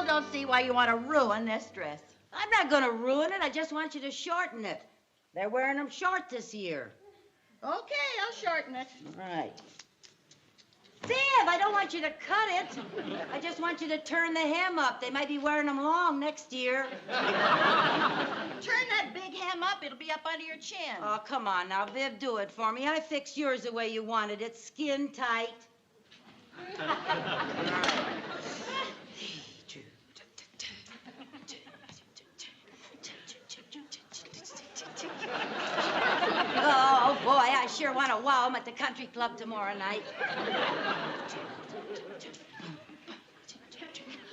still don't see why you want to ruin this dress. I'm not going to ruin it. I just want you to shorten it. They're wearing them short this year. Okay, I'll shorten it. All right. Viv, I don't want you to cut it. I just want you to turn the hem up. They might be wearing them long next year. Turn that big hem up. It'll be up under your chin. Oh, come on now, Viv, do it for me. I fixed yours the way you wanted it, skin tight. Oh, boy, I sure want to wow him at the country club tomorrow night.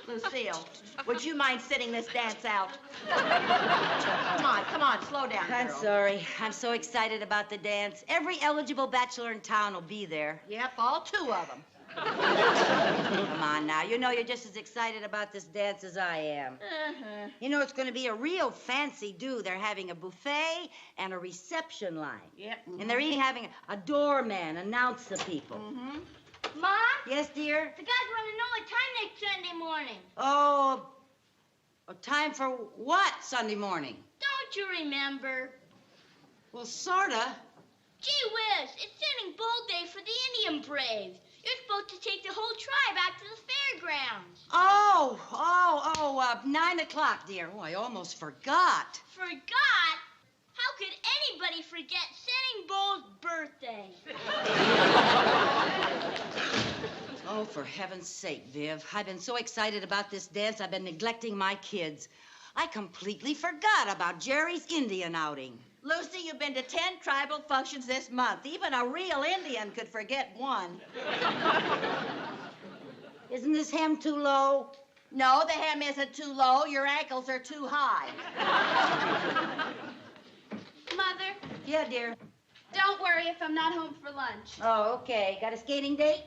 Lucille, would you mind sitting this dance out? Come on, slow down, girl. I'm sorry. I'm so excited about the dance. Every eligible bachelor in town will be there. Yep, all 2 of them. Come on now. You know you're just as excited about this dance as I am. Uh-huh. You know, it's going to be a real fancy do. They're having a buffet and a reception line. Yep. Mm-hmm. And they're even having a doorman announce the people. Mm-hmm. Mom? Yes, dear? The guys want to know what time next Sunday morning. Oh, time for what Sunday morning? Don't you remember? Well, sorta. Gee whiz, it's Sitting Bull Day for the Indian Braves. You're supposed to take the whole tribe out to the fairgrounds. 9 o'clock, dear. Oh, I almost forgot. Forgot? How could anybody forget Sitting Bull's birthday? Oh, for heaven's sake, Viv. I've been so excited about this dance, I've been neglecting my kids. I completely forgot about Jerry's Indian outing. Lucy, you've been to 10 tribal functions this month. Even a real Indian could forget one. Isn't this hem too low? No, the hem isn't too low. Your ankles are too high. Mother, Yeah, dear. don't worry if I'm not home for lunch. Oh, okay. Got a skating date?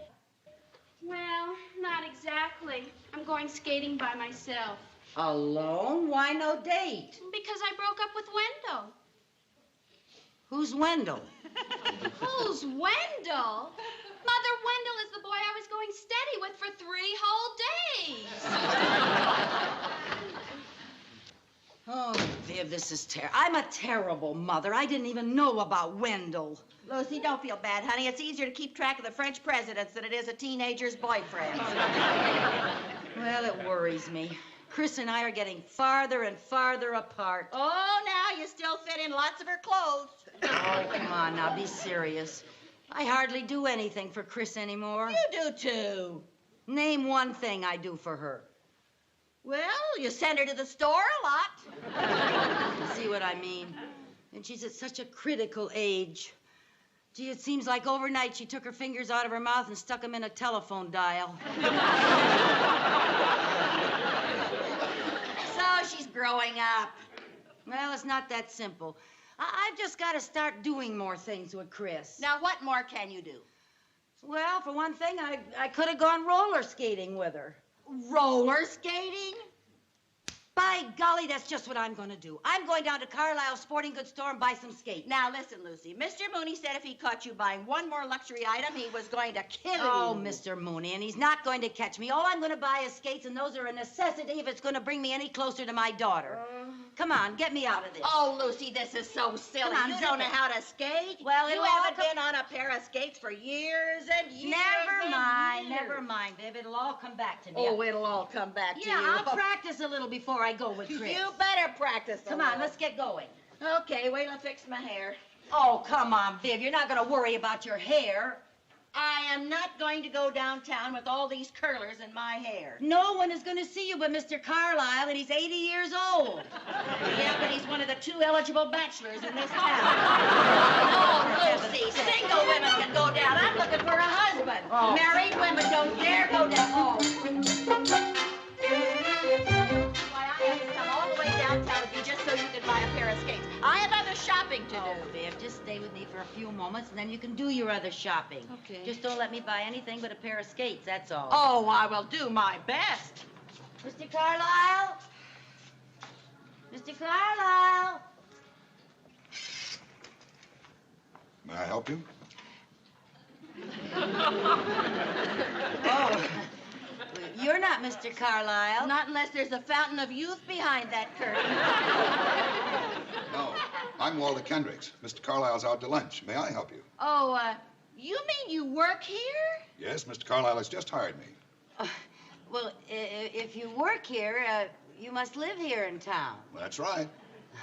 Well, not exactly. I'm going skating by myself. Alone? Why no date? Because I broke up with Wendell. Who's Wendell? Who's Wendell? Mother, Wendell is the boy I was going steady with for 3 whole days. Oh, Viv, this is terrible. I'm a terrible mother. I didn't even know about Wendell. Lucy, don't feel bad, honey. It's easier to keep track of the French presidents than it is a teenager's boyfriend. Well, it worries me. Chris and I are getting farther and farther apart. Oh, now you still fit in lots of her clothes. Oh, come on now, be serious. I hardly do anything for Chris anymore. You do, too. Name one thing I do for her. Well, you send her to the store a lot. You see what I mean? And she's at such a critical age. Gee, it seems like overnight she took her fingers out of her mouth and stuck them in a telephone dial. So she's growing up. Well, it's not that simple. I've just got to start doing more things with Chris. Now, what more can you do? Well, for one thing, I could have gone roller skating with her. Roller skating? By golly, that's just what I'm going to do. I'm going down to Carlisle's sporting goods store and buy some skates. Now, listen, Lucy. Mr. Mooney said if he caught you buying one more luxury item, he was going to kill you. Oh, Mr. Mooney, and he's not going to catch me. All I'm going to buy is skates, and those are a necessity if it's going to bring me any closer to my daughter. Come on, get me out of this. Oh, Lucy, this is so silly. Come on, you zip don't know it. how to skate. Well, you it'll all haven't come- been on a pair of skates for years and years. Never mind, years. never mind, babe. It'll all come back to me. Oh, it'll all come back to yeah, you. I'll practice a little before I go with Chris. You better practice. Come on, let's get going. Okay, wait till I fix my hair. Oh, come on, Viv. You're not going to worry about your hair. I am not going to go downtown with all these curlers in my hair. No one is going to see you but Mr. Carlisle, and he's 80 years old. Yeah, but he's one of the 2 eligible bachelors in this town. Oh, Lucy, single women can go down. I'm looking for a husband. Oh. Married women don't dare go down. Oh. Why, I have to come all the way downtown with you just so you can buy a pair of skates. I have other shopping to do. Oh, Viv, just stay with me for a few moments, and then you can do your other shopping. Okay. Just don't let me buy anything but a pair of skates, that's all. Oh, I will do my best. Mr. Carlisle? Mr. Carlisle? May I help you? Oh, You're not Mr. Carlisle. Not unless there's a fountain of youth behind that curtain. No, I'm Walter Kendricks. Mr. Carlisle's out to lunch. May I help you? Oh, you mean you work here? Yes, Mr. Carlisle has just hired me. Well, if you work here, you must live here in town. That's right.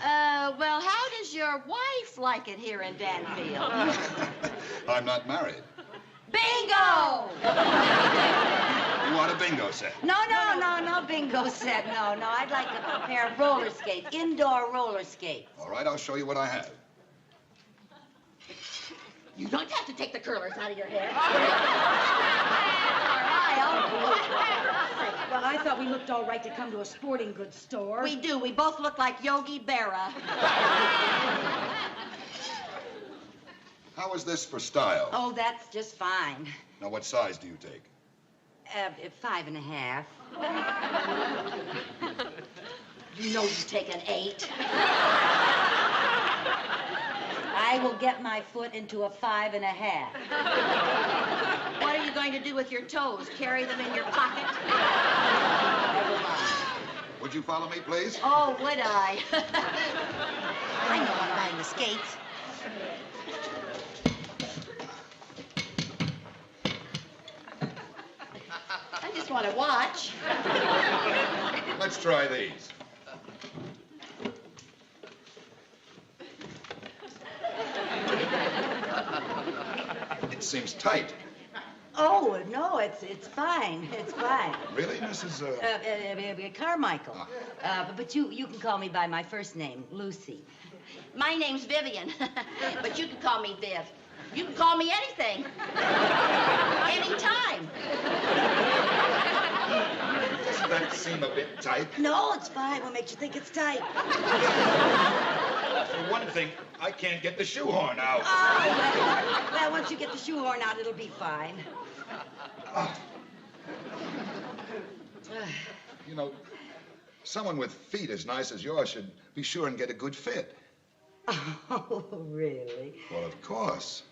Well, how does your wife like it here in Danfield? I'm not married. Bingo! You want a bingo set? No bingo set. No. I'd like a pair of roller skates, indoor roller skates. All right, I'll show you what I have. You don't have to take the curlers out of your hair. Well, I thought we looked all right to come to a sporting goods store. We do. We both look like Yogi Berra. How is this for style? Oh, that's just fine. Now, what size do you take? 5.5. You know you take an 8. I will get my foot into a 5.5. What are you going to do with your toes? Carry them in your pocket? Never mind. Would you follow me, please? Oh, would I? I know I'm riding the skates. I just want to watch. Let's try these. It seems tight. Oh, no, it's fine. It's fine. Really, Mrs. Carmichael. But you can call me by my first name, Lucy. My name's Vivian, but you can call me Viv. You can call me anything. Anytime. Doesn't that seem a bit tight? No, it's fine. What makes you think it's tight? For one thing, I can't get the shoehorn out. Oh, well, once you get the shoehorn out, it'll be fine. You know, someone with feet as nice as yours should be sure and get a good fit. Oh, really? Well, of course.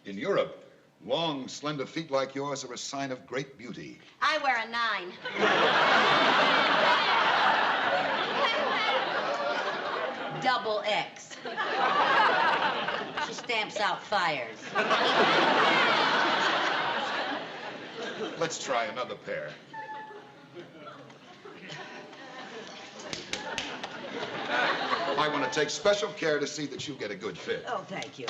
In Europe, long, slender feet like yours are a sign of great beauty. I wear a 9. Double X. She stamps out fires. Let's try another pair. I want to take special care to see that you get a good fit. Oh, thank you.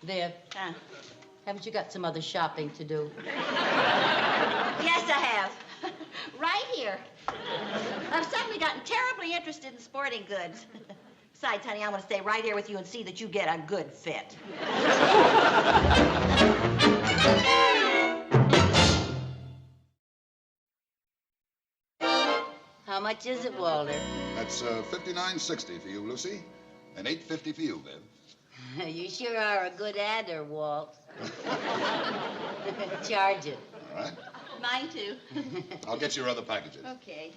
Viv, haven't you got some other shopping to do? Yes, I have. Right here. I've suddenly gotten terribly interested in sporting goods. Besides, honey, I want to stay right here with you and see that you get a good fit. How much is it, Walter? That's $59.60 for you, Lucy, and $8.50 for you, Viv. You sure are a good adder, Walt. Charge it. All right. Mine, too. I'll get your other packages. Okay.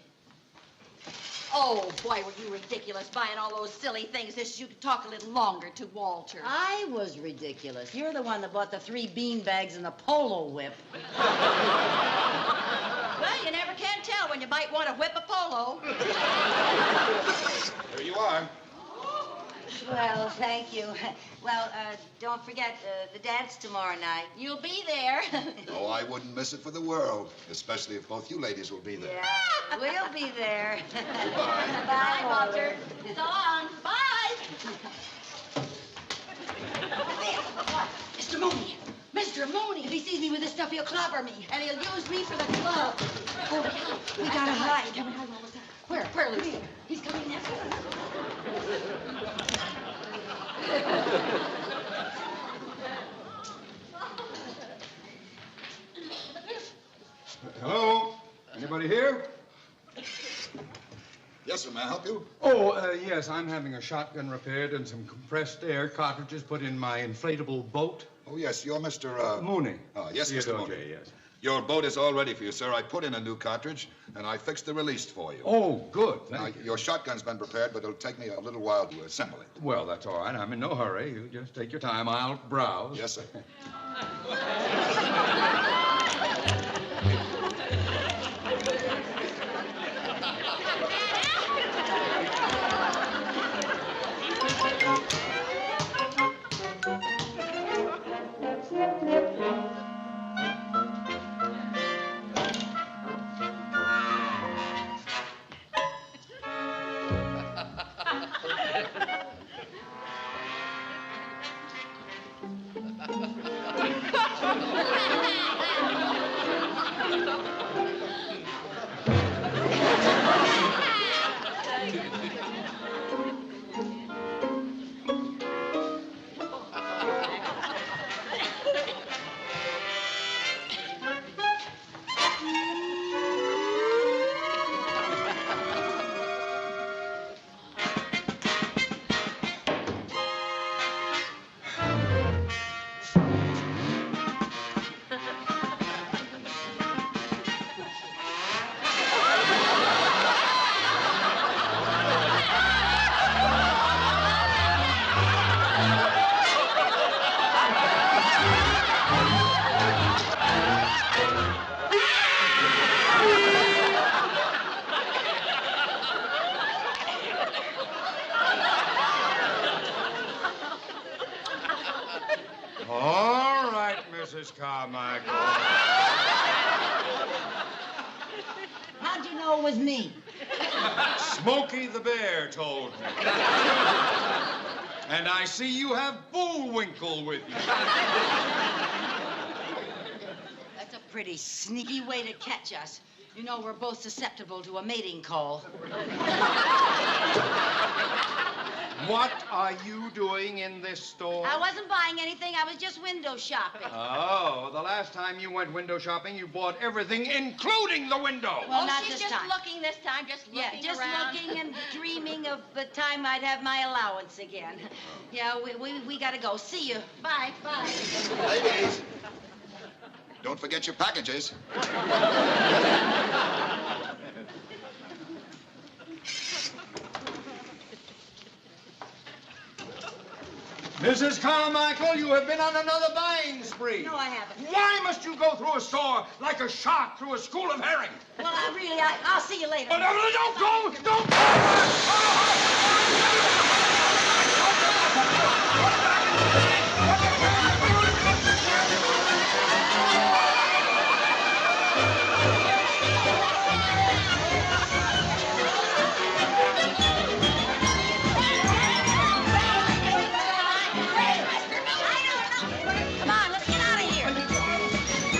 Oh, boy, were you ridiculous buying all those silly things. This you could talk a little longer to Walter. I was ridiculous. You're the one that bought the 3 bean bags and the polo whip. Well, you never can tell when you might want to whip a polo. Here you are. Well, thank you. Well, don't forget the dance tomorrow night. You'll be there. Oh, I wouldn't miss it for the world, especially if both you ladies will be there. Yeah, we'll be there. Goodbye. Bye, Walter. So long. Bye. Mr. Mooney! Mr. Mooney! If he sees me with this stuff, he'll clobber me. And he'll use me for the club. Oh, yeah. We gotta hide. Where, Lucy? He's coming now. Hello? Anybody here? Yes, sir. May I help you? Oh, yes, I'm having a shotgun repaired and some compressed air cartridges put in my inflatable boat. Oh, yes. You're Mr. Mooney. Yes, Mr. Theodore Mooney. J., yes. Your boat is all ready for you, sir. I put in a new cartridge, and I fixed the release for you. Oh, good. Now, Thank you. your shotgun's been prepared, but it'll take me a little while to assemble it. Well, that's all right. I'm in no hurry. You just take your time. I'll browse. Yes, sir. All right, Mrs. Carmichael. How'd you know it was me? Smokey the Bear told me. And I see you have Bullwinkle with you. That's a pretty sneaky way to catch us. You know, we're both susceptible to a mating call. What are you doing in this store? I wasn't buying anything. I was just window shopping. Oh, the last time you went window shopping, you bought everything, including the window. Well, not she's this just time. looking this time, just looking Yeah, just around. looking and dreaming of the time I'd have my allowance again. Yeah, we gotta go. See you. Bye, bye. Ladies, don't forget your packages. Mrs. Carmichael, you have been on another buying spree. No, I haven't. Why must you go through a store like a shark through a school of herring? Well, I'll see you later. Oh, no, don't go! Don't! Come on, let's get out of here.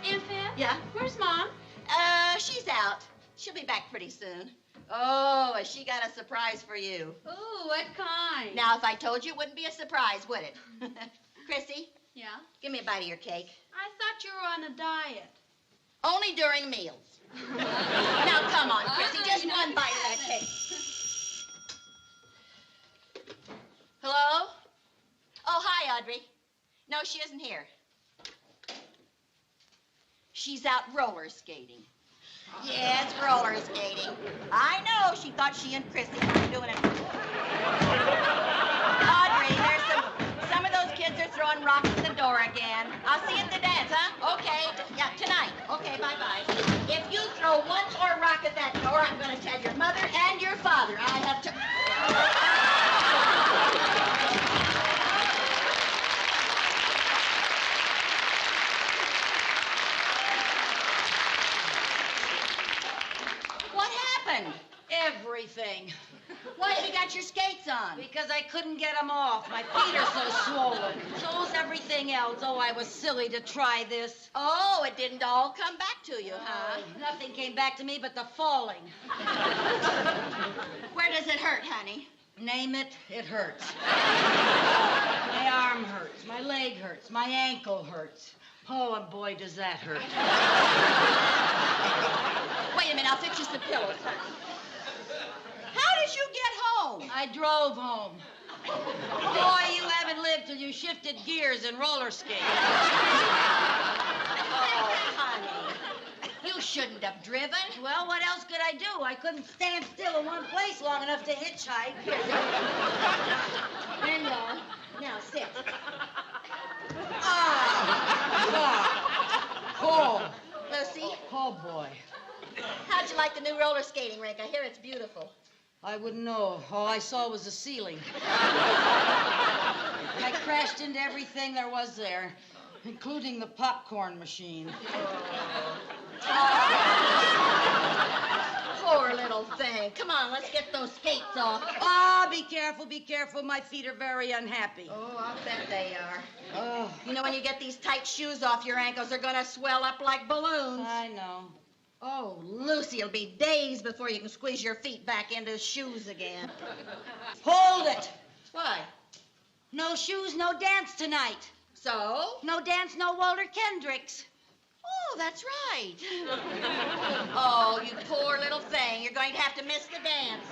Aunt Pep? Yeah? Where's Mom? She's out. She'll be back pretty soon. Oh, has she got a surprise for you? Ooh, what kind? Now, if I told you, it wouldn't be a surprise, would it? Chrissy, Yeah? give me a bite of your cake. I thought you were on a diet. Only during meals. Now, come on, Chrissy, just one bite of that cake. Hello? Oh, hi, Audrey. No, she isn't here. She's out roller skating. Yes, roller skating. I know. She thought she and Chrissy were doing it. Audrey, there's some of those kids are throwing rocks at the door again. I'll see you at the dance, huh? Okay. Yeah, tonight. Okay, bye-bye. If you throw one more rock at that door, I'm going to tell your mother and your father. I have to... What happened? Everything. Why have you got your skates on? Because I couldn't get them off. My feet are so swollen. So's everything else. Oh, I was silly to try this. Oh, it didn't all come back to you, huh? Nothing came back to me but the falling. Where does it hurt, honey? Name it, it hurts. My arm hurts, my leg hurts, my ankle hurts. Oh, and boy, does that hurt. Wait a minute, I'll fix you some pillows. How did you get home? I drove home. Boy, you haven't lived till you shifted gears in roller skates. Oh, honey. You shouldn't have driven. Well, what else could I do? I couldn't stand still in one place long enough to hitchhike. There you are. Now, sit. Oh, Lucy, oh, boy. how'd you like the new roller skating rink? I hear it's beautiful. I wouldn't know. All I saw was the ceiling. I crashed into everything there was there, including the popcorn machine. Poor little thing. Come on, let's get those skates off. Ah, be careful, be careful. My feet are very unhappy. Oh, I'll bet they are. Oh, You know, when you get these tight shoes off your ankles, they're gonna swell up like balloons. I know. Oh, Lucy, it'll be days before you can squeeze your feet back into shoes again. Hold it. Why? No shoes, no dance tonight. So? No dance, no Walter Kendricks. Oh, that's right. Oh, you poor little thing. You're going to have to miss the dance.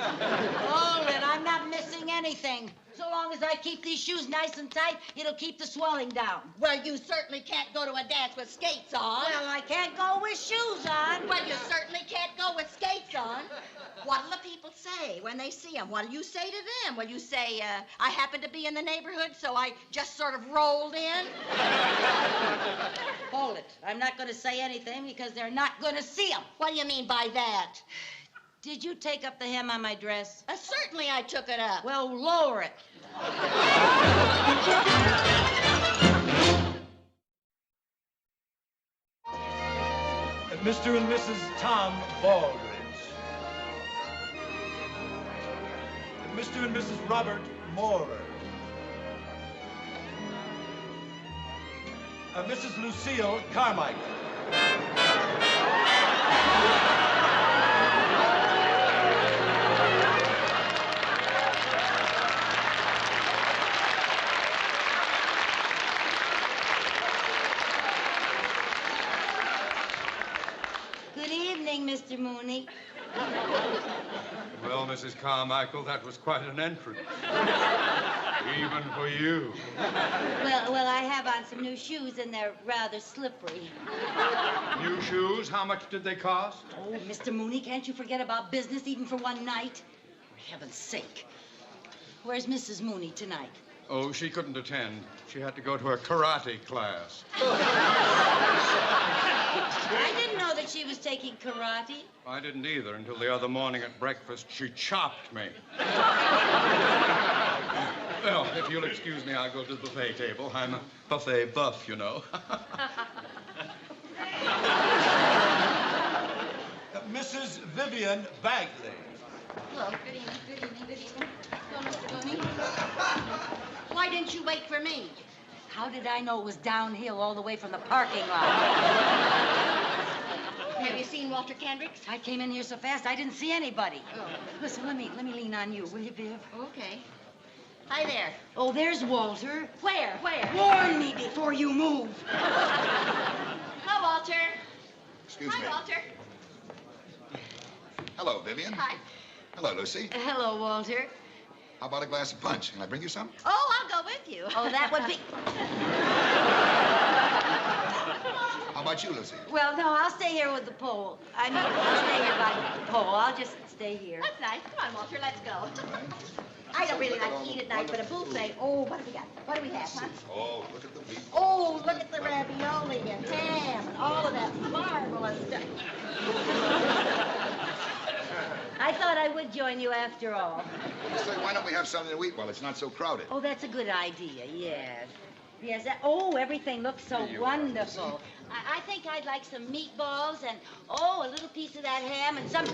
Hold it. I'm not missing anything. So long as I keep these shoes nice and tight, it'll keep the swelling down. Well, you certainly can't go to a dance with skates on. Well, I can't go with shoes on. Well, you certainly can't go with skates on. What'll the people say when they see them? What'll you say to them? Will you say, I happened to be in the neighborhood, so I just sort of rolled in? Hold it. I'm not going to say anything because they're not going to see them. What do you mean by that? Did you take up the hem on my dress? Certainly I took it up. Well, lower it. Mr. and Mrs. Tom Baldridge. Mr. and Mrs. Robert Moorer. Mrs. Lucille Carmichael. Good evening, Mr. Mooney. Well, Mrs. Carmichael, that was quite an entrance. Even for you. Well, I have on some new shoes, and they're rather slippery. New shoes, how much did they cost? Oh, Mr. Mooney, can't you forget about business even for one night? For heaven's sake. Where's Mrs. Mooney tonight? Oh, she couldn't attend. She had to go to a karate class. I didn't know that she was taking karate. I didn't either until the other morning at breakfast. She chopped me. Well, if you'll excuse me, I'll go to the buffet table. I'm a buffet buff, you know. Mrs. Vivian Bagley. Hello. Good evening. Good evening. Good evening. Hello, Mr. Mooney. Why didn't you wait for me? How did I know it was downhill all the way from the parking lot? Have you seen Walter Kendricks? I came in here so fast, I didn't see anybody. Oh. Listen, let me lean on you, will you, Viv? Okay. Hi there. Oh, there's Walter. Where? Where? Warn me before you move. Hello, Walter. Excuse Hi, me. Walter. Hello, Vivian. Hi. Hello, Lucy. Hello, Walter. How about a glass of punch? Can I bring you some? Oh, I'll go with you. Oh, that would be... How about you, Lucy? Well, no, I'll stay here with the pole. I mean, I'll stay here by the pole. I'll just stay here. That's nice. Come on, Walter, let's go. I don't really like to eat at night, but a buffet. Oh, what do we got? What do we have, huh? Oh, look at the meat. Oh, look at the ravioli and ham and all of that marvelous stuff. I thought I would join you after all. Say, why don't we have something to eat while it's not so crowded? Oh, that's a good idea, yes. Yes, oh, everything looks so Here you are, wonderful. I think I'd like some meatballs and, oh, a little piece of that ham and some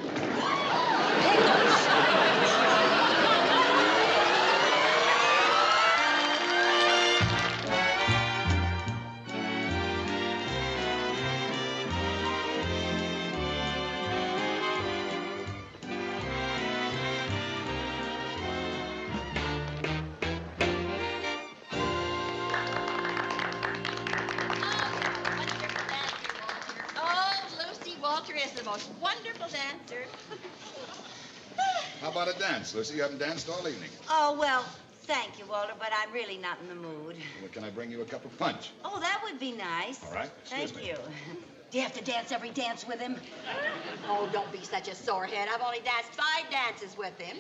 most wonderful dancer. How about a dance, Lucy? You haven't danced all evening. Oh, well, thank you, Walter, but I'm really not in the mood. Well, can I bring you a cup of punch? Oh, that would be nice. All right. Excuse Thank me. you. Do you have to dance every dance with him? Oh, don't be such a sorehead. I've only danced 5 dances with him.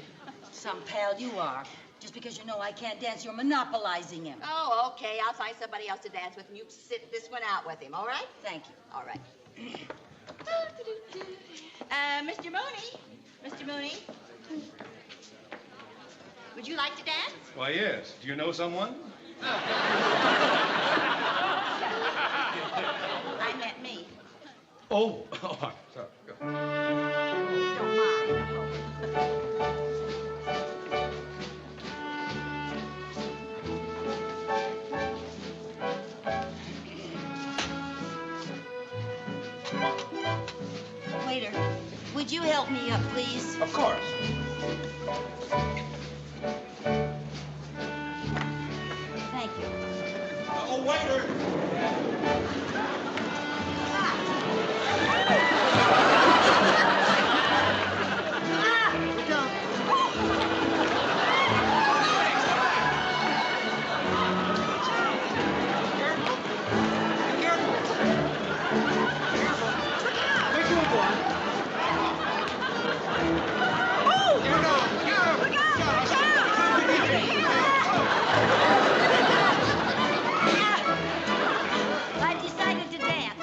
Some pal you are. Just because you know I can't dance, you're monopolizing him. Oh, okay. I'll find somebody else to dance with, and you sit this one out with him, all right? Thank you. All right. Mr. Mooney. Mr. Mooney. Would you like to dance? Why, yes. Do you know someone? I meant me. Oh, I'm sorry. Don't mind. Waiter, would you help me up, please? Of course. Thank you. Oh, waiter! I decided to dance.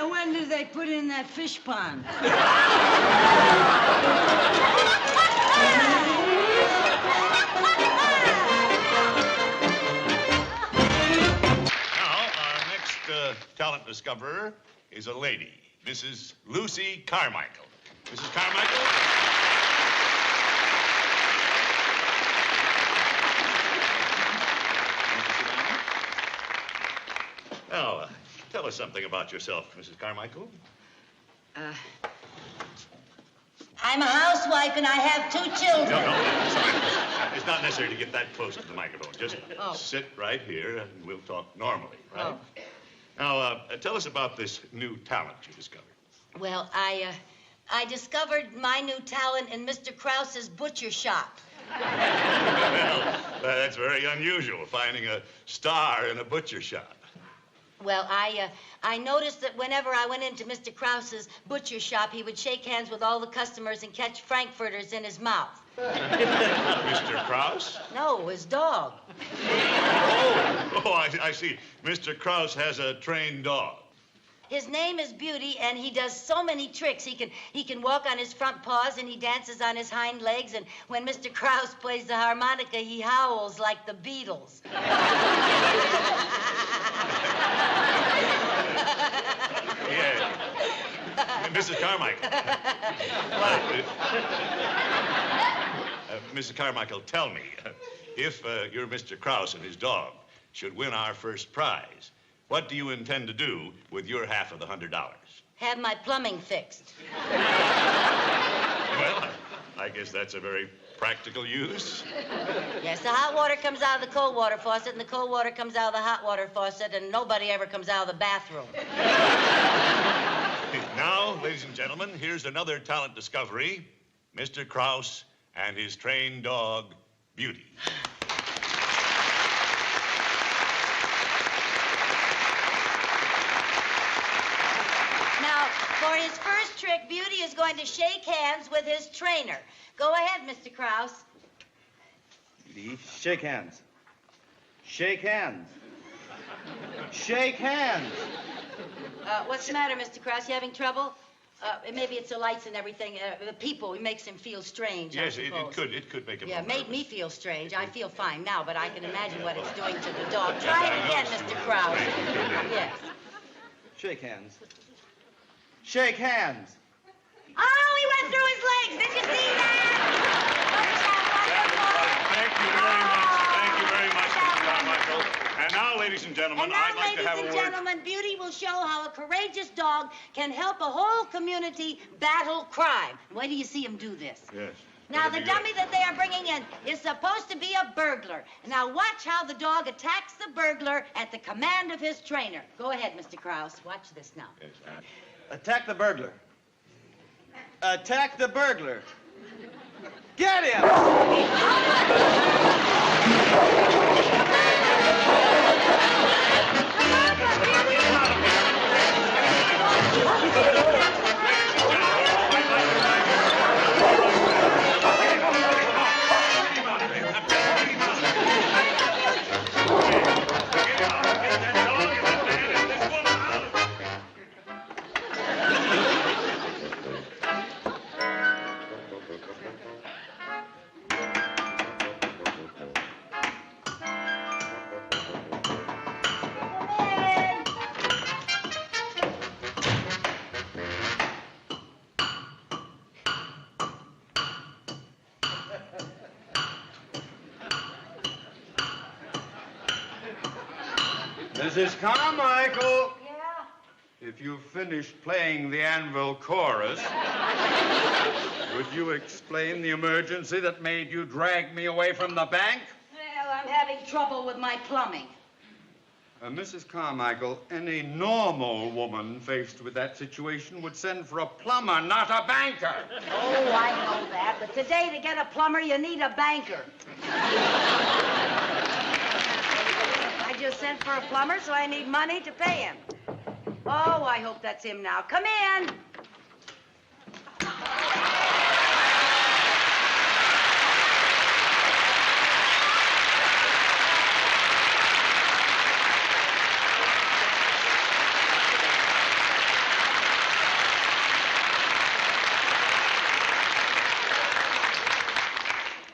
When did they put in that fish pond? Now, our next talent discoverer is a lady, Mrs. Lucy Carmichael. Mrs. Carmichael? Now, tell us something about yourself, Mrs. Carmichael. I'm a housewife and I have 2 children. No, sorry. It's not necessary to get that close to the microphone. Just Oh. sit right here and we'll talk normally, right? Oh. Now, tell us about this new talent you discovered. Well, I discovered my new talent in Mr. Krause's butcher shop. Well, That's very unusual, finding a star in a butcher shop. Well, I noticed that whenever I went into Mr. Krause's butcher shop, he would shake hands with all the customers and catch frankfurters in his mouth. Mr. Krause? No, his dog. I see. Mr. Krause has a trained dog. His name is Beauty, and he does so many tricks. He can walk on his front paws, and he dances on his hind legs, and when Mr. Krause plays the harmonica, he howls like the Beatles. Yeah. Mrs. Carmichael. Mrs. Carmichael, tell me, if your Mr. Krause and his dog should win our first prize, what do you intend to do with your half of the $100? Have my plumbing fixed. Well, I guess that's a very practical use. Yes, the hot water comes out of the cold water faucet, and the cold water comes out of the hot water faucet, and nobody ever comes out of the bathroom. Now, ladies and gentlemen, here's another talent discovery, Mr. Krause and his trained dog, Beauty. Now, for his first trick, Beauty is going to shake hands with his trainer. Go ahead, Mr. Krause. Beauty, shake hands. Shake hands. Shake hands. What's the matter, Mr. Krause? You having trouble? Maybe it's the lights and everything. The people, it makes him feel strange. Yes, I it suppose. could make him. Yeah, it made me feel strange. I feel fine now, but I can imagine what it's doing to the dog. Try it again, Mr. Krause. Yes. Shake hands. Shake hands. Oh, he went through his legs. Did you see that? Thank you very much, Mr. Carmichael. And now, ladies and gentlemen, And now, I'd like to have a ladies word. and gentlemen, Beauty will show how a courageous dog can help a whole community battle crime. Wait till you see him do this. Yes. Now, the That'll be dummy that they are bringing in is supposed to be a burglar. Now, watch how the dog attacks the burglar at the command of his trainer. Go ahead, Mr. Krause. Watch this now. Yes, Attack the burglar. Attack the burglar. Get him! Mrs. Carmichael, Yeah? if you've finished playing the Anvil chorus, would you explain the emergency that made you drag me away from the bank? Well, I'm having trouble with my plumbing. Mrs. Carmichael, any normal woman faced with that situation would send for a plumber, not a banker. Oh, I know that, but today to get a plumber, you need a banker. I just sent for a plumber, so I need money to pay him. Oh, I hope that's him now. Come in.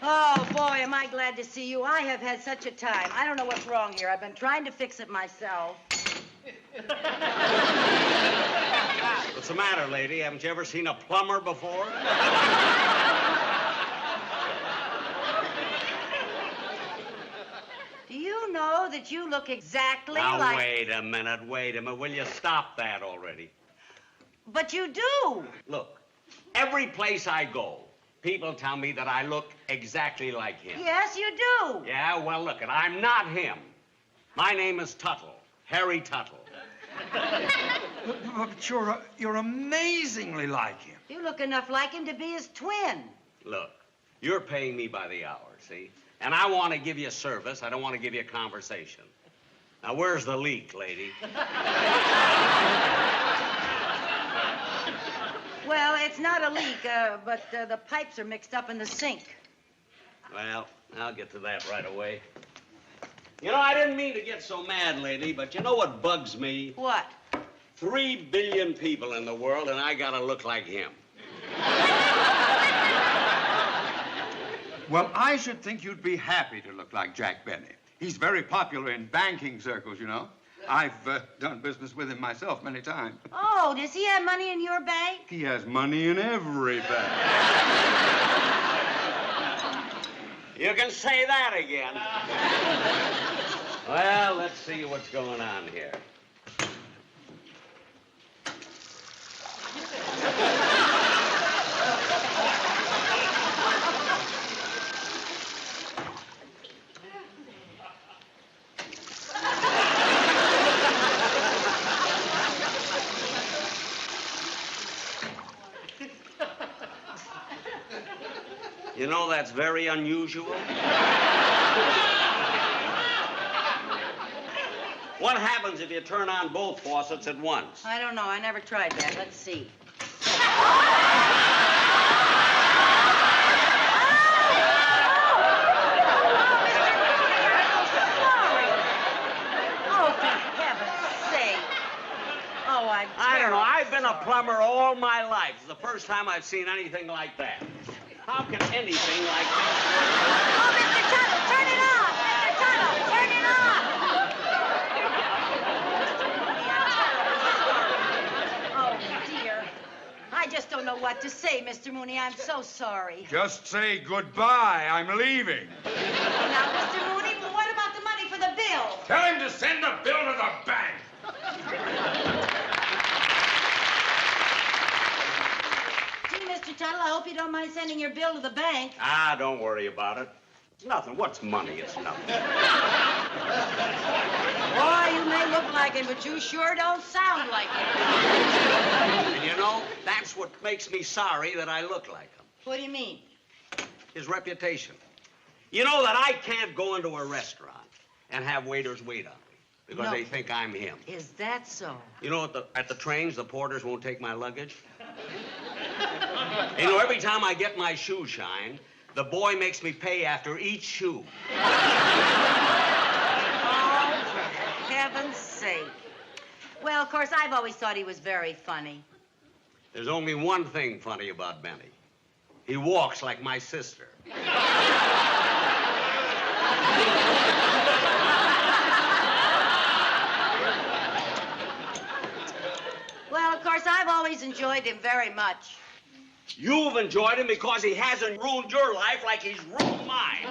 Oh, boy, am I glad to see you. I have had such a time. I don't know what's wrong here. I've been trying to fix it myself. What's the matter, lady? Haven't you ever seen a plumber before? Do you know that you look exactly Now, like... wait a minute. Will you stop that already? But you do. Look, every place I go, people tell me that I look exactly like him. Yes, you do. Yeah, well, look, I'm not him. My name is Tuttle, Harry Tuttle. But you're amazingly like him. You look enough like him to be his twin. Look, you're paying me by the hour, see? And I want to give you service. I don't want to give you a conversation. Now, where's the leak, lady? Well, it's not a leak, but the pipes are mixed up in the sink. Well, I'll get to that right away. You know, I didn't mean to get so mad, lady, but you know what bugs me? What? 3 billion people in the world, and I gotta look like him. Well, I should think you'd be happy to look like Jack Benny. He's very popular in banking circles, you know. I've done business with him myself many times. Oh, does he have money in your bank? He has money in every bank. You can say that again. Well, let's see what's going on here. You know, that's very unusual. What happens if you turn on both faucets at once? I don't know. I never tried that. Let's see. I don't know. I've been a plumber all my life. It's the first time I've seen anything like that. How can anything like this work? Oh, Mr. Tuttle, turn it off! Mr. Tuttle, turn it off! Oh, dear. I just don't know what to say, Mr. Mooney. I'm so sorry. Just say goodbye. I'm leaving. Now, Mr. Mooney, what about the money for the bill? Tell him to send the bill to the bank. Gee, Mr. Tuttle, I hope you don't mind sending your bill to the bank. Ah, don't worry about it. It's nothing. What's money? It's nothing. Boy, you may look like him, but you sure don't sound like him. And you know, that's what makes me sorry that I look like him. What do you mean? His reputation. You know that I can't go into a restaurant and have waiters wait on me because they think I'm him. Is that so? You know, at the trains, the porters won't take my luggage. You know, every time I get my shoe shined, the boy makes me pay after each shoe. Oh, for heaven's sake. Well, of course, I've always thought he was very funny. There's only one thing funny about Benny. He walks like my sister. Well, of course, I've always enjoyed him very much. You've enjoyed him because he hasn't ruined your life like he's ruined mine.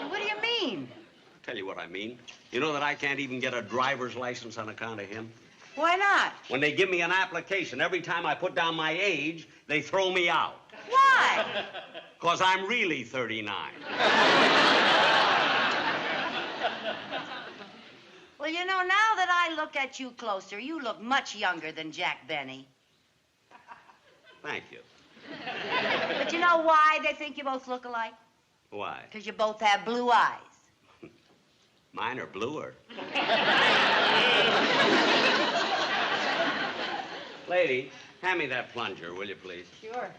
What do you mean? I'll tell you what I mean. You know that I can't even get a driver's license on account of him? Why not? When they give me an application, every time I put down my age, they throw me out. Why? Because I'm really 39. Well, you know, now that I look at you closer, you look much younger than Jack Benny. Thank you. But you know why they think you both look alike? Why? Because you both have blue eyes. Mine are bluer. Lady, hand me that plunger, will you, please? Sure.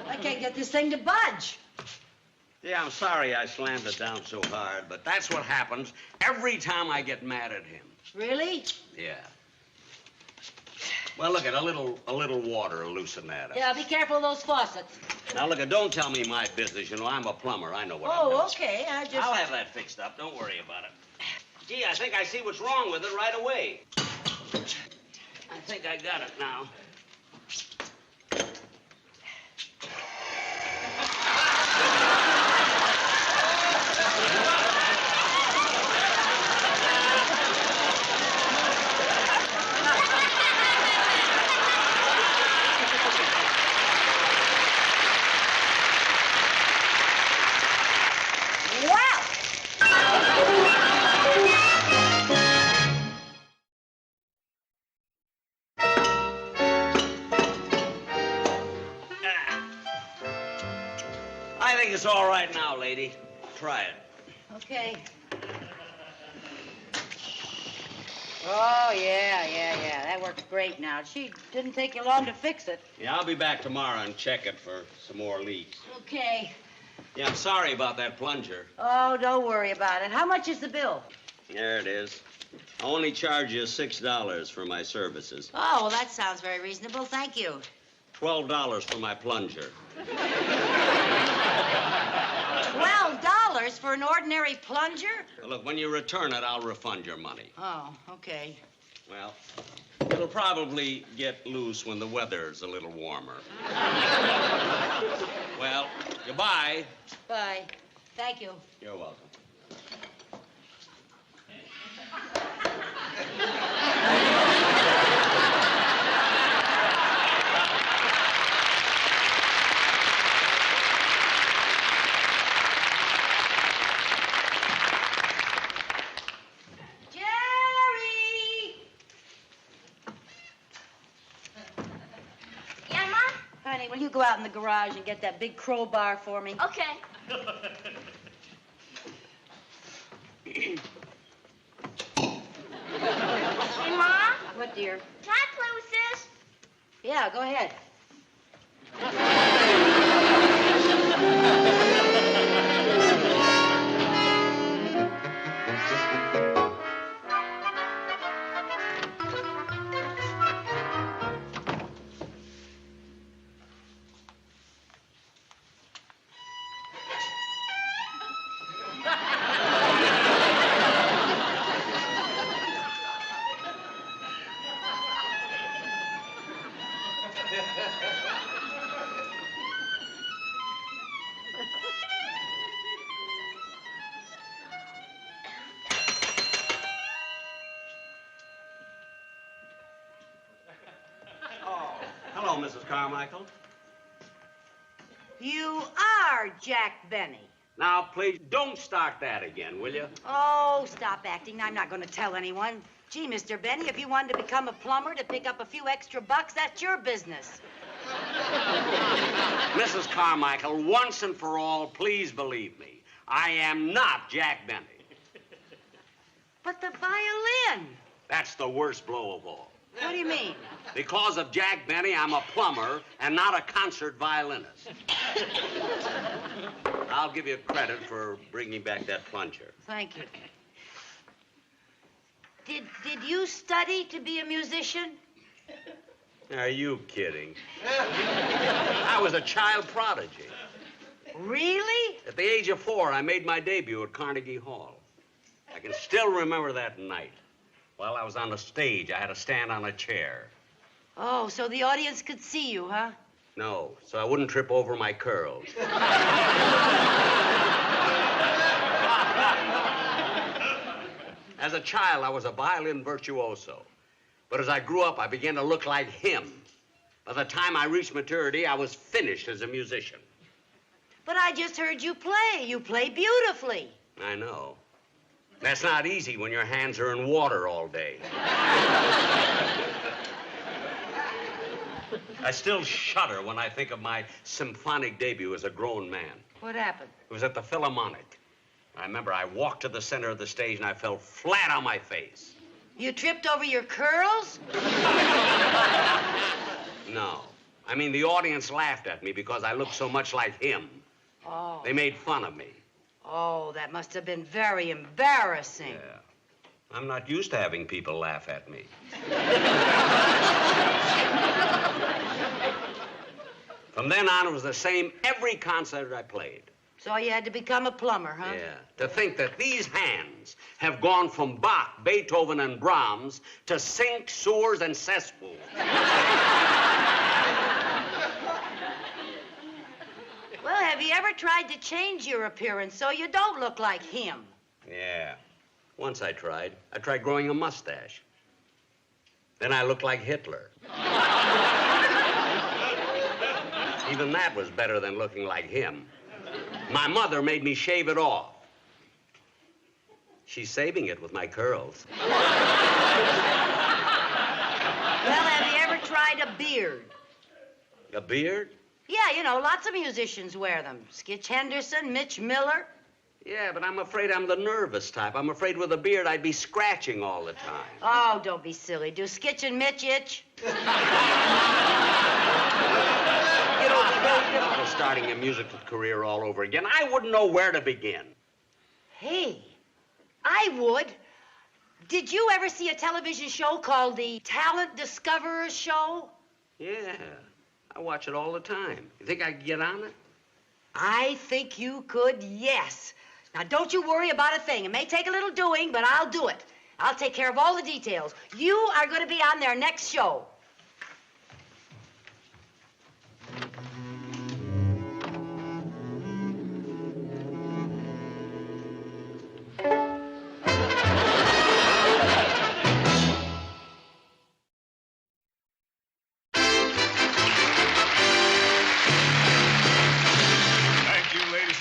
I can't get this thing to budge. Yeah, I'm sorry I slammed it down so hard, but that's what happens every time I get mad at him. Really? Yeah. Well, look, a little water will loosen that up. Yeah, be careful of those faucets. Now, look, don't tell me my business. You know, I'm a plumber. I know what I'm doing. Oh, okay. I'll have that fixed up. Don't worry about it. Gee, I think I see what's wrong with it right away. I think I got it now. I think it's all right now, lady. Try it. Okay. Oh, yeah. That works great now. She didn't take you long to fix it. Yeah, I'll be back tomorrow and check it for some more leaks. Okay. Yeah, I'm sorry about that plunger. Oh, don't worry about it. How much is the bill? There it is. I only charge you $6 for my services. Oh, well, that sounds very reasonable. Thank you. $12 for my plunger. $12 for an ordinary plunger? Well, look, when you return it, I'll refund your money. Oh, okay. Well, it'll probably get loose when the weather's a little warmer. Well, goodbye. Bye. Thank you. You're welcome. Yeah, Ma? Honey, will you go out in the garage and get that big crowbar for me? Okay. Hey, Ma? What, dear? Can I play with this? Yeah, go ahead. Hello, Mrs. Carmichael. You are Jack Benny. Now, please, don't start that again, will you? Oh, stop acting. I'm not going to tell anyone. Gee, Mr. Benny, if you wanted to become a plumber to pick up a few extra bucks, that's your business. Mrs. Carmichael, once and for all, please believe me. I am not Jack Benny. But the violin. That's the worst blow of all. What do you mean? Because of Jack Benny, I'm a plumber and not a concert violinist. I'll give you credit for bringing back that plunger. Thank you. Did you study to be a musician? Are you kidding? I was a child prodigy. Really? At the age of 4, I made my debut at Carnegie Hall. I can still remember that night. While I was on the stage, I had to stand on a chair. Oh, so the audience could see you, huh? No, so I wouldn't trip over my curls. As a child, I was a violin virtuoso. But as I grew up, I began to look like him. By the time I reached maturity, I was finished as a musician. But I just heard you play. You play beautifully. I know. That's not easy when your hands are in water all day. I still shudder when I think of my symphonic debut as a grown man. What happened? It was at the Philharmonic. I remember I walked to the center of the stage and I fell flat on my face. You tripped over your curls? No. I mean, the audience laughed at me because I looked so much like him. Oh. They made fun of me. Oh, that must have been very embarrassing. Yeah. I'm not used to having people laugh at me. From then on, it was the same every concert I played. So you had to become a plumber, huh? Yeah. To think that these hands have gone from Bach, Beethoven, and Brahms to sinks, sewers, and cesspools. Well, have you ever tried to change your appearance so you don't look like him? Yeah. Once I tried. I tried growing a mustache. Then I looked like Hitler. Even that was better than looking like him. My mother made me shave it off. She's saving it with my curls. Well, have you ever tried a beard? A beard? Yeah, you know, lots of musicians wear them. Skitch Henderson, Mitch Miller. Yeah, but I'm afraid I'm the nervous type. I'm afraid with a beard I'd be scratching all the time. Oh, don't be silly. Do Skitch and Mitch itch? You know, it's very difficult starting a musical career all over again. I wouldn't know where to begin. Hey, I would. Did you ever see a television show called the Talent Discoverers Show? Yeah, I watch it all the time. You think I could get on it? I think you could, yes. Now, don't you worry about a thing. It may take a little doing, but I'll do it. I'll take care of all the details. You are going to be on their next show.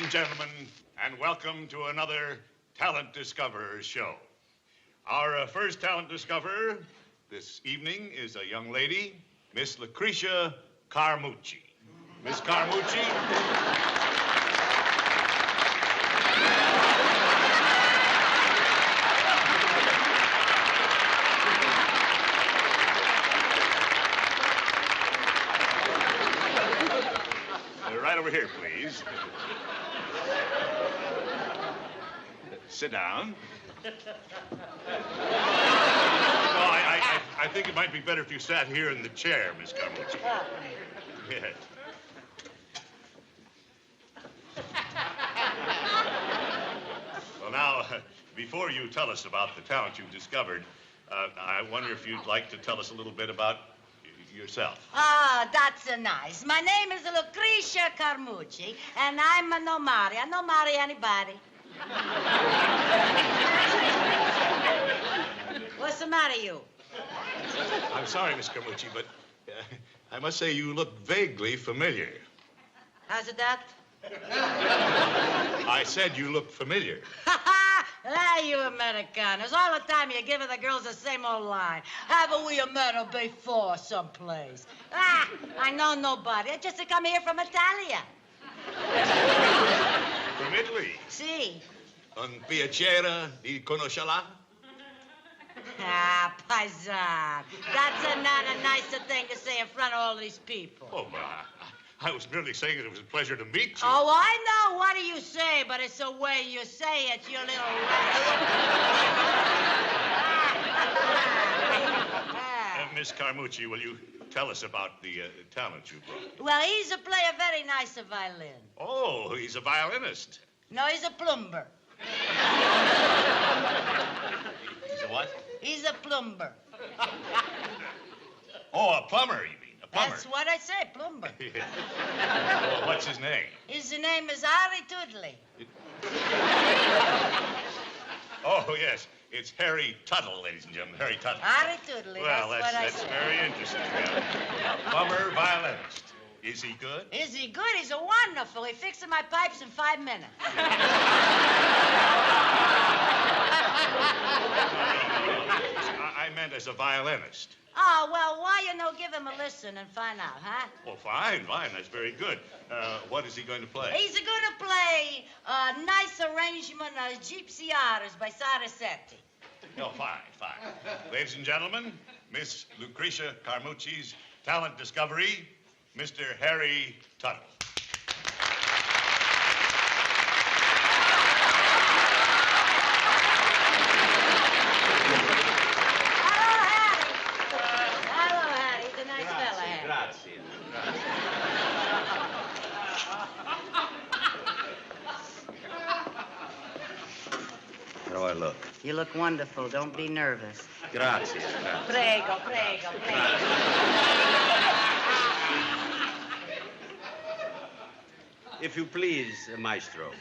Gentlemen, and welcome to another Talent Discoverers show. Our first talent discoverer this evening is a young lady, Miss Lucretia Carmucci. Miss Carmucci. Right over here, please. Sit down. I think it might be better if you sat here in the chair, Miss Carmucci. Yes. Well, now, before you tell us about the talent you've discovered, I wonder if you'd like to tell us a little bit about yourself. Ah, that's nice. My name is Lucretia Carmucci, and I'm a no marry. I don't marry anybody. What's the matter, you? I'm sorry, Miss Carmucci, but I must say you look vaguely familiar. How's it, Doc? I said you look familiar. You Americanos. All the time you're giving the girls the same old line. Haven't we met her before someplace? I know nobody. I just come here from Italia. From Italy? Si. Un piacere di conoscerla? Ah, paisan. That's not a nicer thing to say in front of all these people. Oh, I was merely saying that it was a pleasure to meet you. Oh, I know. What do you say? But it's the way you say it, you little rat. Miss Carmucci, will you tell us about the talent you brought? Well, he's a player very nice a violin. Oh, he's a violinist. No, he's a plumber. He's a what? He's a plumber. Oh, a plumber, you mean? A plumber. That's what I say, plumber. Well, what's his name? His name is Harry Toodley. Oh, yes. It's Harry Tuttle, ladies and gentlemen. Harry Tuttle. Harry Toodley, Well, that's very interesting. A plumber violinist. Is he good? Is he good? He's a wonderful. He fixes my pipes in 5 minutes. I meant as a violinist. Oh, well, why you no give him a listen and find out, huh? Well, fine. That's very good. What is he going to play? He's going to play a nice arrangement of Gypsy Artists by Sarasetti. Oh, fine. Ladies and gentlemen, Miss Lucretia Carmucci's talent discovery, Mr. Harry Tuttle. Hello, Harry. He's a nice fella, Harry. Grazie. How do I look? You look wonderful. Don't be nervous. Grazie. Prego. If you please, maestro.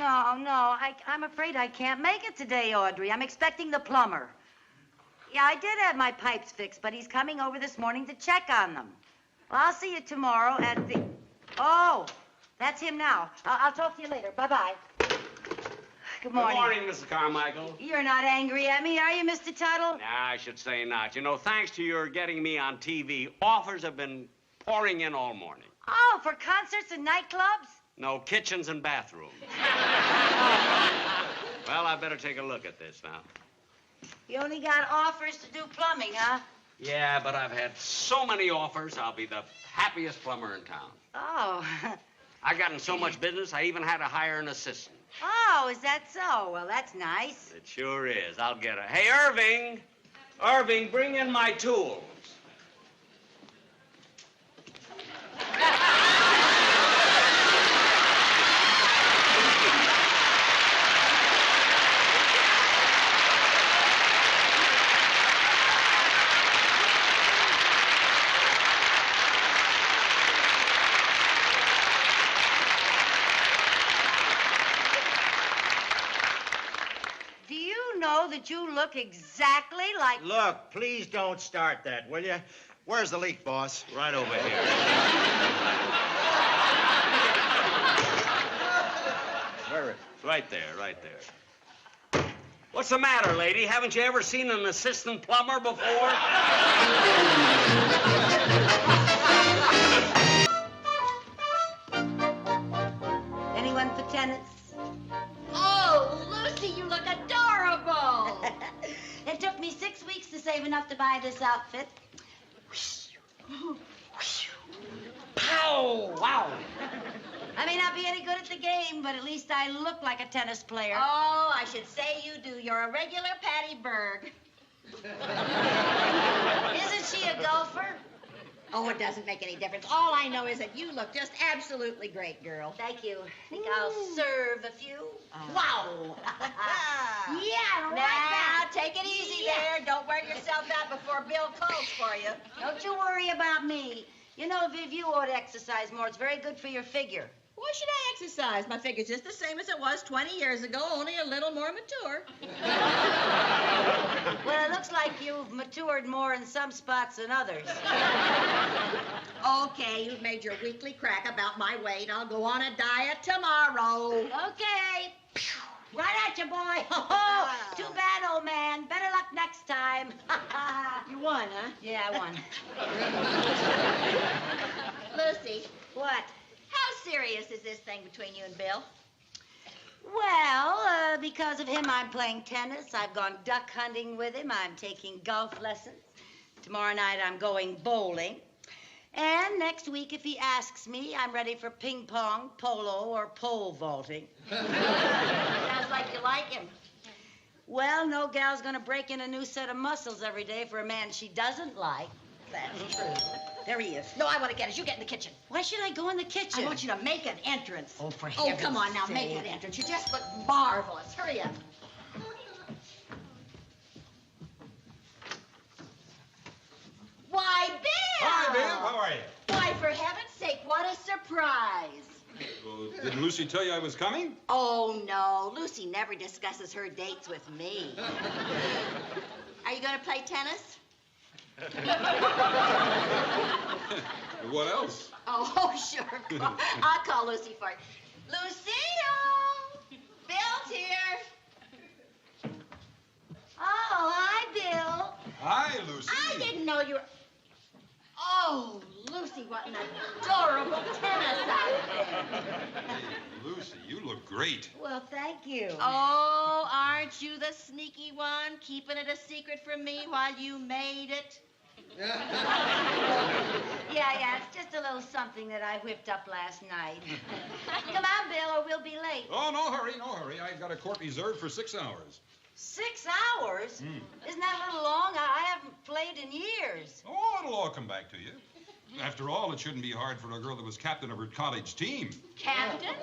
No. I'm afraid I can't make it today, Audrey. I'm expecting the plumber. Yeah, I did have my pipes fixed, but he's coming over this morning to check on them. Well, I'll see you tomorrow at the... Oh, that's him now. I'll talk to you later. Bye-bye. Good morning. Good morning, Mrs. Carmichael. You're not angry at me, are you, Mr. Tuttle? Nah, I should say not. You know, thanks to your getting me on TV, offers have been pouring in all morning. Oh, for concerts and nightclubs? No, kitchens and bathrooms. Well, I better take a look at this now. You only got offers to do plumbing, huh? Yeah, but I've had so many offers, I'll be the happiest plumber in town. Oh. I've gotten so much business, I even had to hire an assistant. Oh, is that so? Well, that's nice. It sure is. I'll get her. Hey, Irving! Irving, bring in my tools. Do you know that you look exactly like... Look, please don't start that, will you? Where's the leak, boss? Right over here. Where? Right there, right there. What's the matter, lady? Haven't you ever seen an assistant plumber before? Anyone for tennis? Oh, Lucy, you look adorable. It took me 6 weeks to save enough to buy this outfit. Pow! Wow. I may not be any good at the game, but at least I look like a tennis player. Oh, I should say you do. You're a regular Patty Berg. Isn't she a golfer? Oh, it doesn't make any difference. All I know is that you look just absolutely great, girl. Thank you. Think I'll serve a few? Wow. Yeah, right Now, back. take it easy there. Don't wear yourself out before Bill calls for you. Don't you worry about me. You know, Viv, you ought to exercise more. It's very good for your figure. Why should I exercise? My figure's just the same as it was 20 years ago, only a little more mature. Well, it looks like you've matured more in some spots than others. Okay, you've made your weekly crack about my weight. I'll go on a diet tomorrow. Okay. Right at you, boy. Too bad, old man. Better luck next time. You won, huh? Yeah, I won. Lucy, What? how serious is this thing between you and Bill? Well, because of him, I'm playing tennis. I've gone duck hunting with him. I'm taking golf lessons. Tomorrow night, I'm going bowling. And next week, if he asks me, I'm ready for ping pong, polo, or pole vaulting. Sounds like you like him. Well, no gal's gonna break in a new set of muscles every day for a man she doesn't like. That's true. There he is. No, I want to get it. You get in the kitchen. Why should I go in the kitchen? I want you to make an entrance. Oh, for Oh, heaven's come on now, make sake. that entrance. You just look marvelous. Hurry up. Why, Bill! Hi, Bill. How are you? Why, for heaven's sake, what a surprise. Didn't Lucy tell you I was coming? Oh, no. Lucy never discusses her dates with me. Are you going to play tennis? What else? Oh, sure. I'll call Lucy for you. Lucille! Bill's here. Oh, hi, Bill. Hi, Lucy. I didn't know you were... Oh, Lucy, what an adorable tennis outfit. Lucy, you look great. Well, thank you. Oh, aren't you the sneaky one, keeping it a secret from me while you made it? Yeah, it's just a little something that I whipped up last night. Come on, Bill, or we'll be late. Oh, no hurry. I've got a court reserved for 6 hours. 6 hours? Isn't that a little long? I haven't played in years. Oh, it'll all come back to you. After all, it shouldn't be hard for a girl that was captain of her college team. Captain?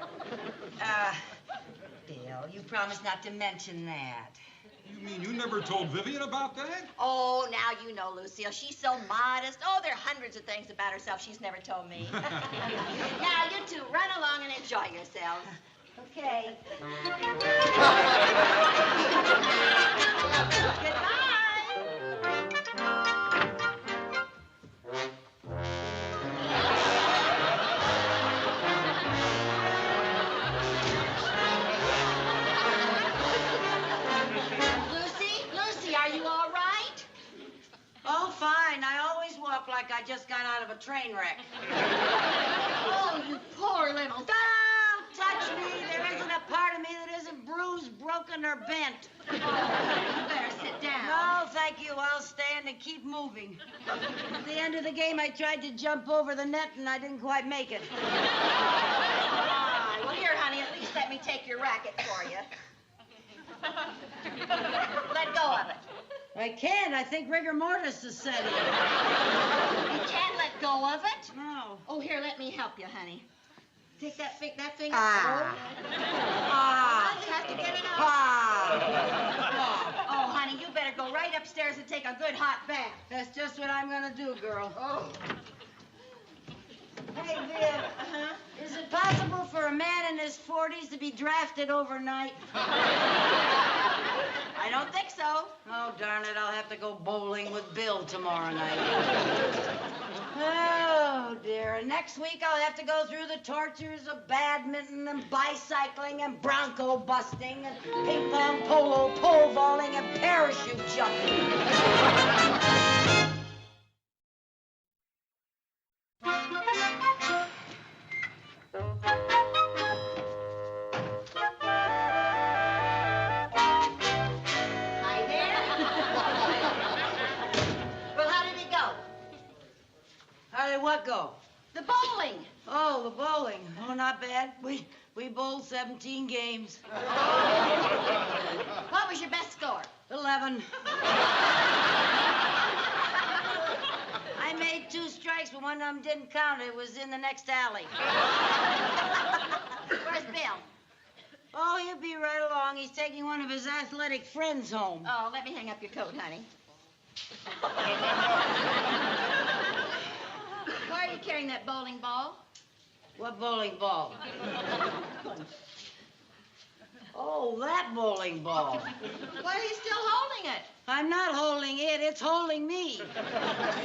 Bill, you promised not to mention that. You mean you never told Vivian about that? Oh, now you know, Lucille. She's so modest. Oh, there are hundreds of things about herself she's never told me. Now, you two, run along and enjoy yourselves. Okay. Lucy, are you all right? Oh, fine. I always walk like I just got out of a train wreck. Oh, you poor little... Don't touch me. There isn't a part of me that isn't bruised, broken, or bent. You better sit down. No, thank you. I'll stand and keep moving. At the end of the game, I tried to jump over the net, and I didn't quite make it. Well, here, honey, at least let me take your racket for you. Let go of it. I can't. I think rigor mortis is setting. You can't let go of it? No. Oh, here, let me help you, honey. Take that finger. Ah. Ah. You have to get it out. Ah. Oh, honey, you better go right upstairs and take a good hot bath. That's just what I'm gonna do, girl. Oh. Hey, Viv. Is it possible for a man in his 40s to be drafted overnight? I don't think so. Oh, darn it. I'll have to go bowling with Bill tomorrow night. Oh, dear. And next week I'll have to go through the tortures of badminton and bicycling and bronco busting and ping pong, polo, pole vaulting, and parachute jumping. Hi there. Well, how did it go? How did what go? The bowling. Oh, the bowling. Oh, not bad. We bowled 17 games. What was your best score? 11. I made 2 strikes, but one of them didn't count. It was in the next alley. Where's Bill? Oh, he'll be right along. He's taking one of his athletic friends home. Oh, let me hang up your coat, honey. Why are you carrying that bowling ball? What bowling ball? Oh, that bowling ball. Why are you still holding it? I'm not holding it. It's holding me. I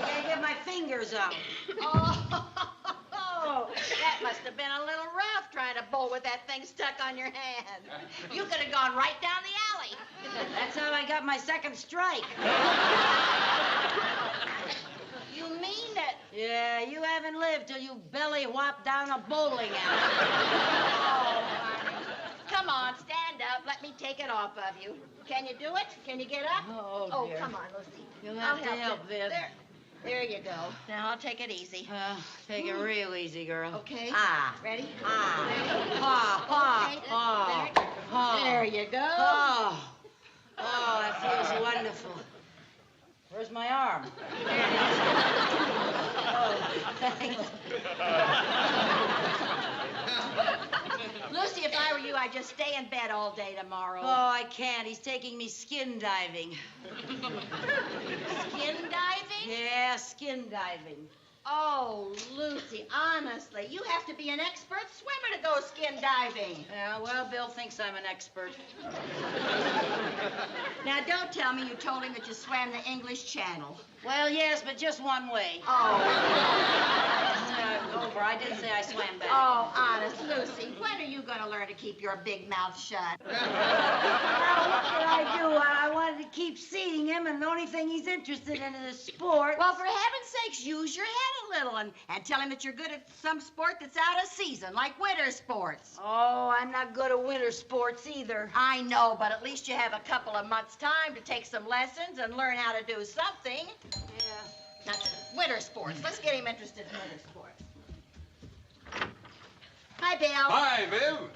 can't get my fingers out. Oh, that must have been a little rough trying to bowl with that thing stuck on your hand. You could have gone right down the alley. That's how I got my second strike. You mean that? Yeah, you haven't lived till you belly whop down a bowling alley. Oh, honey. Come on, stand up. Let me take it off of you. Can you do it? Can you get up? Oh, dear. Come on, Lucy. You'll I'll have to help, you. Viv. There you go. Now I'll take it easy. Take it real easy, girl. Okay. Ah. Ready? Ah. Ready? Ah, ah, Okay. ah, ah. There you go. Oh. Oh, that feels wonderful. Where's my arm? There it is. Oh, thanks. Lucy, if I were you, I'd just stay in bed all day tomorrow. Oh, I can't. He's taking me skin diving. Skin diving? Yeah, skin diving. Oh, Lucy, honestly, you have to be an expert swimmer to go skin diving. Yeah, well, Bill thinks I'm an expert. Now, don't tell me you told him that you swam the English Channel. Well, yes, but just one way. Oh. Over. I didn't say I swam back. Oh, honest, Lucy, when are you going to learn to keep your big mouth shut? Well, what could I do? I wanted to keep seeing him, and the only thing he's interested in is sport. Well, for heaven's sakes, use your head a little and tell him that you're good at some sport that's out of season, like winter sports. Oh, I'm not good at winter sports either. I know, but at least you have a couple of months' time to take some lessons and learn how to do something. Yeah. Now, winter sports. Let's get him interested in winter sports. Hi, Bill. Hi, Viv.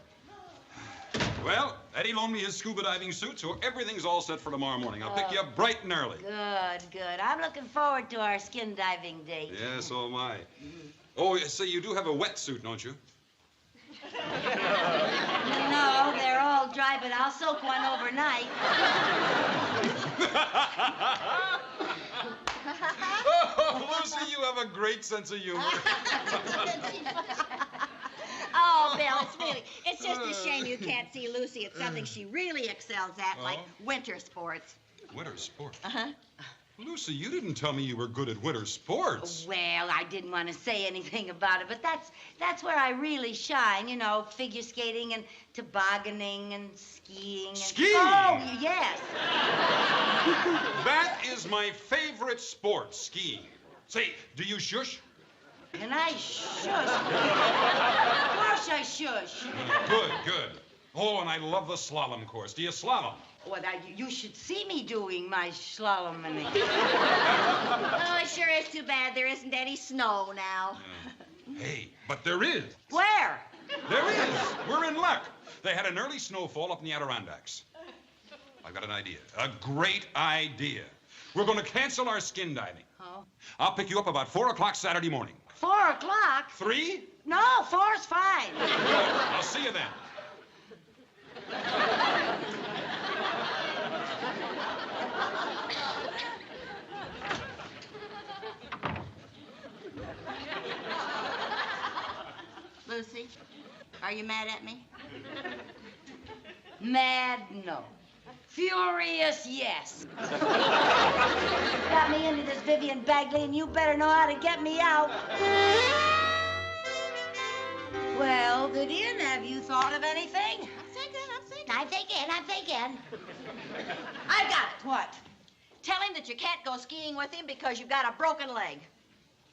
Well, Eddie loaned me his scuba diving suit, so everything's all set for tomorrow morning. I'll pick you up bright and early. Good, good. I'm looking forward to our skin diving date. Yeah, so am I. Oh, say, you do have a wetsuit, don't you? No, they're all dry, but I'll soak one overnight. Oh, Lucy, you have a great sense of humor. Oh, Bill, it's just a shame you can't see Lucy at something she really excels at, like winter sports. Winter sports? Uh-huh. Lucy, you didn't tell me you were good at winter sports. Well, I didn't want to say anything about it, but that's where I really shine, you know, figure skating and tobogganing and skiing. And... Skiing? Oh, yes. That is my favorite sport, skiing. Say, do you shush? And I shush. Of course I shush. Good, good. Oh, and I love the slalom course. Do you slalom? Well, you should see me doing my slalom. Oh, it sure is too bad there isn't any snow now. Hey, but there is. Where? There is. We're in luck. They had an early snowfall up in the Adirondacks. I've got an idea. A great idea. We're going to cancel our skin diving. Oh. I'll pick you up about 4 o'clock Saturday morning. 4 o'clock? 3? No, 4's fine. I'll see you then. Lucy, are you mad at me? Mad, no. Furious, yes. Got me into this Vivian Bagley, and you better know how to get me out. Well, Vivian, have you thought of anything? I'm thinking. I got it. What? Tell him that you can't go skiing with him because you've got a broken leg.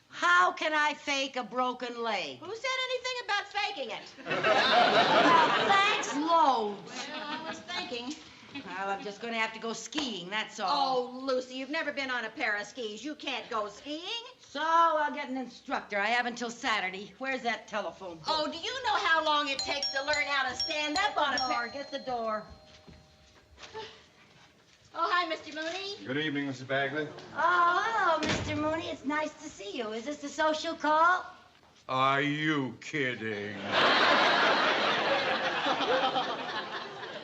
How can I fake a broken leg? Who said anything about faking it? Well, thanks loads. I was thinking. Well, I'm just going to have to go skiing, that's all. Oh, Lucy, you've never been on a pair of skis. You can't go skiing. So I'll get an instructor. I have until Saturday. Where's that telephone book? Oh, do you know how long it takes to learn how to stand up on a pair? Get the door. Oh, hi, Mr. Mooney. Good evening, Mrs. Bagley. Oh, hello, Mr. Mooney. It's nice to see you. Is this a social call? Are you kidding?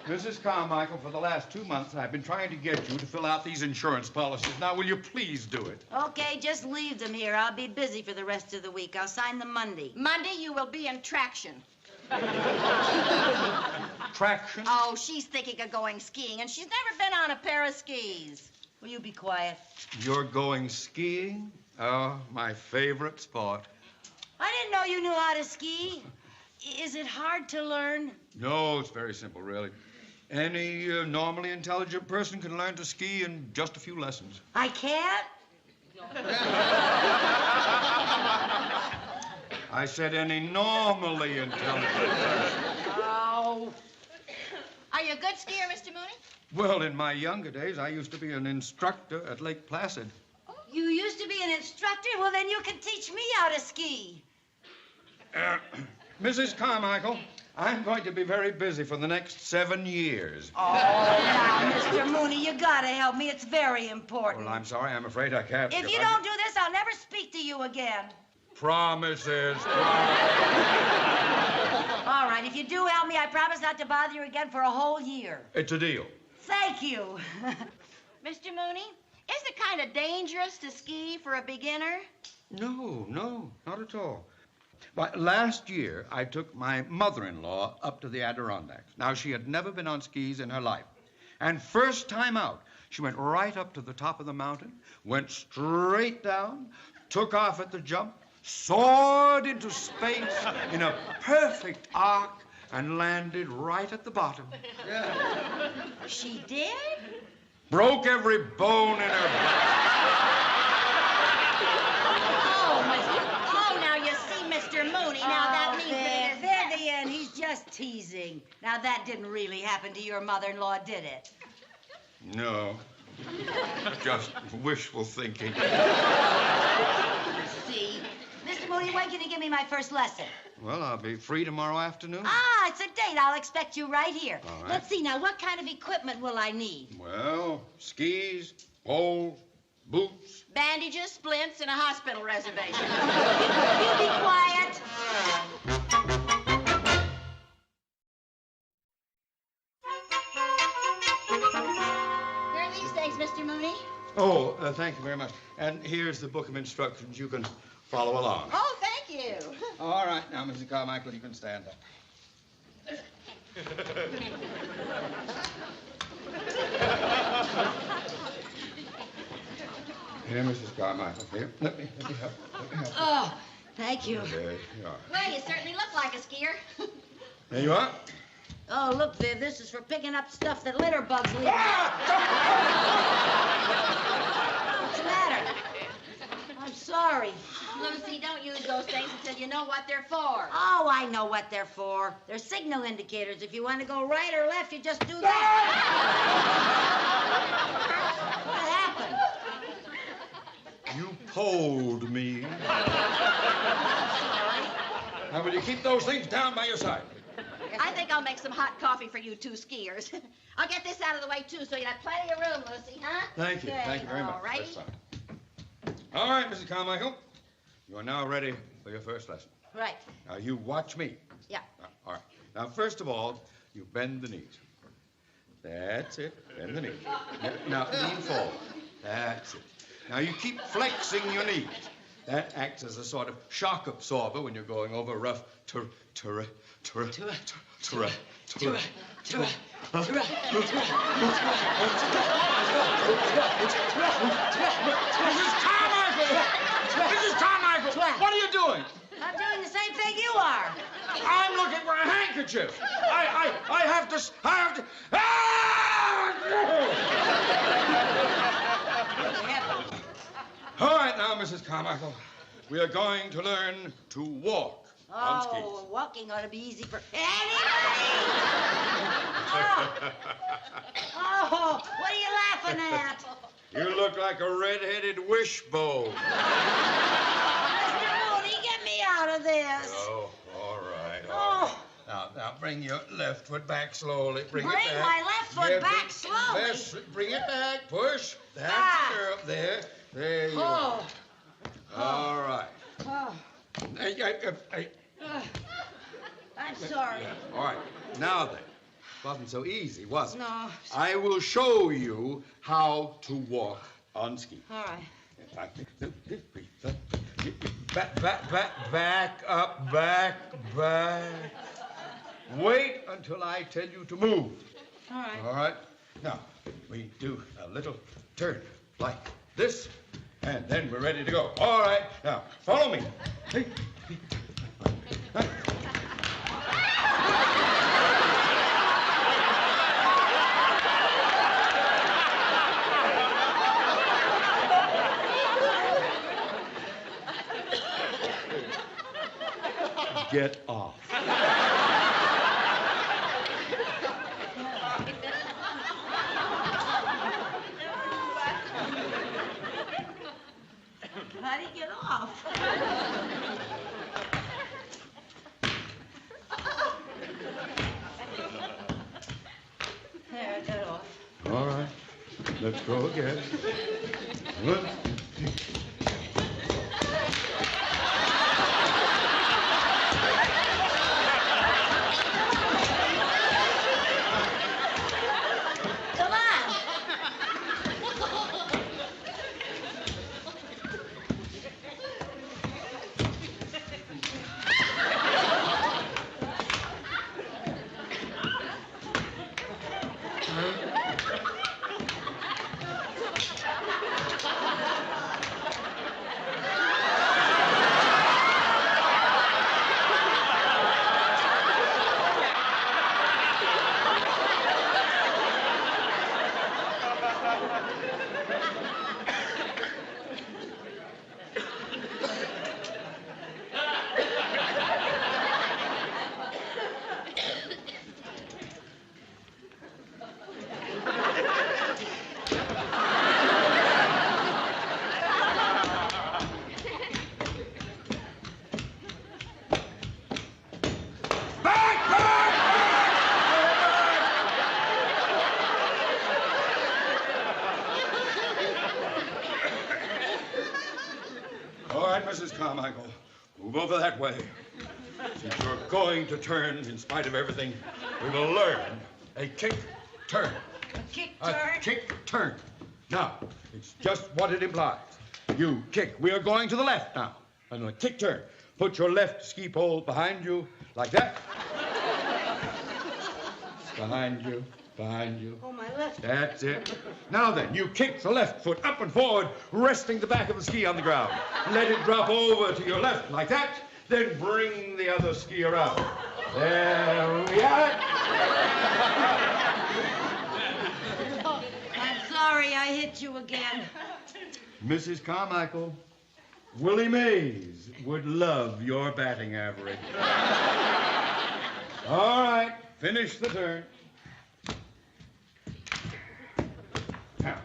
Mrs. Carmichael, for the last 2 months, I've been trying to get you to fill out these insurance policies. Now, will you please do it? Okay, just leave them here. I'll be busy for the rest of the week. I'll sign them Monday. Monday, you will be in traction. Traction? Oh, she's thinking of going skiing, and she's never been on a pair of skis. Will you be quiet? You're going skiing? Oh, my favorite sport. I didn't know you knew how to ski. Is it hard to learn? No, it's very simple, really. Any normally intelligent person can learn to ski in just a few lessons. I can't? I said any normally intelligent person. Oh. Are you a good skier, Mr. Mooney? Well, in my younger days, I used to be an instructor at Lake Placid. You used to be an instructor? Well, then you can teach me how to ski. Mrs. Carmichael, I'm going to be very busy for the next 7 years. Oh, now, Mr. Mooney, you gotta help me. It's very important. Well, I'm sorry. I'm afraid I can't. If you don't do this, I'll never speak to you again. Promises. All right, if you do help me, I promise not to bother you again for a whole year. It's a deal. Thank you. Mr. Mooney, is it kind of dangerous to ski for a beginner? No, not at all. Why, last year, I took my mother-in-law up to the Adirondacks. Now, she had never been on skis in her life. And first time out, she went right up to the top of the mountain, went straight down, took off at the jump, soared into space in a perfect arc, and landed right at the bottom. Yeah. She did? Broke every bone in her body. Mr. Mooney, now that means that it is... Vivian, he's just teasing. Now, that didn't really happen to your mother-in-law, did it? No. Just wishful thinking. See? Mr. Mooney, when can you give me my first lesson? Well, I'll be free tomorrow afternoon. Ah, it's a date. I'll expect you right here. All right. Let's see, now, what kind of equipment will I need? Well, skis, poles, boots. Bandages, splints, and a hospital reservation. You be quiet. Here are these things, Mr. Mooney. Oh, thank you very much. And here's the book of instructions. You can follow along. Oh, thank you. All right, now, Mrs. Carmichael, you can stand up. Here, Mrs. Carmichael. Here, let me help. Oh, thank you. There you are. Well, you certainly look like a skier. There you are. Oh, look, Viv, this is for picking up stuff that litter bugs leave. What's the matter? I'm sorry. Lucy, don't use those things until you know what they're for. Oh, I know what they're for. They're signal indicators. If you want to go right or left, you just do that. What happened? You polled me. Now, will you keep those things down by your side? I think I'll make some hot coffee for you two skiers. I'll get this out of the way, too, so you have plenty of room, Lucy, huh? Thank you. Okay, Thank you very much. all right. That's fine. All right, Mrs. Carmichael. You are now ready for your first lesson. Right. Now, you watch me. Yeah. All right. Now, first of all, you bend the knees. That's it. Bend the knees. Now, lean forward. That's it. Now, you keep flexing your knees. That acts as a sort of shock absorber when you're going over rough terrain. Mrs. Carmichael! What are you doing? I'm doing the same thing you are. I'm looking for a handkerchief. I have to. All right, now, Mrs. Carmichael, we are going to learn to walk on skis. Oh, walking ought to be easy for anybody. Oh, what are you laughing at? You look like a red-headed wishbone. Mr. Mooney, get me out of this. Oh, all right. Oh. Now, bring your left foot back slowly. Bring it Bring back. my left foot back slowly? Bring it back. Push. That's the girl. There. There you are. All right. Oh. I'm sorry. All right. Now then. Wasn't so easy, was it? No. I will show you how to walk on skis. All right. Back up, back. Wait until I tell you to move. All right. All right? Now, we do a little turn like this, and then we're ready to go. All right. Now, follow me. Get off. How do you get off? There, I got off. All right. Let's go again. Look. Come on. All right, Mrs. Carmichael, move over that way. Since you're going to turn in spite of everything, we will learn a kick turn. Kick A turn. kick turn. Now, it's just what it implies. You kick. We are going to the left now. And a kick turn. Put your left ski pole behind you, like that. Behind you, behind you. Oh, my left. That's it. Now then, you kick the left foot up and forward, resting the back of the ski on the ground. Let it drop over to your left, like that. Then bring the other ski around. There we are. I'm sorry I hit you again. Mrs. Carmichael, Willie Mays would love your batting average. All right, finish the turn. Now.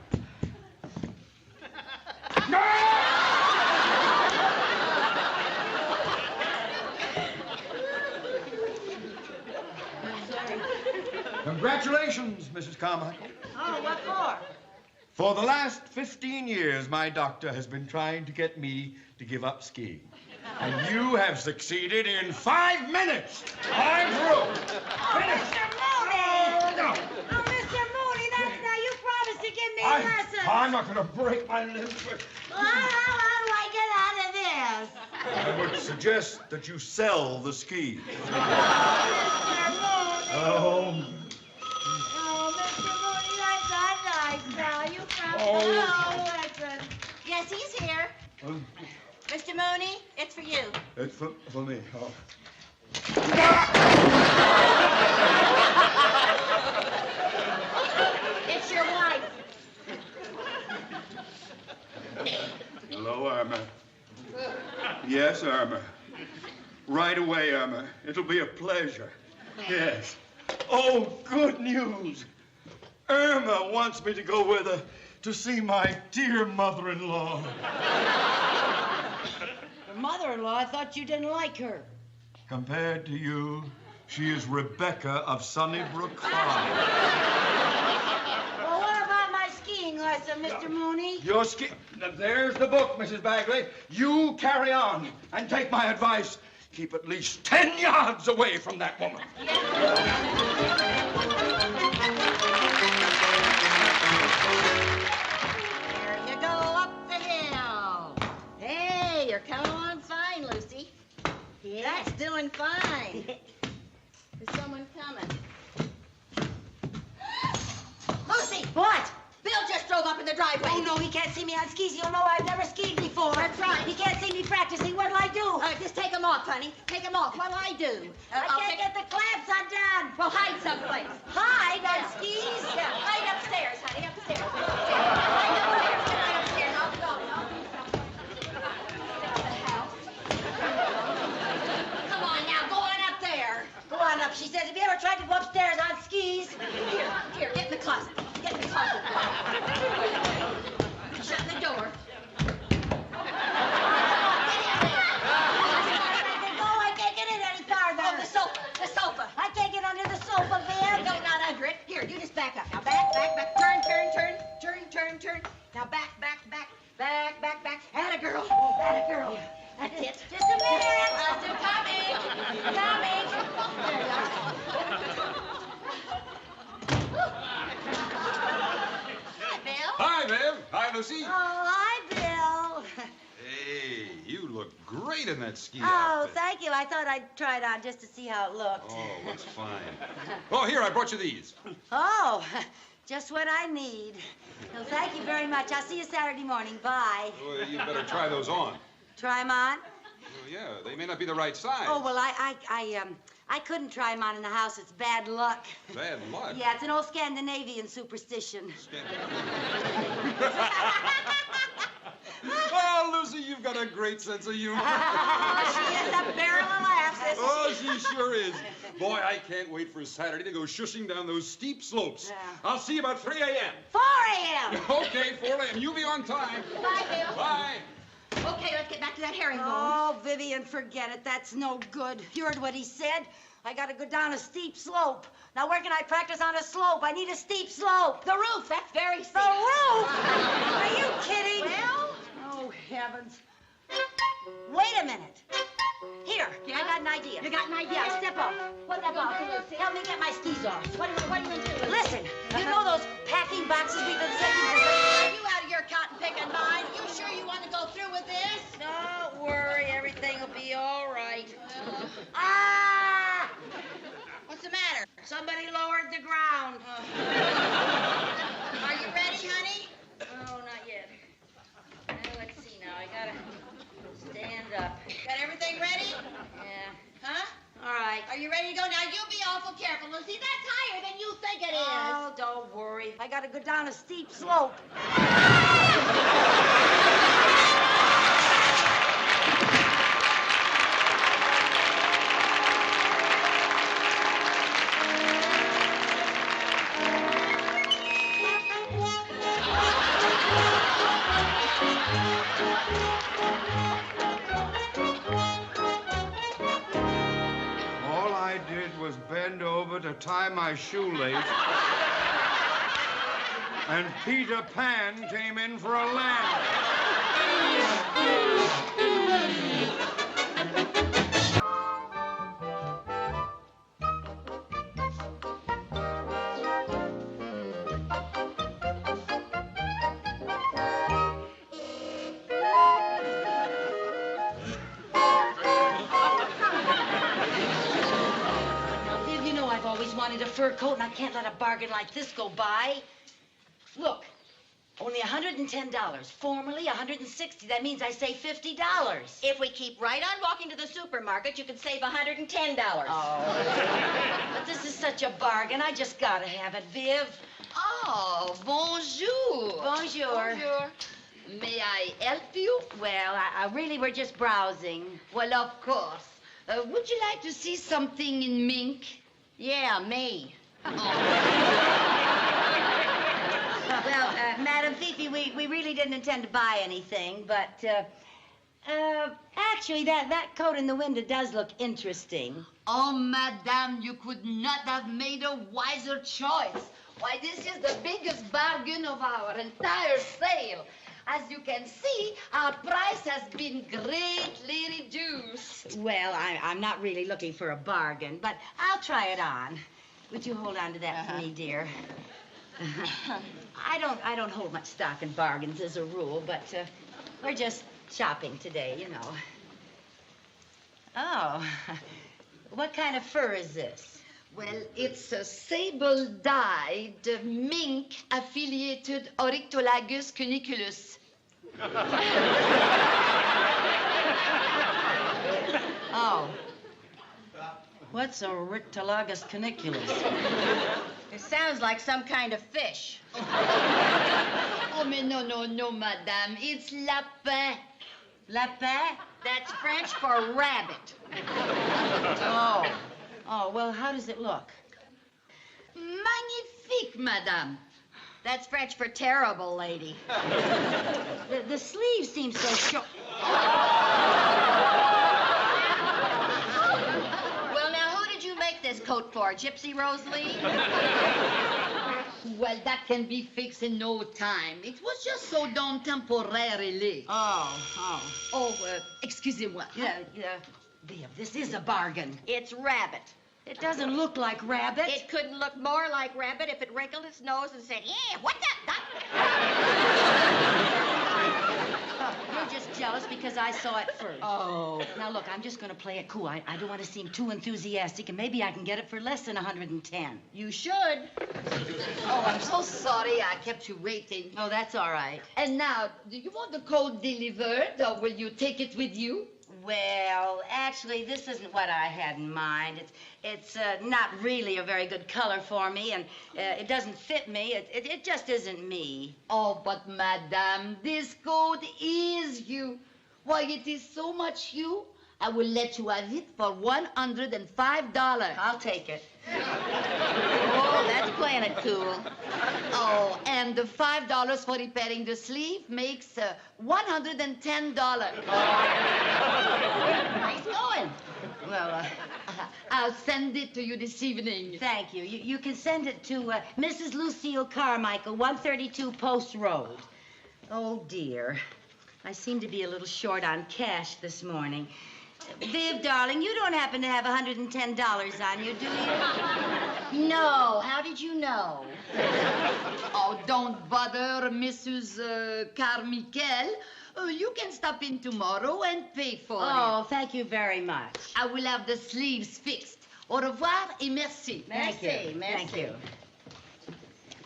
Congratulations, Mrs. Carmichael. Oh, what for? For the last 15 years, my doctor has been trying to get me to give up skiing. And you have succeeded in 5 minutes. I'm through. Oh, Mr. Mooney! No. Oh, Mr. Mooney, now you promised to give me a lesson. I'm not going to break my limbs. Well, how do I get out of this? I would suggest that you sell the skis. Mr. Mooney. Oh. Oh, Mr. Mooney, that's not nice now. You promised. Oh. Listen. Yes, he's here. Mr. Mooney, it's for you. It's for me. Oh. It's your wife. Hello, Irma. Yes, Irma. Right away, Irma. It'll be a pleasure. Yes. Oh, good news. Irma wants me to go with her to see my dear mother-in-law. Your mother-in-law, I thought you didn't like her. Compared to you, she is Rebecca of Sunnybrook Farm. Well, what about my skiing lesson, Mr. Mooney? Your ski... Now, there's the book, Mrs. Bagley. You carry on and take my advice. Keep at least 10 yards away from that woman. There you go, up the hill. Hey, you're coming along fine, Lucy. Yeah, that's doing fine. There's someone coming. Lucy! What? Bill just drove up in the driveway. Oh, no, he can't see me on skis. He'll know I've never skied before. That's right. He can't see me practicing. What'll I do? Just take them off, honey. Take them off. What'll I do? I can't get the clamps undone. Well, hide someplace. Hide on skis? Yeah, hide upstairs, honey, upstairs. Hide upstairs. Hide upstairs. I'll go. The house. Come on now, go on up there. Go on up. She says, have you ever tried to go upstairs on skis? Here, get in the closet. Get in the closet. Shut the door. I can't get in any farther. Oh, the sofa. I can't get under the sofa, Bill. No, not under it. Here, you just back up. Now back. Turn. Now back. Atta girl. That's it. Just a minute. I'm coming. Hi, Bill. Hi, Viv. Hi, Lucy. Oh, hi, Bill. Hey, you look great in that ski Oh, outfit. thank you. I thought I'd try it on just to see how it looked. Oh, looks fine. Oh, here, I brought you these. Oh, just what I need. Well, thank you very much. I'll see you Saturday morning. Bye. Well, you better try those on. Try 'em on? Well, yeah, they may not be the right size. Oh, well, I couldn't try 'em on in the house. It's bad luck. Bad luck. Yeah, it's an old Scandinavian superstition. Oh, Lucy, you've got a great sense of humor. She is a barrel of laughs, isn't Oh, she? she sure is. Boy, I can't wait for Saturday to go shushing down those steep slopes. Yeah. I'll see you about 3 a.m. 4 a.m. Okay, 4 a.m. You be on time. Bye, Bill. Bye. Okay, let's get back to that herringbone. Oh, Vivian, forget it. That's no good. You heard what he said. I gotta go down a steep slope. Now, where can I practice on a slope? I need a steep slope. The roof, that's very steep. The roof? Are you kidding? Well? Oh, heavens. Wait a minute. Here, Yeah? I got an idea. You got an idea? Yeah, step up. What Step about up. Lucy? Help me get my skis off. What are you going to do? Listen, you know those packing boxes we've been saving for... Are you out of your cotton picking mind? You sure you want to go through with this? Don't worry, everything will be all I gotta go down a steep slope. All I did was bend over to tie my shoelace. And Peter Pan came in for a land. You know I've always wanted a fur coat, and I can't let a bargain like this go by. Look, only $110. Formerly $160. That means I save $50. If we keep right on walking to the supermarket, you can save $110. Oh. But this is such a bargain. I just gotta have it, Viv. Oh, bonjour. Bonjour. May I help you? Well, I really were just browsing. Well, of course. Would you like to see something in mink? Yeah, me. Well, Madam Fifi, we really didn't intend to buy anything, but, actually, that coat in the window does look interesting. Oh, madame, you could not have made a wiser choice. Why, this is the biggest bargain of our entire sale. As you can see, our price has been greatly reduced. Well, I'm not really looking for a bargain, but I'll try it on. Would you hold on to that for me, dear? I don't hold much stock in bargains as a rule, but we're just shopping today, you know. Oh, what kind of fur is this? Well, it's a sable-dyed mink-affiliated Oryctolagus cuniculus. Oh. What's a Oryctolagus cuniculus? It sounds like some kind of fish. Oh, mais no, madame. It's lapin. Lapin? That's French for rabbit. Oh. Oh, well, how does it look? Magnifique, madame. That's French for terrible, lady. The sleeve seems so short. Well, now, who did you make this coat for? Gypsy Rose Lee? Well, that can be fixed in no time. It was just so done temporarily. Oh. Oh, excusez-moi. Yeah. Viv, this is a bargain. It's rabbit. It doesn't look like rabbit. It couldn't look more like rabbit if it wrinkled its nose and said, yeah, what's up, You're just jealous because I saw it first. Oh. Now, look, I'm just going to play it cool. I don't want to seem too enthusiastic, and maybe I can get it for less than 110. You should. Oh, I'm so sorry I kept you waiting. Oh, that's all right. And now, do you want the coat delivered, or will you take it with you? Well, actually, this isn't what I had in mind. It's not really a very good color for me, and it doesn't fit me. It just isn't me. Oh, but madame, this coat is you. Why, it is so much you. I will let you have it for $105. I'll take it. Oh, that's playing it cool. Oh, and the $5 for repairing the sleeve makes $110. Nice going. Well, I'll send it to you this evening. thank you. You can send it to Mrs. Lucille Carmichael, 132 Post Road. Oh, dear. I seem to be a little short on cash this morning. Viv, darling, you don't happen to have $110 on you, do you? No, how did you know? Oh, don't bother, Mrs. Carmichael. You can stop in tomorrow and pay for it. Oh, thank you very much. I will have the sleeves fixed. Au revoir et merci. Thank you. Thank you.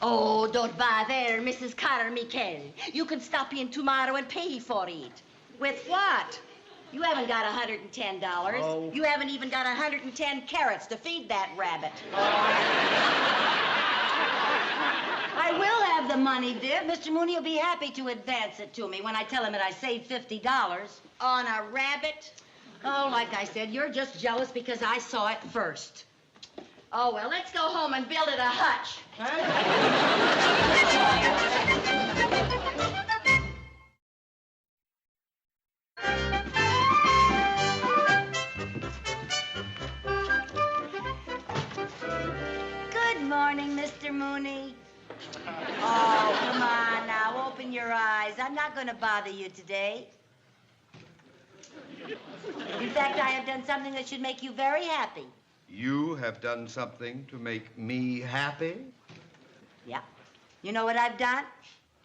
Oh, don't bother, Mrs. Carmichael. You can stop in tomorrow and pay for it. With what? You haven't got $110. Oh. You haven't even got 110 carrots to feed that rabbit. I will the money, dear. Mr. Mooney will be happy to advance it to me when I tell him that I saved $50. On a rabbit? Oh, like I said, you're just jealous because I saw it first. Oh, well, let's go home and build it a hutch. Good morning, Mr. Mooney. Oh, come on now, open your eyes. I'm not going to bother you today. In fact, I have done something that should make you very happy. You have done something to make me happy? Yeah. You know what I've done?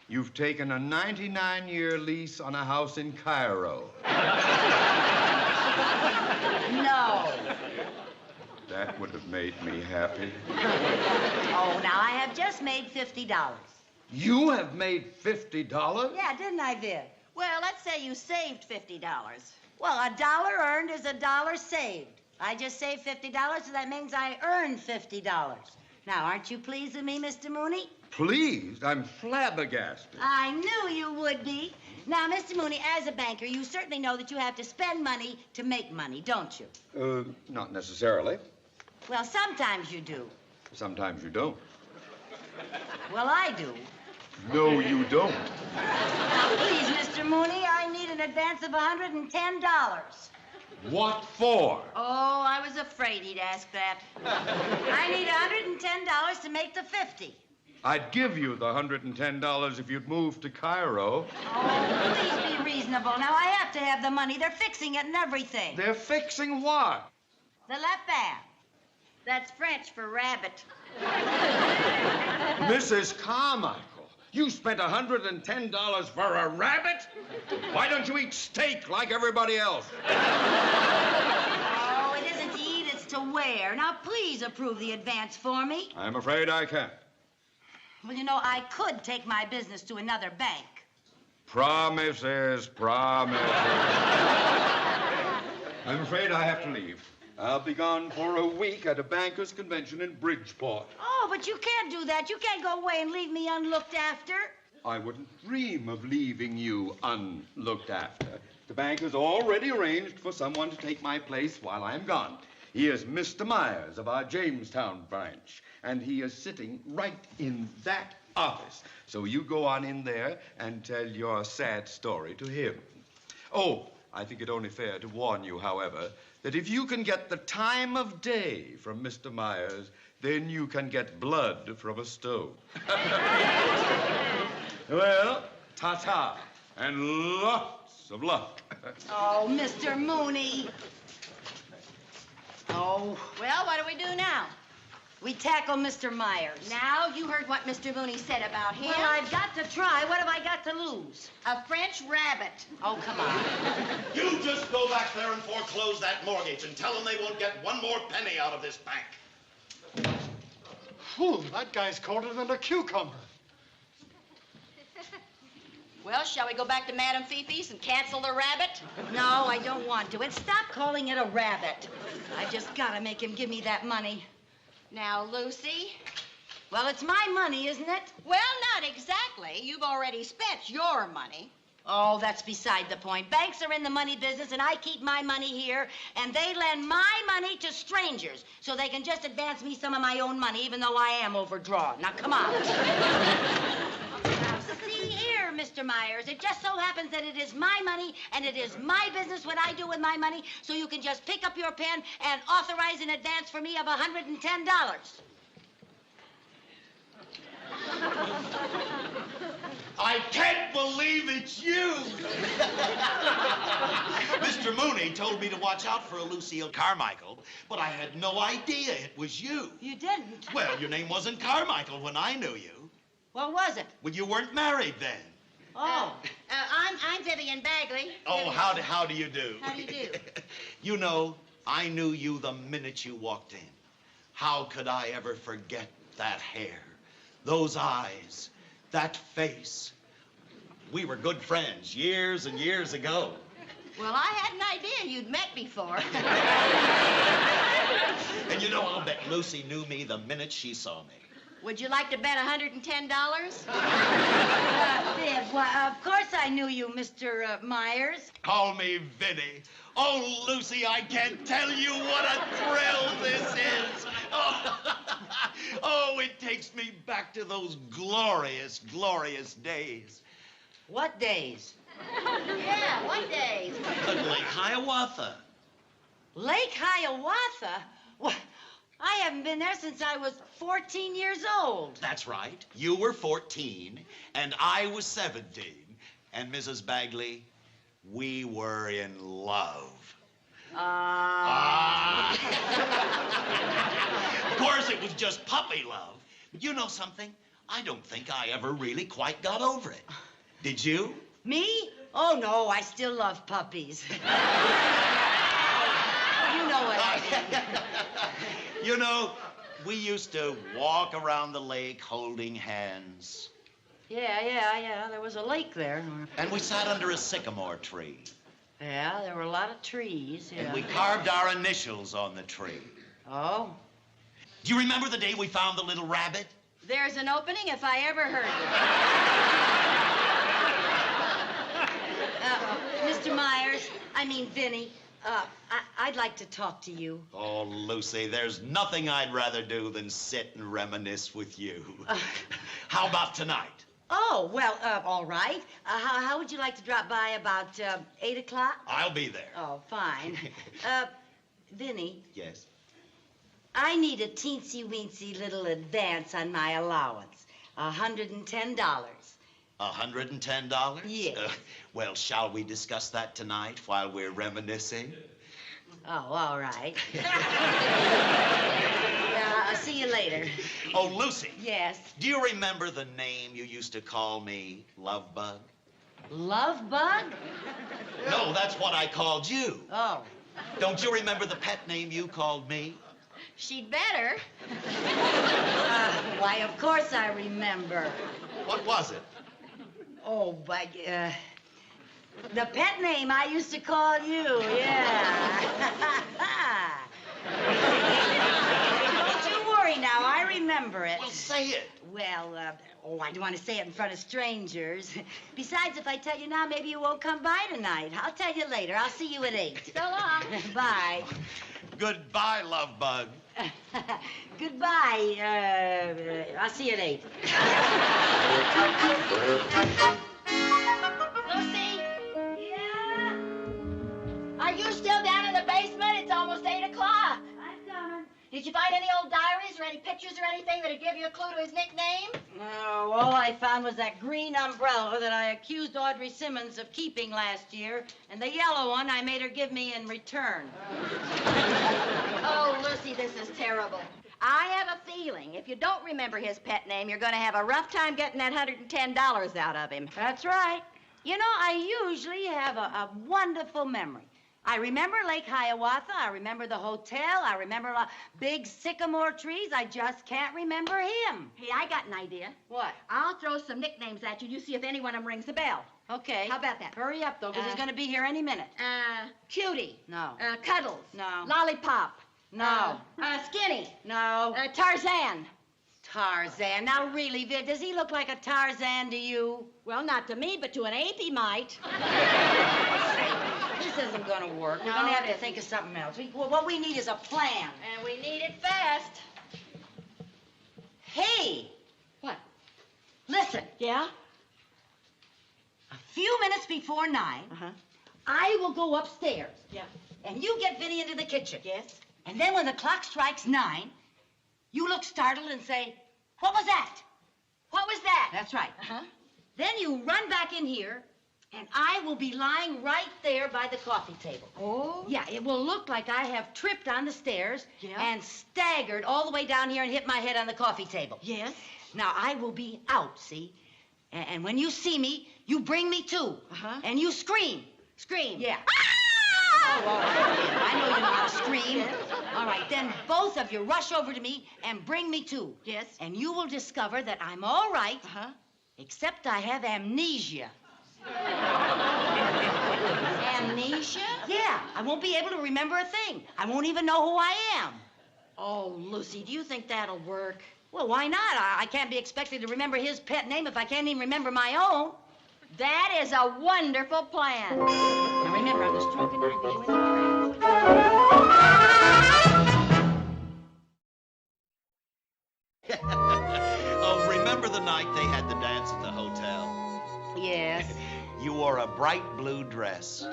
You've taken a 99-year lease on a house in Cairo. No. That would have made me happy. Oh, now I have just made $50. You have made $50? Yeah, didn't I, Viv? Well, let's say you saved $50. Well, a dollar earned is a dollar saved. I just saved $50, so that means I earned $50. Now, aren't you pleased with me, Mr. Mooney? Pleased? I'm flabbergasted. I knew you would be. Now, Mr. Mooney, as a banker, you certainly know that you have to spend money to make money, don't you? Not necessarily. Well, sometimes you do. Sometimes you don't. Well, I do. No, you don't. Now, please, Mr. Mooney, I need an advance of $110. What for? Oh, I was afraid he'd ask that. I need $110 to make the 50. I'd give you the $110 if you'd move to Cairo. Oh, please be reasonable. Now, I have to have the money. They're fixing it and everything. They're fixing what? The lapin. That's French for rabbit. Mrs. Carmichael, you spent $110 for a rabbit? Why don't you eat steak like everybody else? Oh, it isn't to eat, it's to wear. Now, please approve the advance for me. I'm afraid I can't. Well, you know, I could take my business to another bank. Promises, promises. I'm afraid I have to leave. I'll be gone for a week at a bankers' convention in Bridgeport. Oh, but you can't do that. You can't go away and leave me unlooked after. I wouldn't dream of leaving you unlooked after. The bank has already arranged for someone to take my place while I'm gone. He is Mr. Myers of our Jamestown branch, and he is sitting right in that office. So you go on in there and tell your sad story to him. Oh, I think it only fair to warn you, however, that if you can get the time of day from Mr. Myers, then you can get blood from a stove. Well, ta-ta, and lots of luck. Oh, Mr. Mooney. Oh, Well, what do we do now? we tackle Mr. Myers. Now, you heard what Mr. Mooney said about him. Well, I've got to try. What have I got to lose? A French rabbit. Oh, come on. You just go back there and foreclose that mortgage and tell them they won't get one more penny out of this bank. Whew, that guy's colder than a cucumber. Well, shall we go back to Madame Fifi's and cancel the rabbit? No, I don't want to. And stop calling it a rabbit. I've just got to make him give me that money. Now, Lucy. Well, it's my money, isn't it? Well, not exactly. You've already spent your money. Oh, that's beside the point. Banks are in the money business, and I keep my money here, and they lend my money to strangers, so they can just advance me some of my own money, even though I am overdrawn. Now, come on. Now, see here, Mr. Myers, it just so happens that it is my money, and it is my business what I do with my money, so you can just pick up your pen and authorize an advance for me of $110. I can't believe it's you! Mr. Mooney told me to watch out for a Lucille Carmichael, but I had no idea it was you. You didn't? Well, your name wasn't Carmichael when I knew you. What was it? Well, you weren't married then. Oh. I'm Vivian Bagley. Oh, how do you do? How do you do? You know, I knew you the minute you walked in. How could I ever forget that hair, those eyes, that face? We were good friends years and years ago. Well, I had an idea you'd met before. And you know, I'll bet Lucy knew me the minute she saw me. Would you like to bet $110? Viv, well, of course I knew you, Mr. Myers. Call me Vinny. Oh, Lucy, I can't tell you what a thrill this is. Oh, it takes me back to those glorious, glorious days. What days? Yeah, what days? At Lake Hiawatha. Lake Hiawatha? Well, I haven't been there since I was 14 years old. That's right. You were 14, and I was 17. And Mrs. Bagley, we were in love. Of course, it was just puppy love. But you know something? I don't think I ever really quite got over it. Did you? Me? Oh, no, I still love puppies. You know what I mean. You know, we used to walk around the lake holding hands. Yeah. There was a lake there. And we sat under a sycamore tree. Yeah, there were a lot of trees. Yeah. And we carved our initials on the tree. Oh? Do you remember the day we found the little rabbit? There's an opening if I ever heard it. Mr. Myers, I mean Vinny, I'd like to talk to you. Oh, Lucy, there's nothing I'd rather do than sit and reminisce with you. How about tonight? Oh, well, all right. How would you like to drop by about 8 o'clock? I'll be there. Oh, fine. Vinny. Yes? I need a teensy-weensy little advance on my allowance. $110. $110? Yes. Well, shall we discuss that tonight while we're reminiscing? Oh, all right. I'll see you later. Oh, Lucy. Yes? Do you remember the name you used to call me, Love Bug? Love Bug? No, that's what I called you. Oh. Don't you remember the pet name you called me? She'd better. Why, of course I remember. What was it? Oh, but, the pet name I used to call you, yeah. Don't you worry now, I remember it. Well, say it. Well, I don't want to say it in front of strangers. Besides, if I tell you now, maybe you won't come by tonight. I'll tell you later. I'll see you at 8. So long. Bye. Goodbye, Love Bug. Goodbye. I'll see you at 8. Lucy, Yeah? are you still down in the basement? It's almost 8 o'clock. I'm coming. Did you find any old diaries or any pictures or anything that'd give you a clue to his nickname? No, all I found was that green umbrella that I accused Audrey Simmons of keeping last year, and the yellow one I made her give me in return. Oh, Lucy, this is terrible. I have a feeling if you don't remember his pet name, you're going to have a rough time getting that $110 out of him. That's right. You know, I usually have a wonderful memory. I remember Lake Hiawatha. I remember the hotel. I remember big sycamore trees. I just can't remember him. Hey, I got an idea. What? I'll throw some nicknames at you. You see if any one of them rings the bell. Okay. How about that? Hurry up, though, because he's going to be here any minute. Cutie. No. Cuddles. No. Lollipop. No. Skinny. No. Tarzan. Tarzan. Now, really, Viv, does he look like a Tarzan to you? Well, not to me, but to an ape he might. This isn't going to work. We're No, going to have it to isn't. think of something else. What we need is a plan. And we need it fast. Hey! What? Listen. Yeah? A few minutes before 9, I will go upstairs. Yeah. And you get Vinny into the kitchen. Yes? And then when the clock strikes 9, you look startled and say, "What was that?" What was that? That's right. Then you run back in here, and I will be lying right there by the coffee table. Oh? Yeah, it will look like I have tripped on the stairs Yeah? and staggered all the way down here and hit my head on the coffee table. Yes? Now, I will be out, see? And when you see me, you bring me to. And you scream. Scream. Yeah. Oh, all right. I know you know how to scream. All right, then both of you rush over to me and bring me to. Yes? And you will discover that I'm all right, except I have amnesia. Amnesia? Yeah, I won't be able to remember a thing. I won't even know who I am. Oh, Lucy, do you think that'll work? Well, why not? I can't be expected to remember his pet name if I can't even remember my own. That is a wonderful plan. Now remember, on the stroke of 9, be you in the Oh, remember the night they had the dance at the hotel? Yes. You wore a bright blue dress.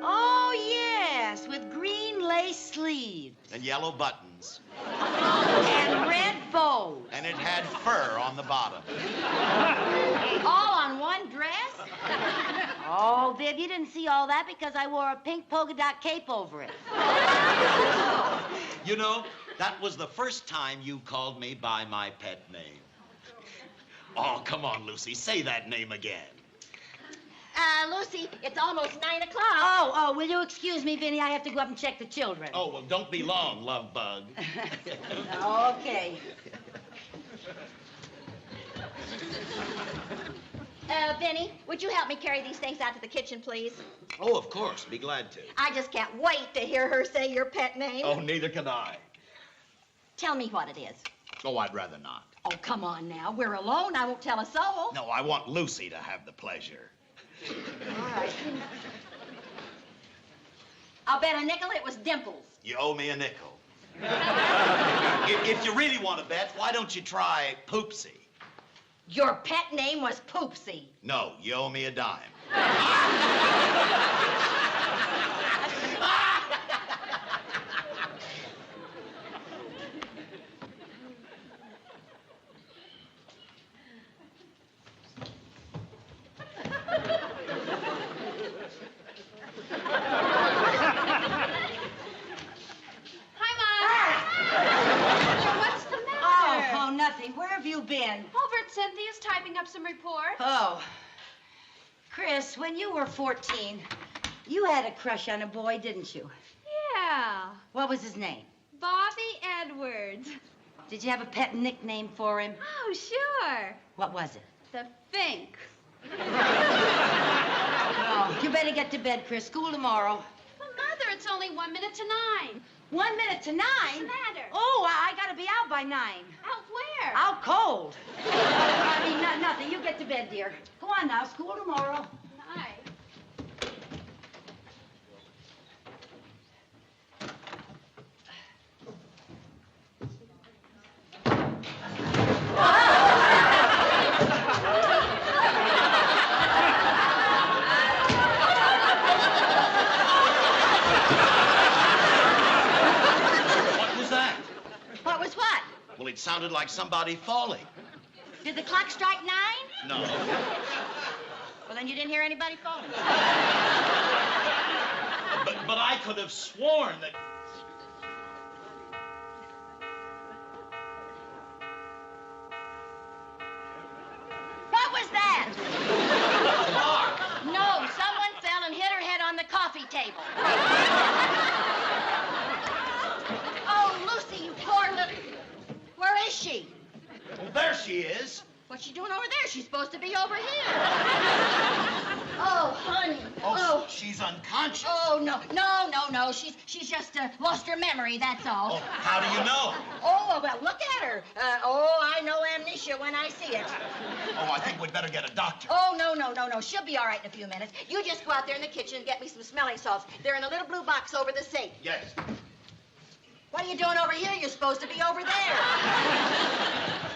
Oh, yes, with green lace sleeves. And yellow buttons. And red bows. And it had fur on the bottom. All on one dress? Oh, Viv, you didn't see all that because I wore a pink polka dot cape over it. You know, that was the first time you called me by my pet name. Oh, come on, Lucy, say that name again. Lucy, it's almost 9 o'clock. Oh, will you excuse me, Vinny? I have to go up and check the children. Oh, well, don't be long, love bug. Okay. Benny, would you help me carry these things out to the kitchen, please? Oh, of course, be glad to. I just can't wait to hear her say your pet name. Oh, neither can I. Tell me what it is. Oh, I'd rather not. Oh, come on now. We're alone. I won't tell a soul. No, I want Lucy to have the pleasure. All right. I'll bet a nickel it was Dimples. You owe me a nickel. If you really want to bet, why don't you try Poopsie? Your pet name was Poopsie. No, you owe me a dime. Been? Over at Cynthia's typing up some reports. Oh. Chris, when you were 14, you had a crush on a boy, didn't you? Yeah. What was his name? Bobby Edwards. Did you have a pet nickname for him? Oh, sure. What was it? The Fink. Oh, you better get to bed, Chris. School tomorrow. Well, Mother, it's only 1 minute to 9. 1 minute to 9? What's the matter? Oh, I gotta be out by 9. Out where? Out cold. I mean, nothing. You get to bed, dear. Go on now. School tomorrow. Night. Well, it sounded like somebody falling. Did the clock strike 9? No. Well, then you didn't hear anybody falling. But I could have sworn that... What was that? No, someone fell and hit her head on the coffee table. Oh, Lucy, you poor little... Where is she? Well, there she is. What's she doing over there? She's supposed to be over here. Oh, honey. Oh, she's unconscious. Oh, no. She's just lost her memory, that's all. Oh, how do you know? Oh, well, look at her. I know amnesia when I see it. Oh, I think we'd better get a doctor. Oh, no. She'll be all right in a few minutes. You just go out there in the kitchen and get me some smelling salts. They're in a little blue box over the sink. Yes. What are you doing over here? You're supposed to be over there.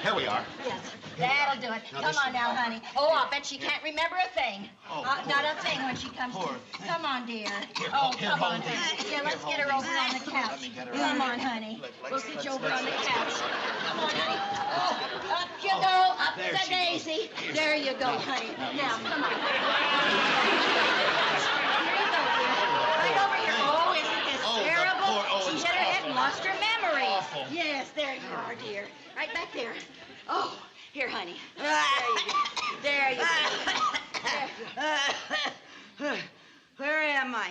Here we are. Yes, that'll do it. Come on now, honey. Oh, I'll bet she can't remember a thing. Oh, not a thing when she comes to. Come on, dear. Here, Come on, hold these. honey. Yeah, let's Here, get her hold over these. on the couch. Let me get her Come out. on, honey. We'll sit you let's- over on the couch. Come on, honey. Oh, up you Oh, go. Up there the she daisy. There you go, honey. Now, come on. Here you go, dear. Right over here. Oh, isn't this terrible? She hit her head and lost her memory. Awful. Yes, there you are, dear. Right back there. Oh, here, honey. There you go. Where am I?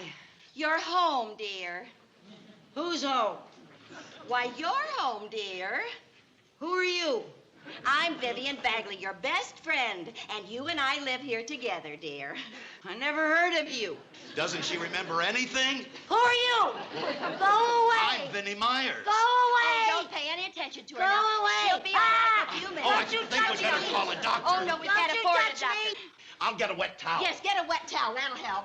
You're home, dear. Who's home? Why, you're home, dear. Who are you? I'm Vivian Bagley, your best friend, and you and I live here together, dear. I never heard of you. Doesn't she remember anything? Who are you? Go away. I'm Vinnie Myers. Go away. Oh, don't pay any attention attention to her. Go now. away. She'll be all right in a few minutes. Oh, I think we'd better call a doctor. Oh, no, we can't you afford touch a doctor. me. I'll get a wet towel. Yes, get a wet towel. That'll help.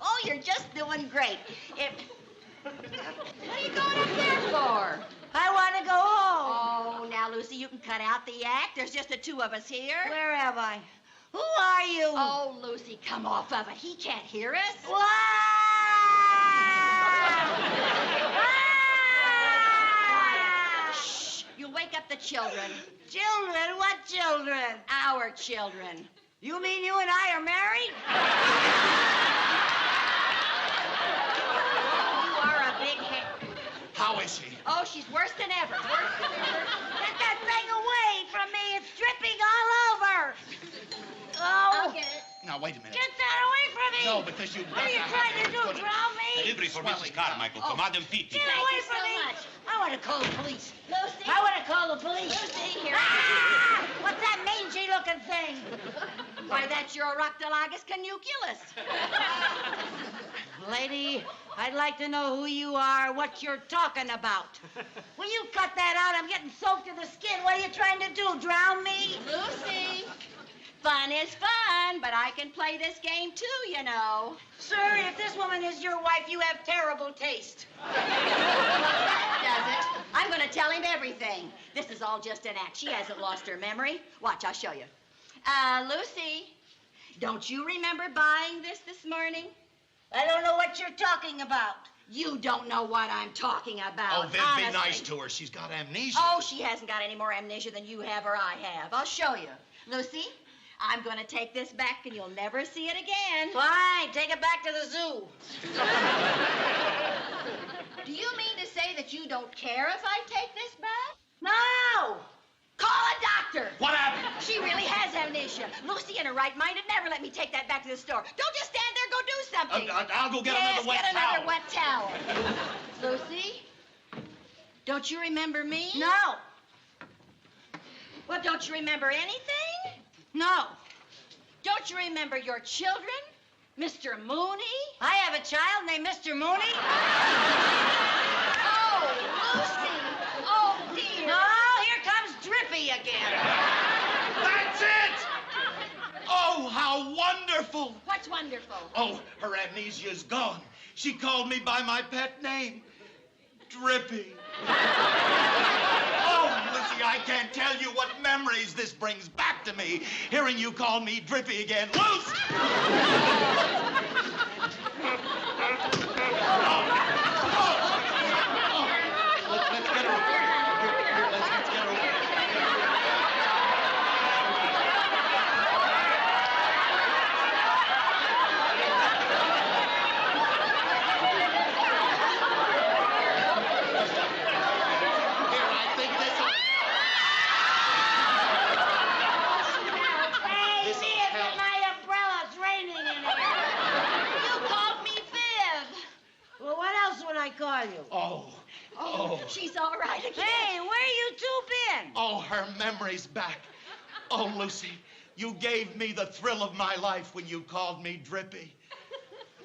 Oh, you're just doing great. What are you going up there for? I want to go home. Oh, now, Lucy, you can cut out the act. There's just the two of us here. Where am I? Who are you? Oh, Lucy, come off of it. He can't hear us. Shh. You'll wake up the children. Children? What children? Our children. You mean you and I are married? You are a big head. How is she? Oh, she's worse than ever. Get that thing away from me. It's dripping all over. I'll Oh, get it. Now, wait a minute. get that away from me. No, because you... What are you trying to do, drown me? Delivery for Mrs. Carmichael from Adam Fitty. Get Thank away you from so me. much. I want to call the police. Lucy. I want to call the police. Lucy, here. Ah! What's that mangy-looking thing? Why, that's your Oroctolagus canuculus. Lady, I'd like to know who you are, what you're talking about. Will you cut that out? I'm getting soaked to the skin. What are you trying to do, drown me? Lucy, fun is fun, but I can play this game too, you know. Sir, if this woman is your wife, you have terrible taste. Does it? I'm going to tell him everything. This is all just an act. She hasn't lost her memory. Watch, I'll show you. Lucy, don't you remember buying this morning? I don't know what you're talking about. You don't know what I'm talking about. Oh, Viv, honestly. be nice to her. She's got amnesia. Oh, she hasn't got any more amnesia than you have or I have. I'll show you. Lucy, I'm going to take this back and you'll never see it again. Fine, take it back to the zoo. Do you mean to say that you don't care if I take this back? No! Call a doctor. What happened? She really has amnesia. Lucy, in her right mind, would never let me take that back to the store. Don't just stand there. Go do something. I'll go get Yes, another wet get towel. another wet towel. Lucy, don't you remember me? No. Well, don't you remember anything? No. Don't you remember your children? Mr. Mooney? I have a child named Mr. Mooney. Oh, Lucy. Oh, dear. No, here comes Drippy again. That's it! Oh, how wonderful! What's wonderful? Oh, her amnesia's gone. She called me by my pet name, Drippy. Oh, Lucy, I can't tell you what memories this brings back to me, hearing you call me Drippy again. Lucy! Let's get her. Here, let's get her. Hey, This'll Viv, help. get my umbrella. It's raining in here. You called me Viv. Well, what else would I call you? Oh, she's all right again. Hey, where you two been? oh, her memory's back. Oh, Lucy, you gave me the thrill of my life when you called me Drippy.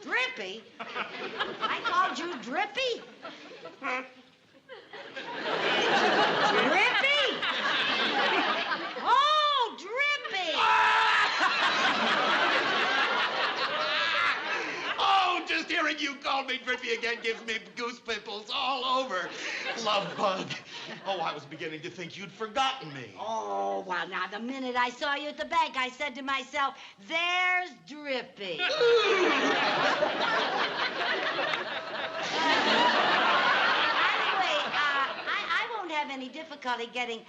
Drippy? I called you Drippy? Drippy? Oh, Drippy! Oh, just hearing you call me Drippy again gives me goose pimples all over. Love bug. Oh, I was beginning to think you'd forgotten me. Oh, well, now, the minute I saw you at the bank, I said to myself, there's Drippy. Anyway, I won't have any difficulty getting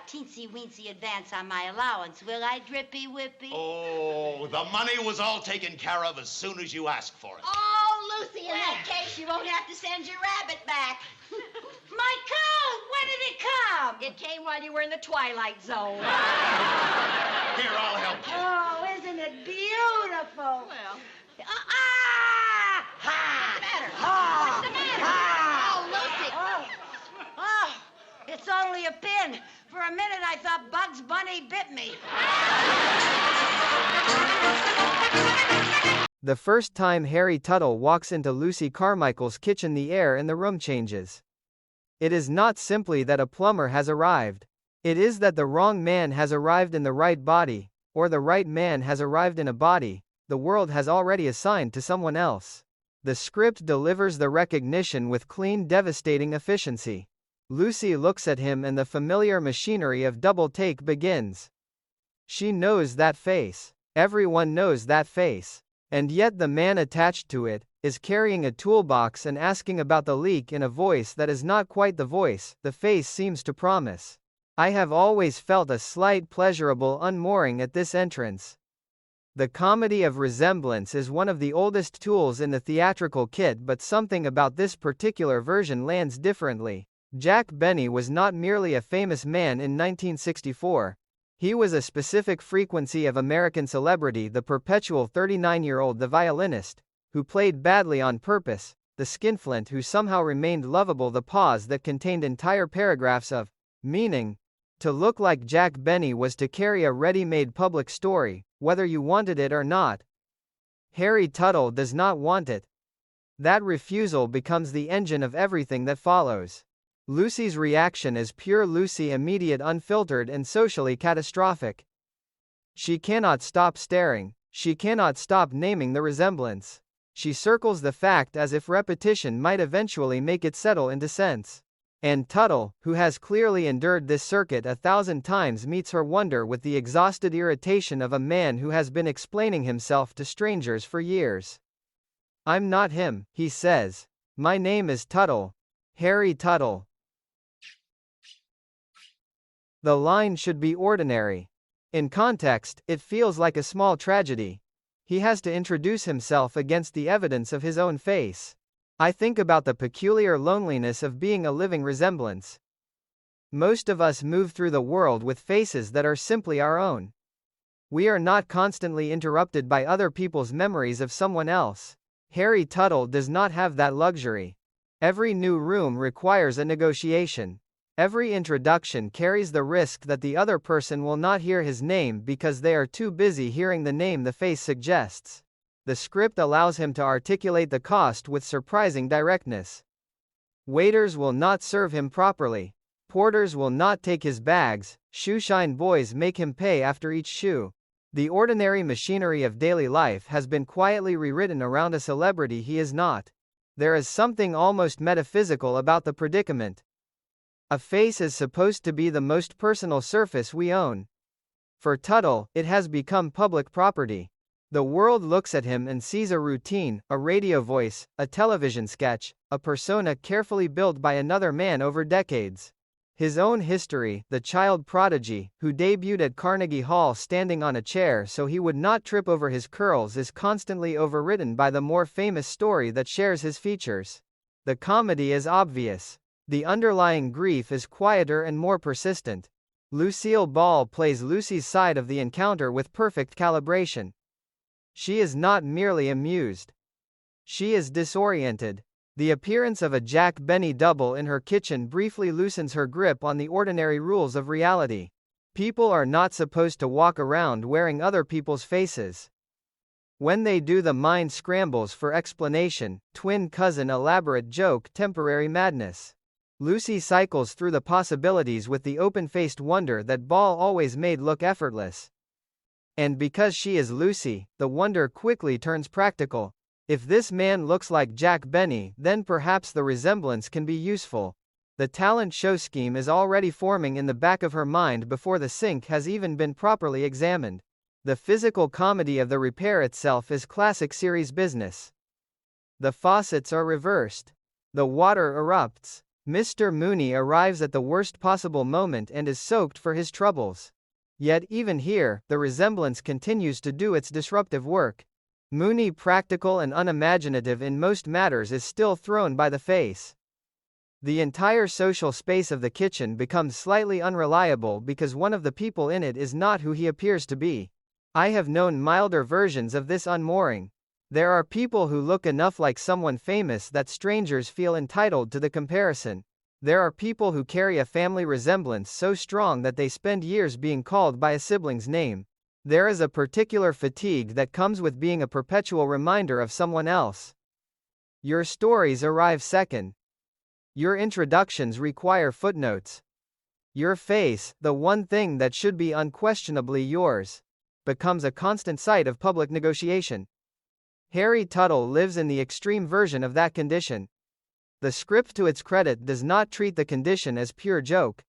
teensy-weensy advance on my allowance, will I, Drippy Whippy? Oh, the money was all taken care of as soon as you asked for it. Oh, Lucy, in that case, you won't have to send your rabbit back. My coat! When did it come? It came while you were in the twilight zone. Here, I'll help you. Oh, isn't it beautiful? Well, Ha! what's the matter? Ha! What's the matter? Ha! Oh, Lucy. Oh, it's only a pin. For a minute, I thought Bugs Bunny bit me. The first time Harry Tuttle walks into Lucy Carmichael's kitchen, the air in the room changes. It is not simply that a plumber has arrived. It is that the wrong man has arrived in the right body, or the right man has arrived in a body the world has already assigned to someone else. The script delivers the recognition with clean, devastating efficiency. Lucy looks at him and the familiar machinery of double take begins. She knows that face. Everyone knows that face. And yet the man attached to it is carrying a toolbox and asking about the leak in a voice that is not quite the voice the face seems to promise. I have always felt a slight pleasurable unmooring at this entrance. The comedy of resemblance is one of the oldest tools in the theatrical kit, but something about this particular version lands differently. Jack Benny was not merely a famous man in 1964. He was a specific frequency of American celebrity, the perpetual 39-year-old, the violinist, who played badly on purpose, the skinflint who somehow remained lovable, the pause that contained entire paragraphs of meaning. To look like Jack Benny was to carry a ready-made public story, whether you wanted it or not. Harry Tuttle does not want it. That refusal becomes the engine of everything that follows. Lucy's reaction is pure Lucy, immediate, unfiltered, and socially catastrophic. She cannot stop staring. She cannot stop naming the resemblance. She circles the fact as if repetition might eventually make it settle into sense. And Tuttle, who has clearly endured this circuit 1,000 times, meets her wonder with the exhausted irritation of a man who has been explaining himself to strangers for years. "I'm not him," he says. "My name is Tuttle. Harry Tuttle." The line should be ordinary. In context, it feels like a small tragedy. He has to introduce himself against the evidence of his own face. I think about the peculiar loneliness of being a living resemblance. Most of us move through the world with faces that are simply our own. We are not constantly interrupted by other people's memories of someone else. Harry Tuttle does not have that luxury. Every new room requires a negotiation. Every introduction carries the risk that the other person will not hear his name because they are too busy hearing the name the face suggests. The script allows him to articulate the cost with surprising directness. Waiters will not serve him properly. Porters will not take his bags. Shoeshine boys make him pay after each shoe. The ordinary machinery of daily life has been quietly rewritten around a celebrity he is not. There is something almost metaphysical about the predicament. A face is supposed to be the most personal surface we own. For Tuttle, it has become public property. The world looks at him and sees a routine, a radio voice, a television sketch, a persona carefully built by another man over decades. His own history, the child prodigy, who debuted at Carnegie Hall standing on a chair so he would not trip over his curls, is constantly overridden by the more famous story that shares his features. The comedy is obvious. The underlying grief is quieter and more persistent. Lucille Ball plays Lucy's side of the encounter with perfect calibration. She is not merely amused. She is disoriented. The appearance of a Jack Benny double in her kitchen briefly loosens her grip on the ordinary rules of reality. People are not supposed to walk around wearing other people's faces. When they do, the mind scrambles for explanation, twin cousin elaborate joke, temporary madness. Lucy cycles through the possibilities with the open-faced wonder that Ball always made look effortless. And because she is Lucy, the wonder quickly turns practical. If this man looks like Jack Benny, then perhaps the resemblance can be useful. The talent show scheme is already forming in the back of her mind before the sink has even been properly examined. The physical comedy of the repair itself is classic series business. The faucets are reversed. The water erupts. Mr. Mooney arrives at the worst possible moment and is soaked for his troubles. Yet even here, the resemblance continues to do its disruptive work. Mooney, practical and unimaginative in most matters, is still thrown by the face. The entire social space of the kitchen becomes slightly unreliable because one of the people in it is not who he appears to be. I have known milder versions of this unmooring. There are people who look enough like someone famous that strangers feel entitled to the comparison. There are people who carry a family resemblance so strong that they spend years being called by a sibling's name. There is a particular fatigue that comes with being a perpetual reminder of someone else. Your stories arrive second. Your introductions require footnotes. Your face, the one thing that should be unquestionably yours, becomes a constant site of public negotiation. Harry Tuttle lives in the extreme version of that condition. The script, to its credit, does not treat the condition as pure joke.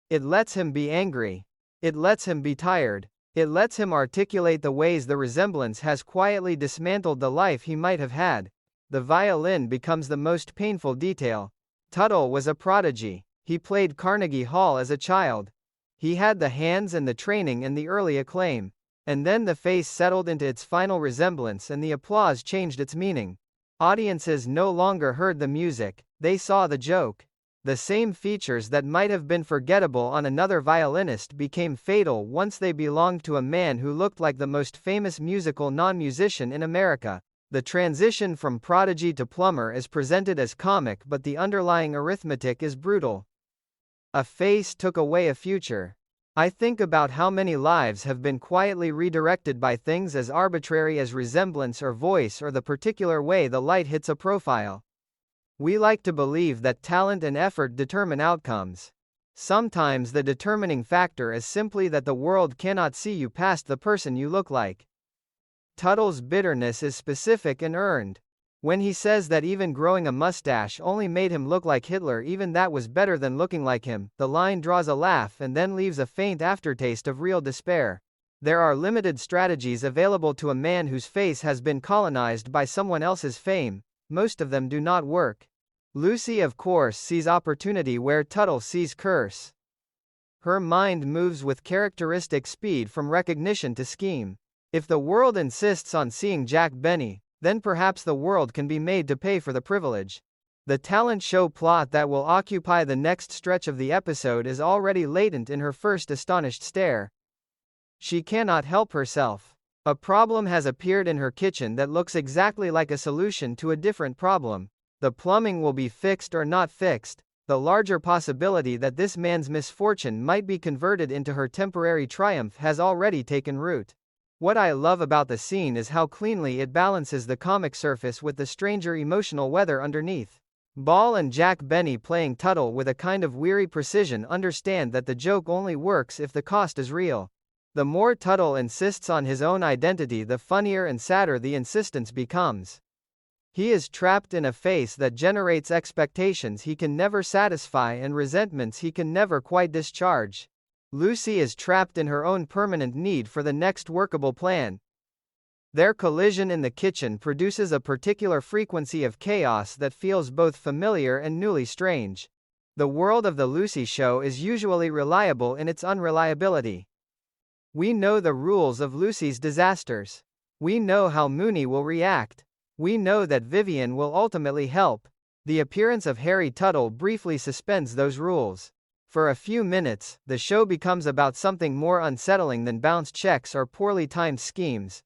It lets him be angry. It lets him be tired. It lets him articulate the ways the resemblance has quietly dismantled the life he might have had. The violin becomes the most painful detail. Tuttle was a prodigy. He played Carnegie Hall as a child. He had the hands and the training and the early acclaim. And then the face settled into its final resemblance and the applause changed its meaning. Audiences no longer heard the music, they saw the joke. The same features that might have been forgettable on another violinist became fatal once they belonged to a man who looked like the most famous musical non-musician in America. The transition from prodigy to plumber is presented as comic, but the underlying arithmetic is brutal. A face took away a future. I think about how many lives have been quietly redirected by things as arbitrary as resemblance or voice or the particular way the light hits a profile. We like to believe that talent and effort determine outcomes. Sometimes the determining factor is simply that the world cannot see you past the person you look like. Tuttle's bitterness is specific and earned. When he says that even growing a mustache only made him look like Hitler, even that was better than looking like him, the line draws a laugh and then leaves a faint aftertaste of real despair. There are limited strategies available to a man whose face has been colonized by someone else's fame. Most of them do not work. Lucy, of course, sees opportunity where Tuttle sees curse. Her mind moves with characteristic speed from recognition to scheme. If the world insists on seeing Jack Benny, then perhaps the world can be made to pay for the privilege. The talent show plot that will occupy the next stretch of the episode is already latent in her first astonished stare. She cannot help herself. A problem has appeared in her kitchen that looks exactly like a solution to a different problem. The plumbing will be fixed or not fixed. The larger possibility that this man's misfortune might be converted into her temporary triumph has already taken root. What I love about the scene is how cleanly it balances the comic surface with the stranger emotional weather underneath. Ball and Jack Benny, playing Tuttle with a kind of weary precision, understand that the joke only works if the cost is real. The more Tuttle insists on his own identity, the funnier and sadder the insistence becomes. He is trapped in a face that generates expectations he can never satisfy and resentments he can never quite discharge. Lucy is trapped in her own permanent need for the next workable plan. Their collision in the kitchen produces a particular frequency of chaos that feels both familiar and newly strange. The world of the Lucy Show is usually reliable in its unreliability. We know the rules of Lucy's disasters. We know how Mooney will react. We know that Vivian will ultimately help. The appearance of Harry Tuttle briefly suspends those rules. For a few minutes, the show becomes about something more unsettling than bounced checks or poorly timed schemes.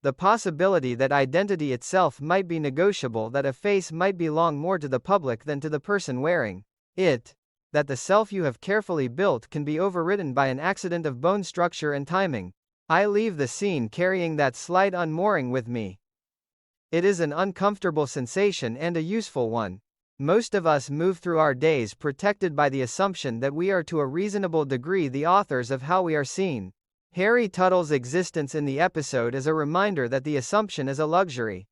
The possibility that identity itself might be negotiable, that a face might belong more to the public than to the person wearing it, that the self you have carefully built can be overridden by an accident of bone structure and timing. I leave the scene carrying that slight unmooring with me. It is an uncomfortable sensation and a useful one. Most of us move through our days protected by the assumption that we are to a reasonable degree the authors of how we are seen. Harry Tuttle's existence in the episode is a reminder that the assumption is a luxury.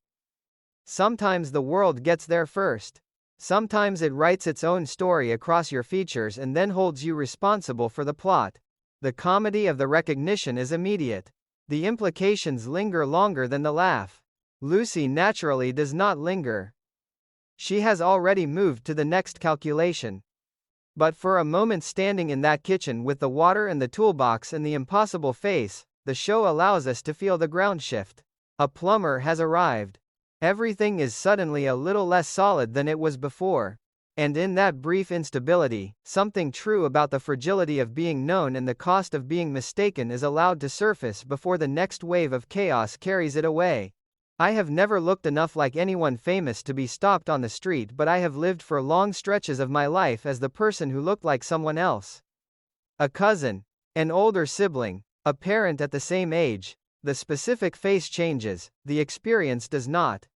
Sometimes the world gets there first. Sometimes it writes its own story across your features and then holds you responsible for the plot. The comedy of the recognition is immediate. The implications linger longer than the laugh. Lucy naturally does not linger. She has already moved to the next calculation. But for a moment, standing in that kitchen with the water and the toolbox and the impossible face, the show allows us to feel the ground shift. A plumber has arrived. Everything is suddenly a little less solid than it was before. And in that brief instability, something true about the fragility of being known and the cost of being mistaken is allowed to surface before the next wave of chaos carries it away. I have never looked enough like anyone famous to be stopped on the street, but I have lived for long stretches of my life as the person who looked like someone else. A cousin, an older sibling, a parent at the same age. The specific face changes, the experience does not.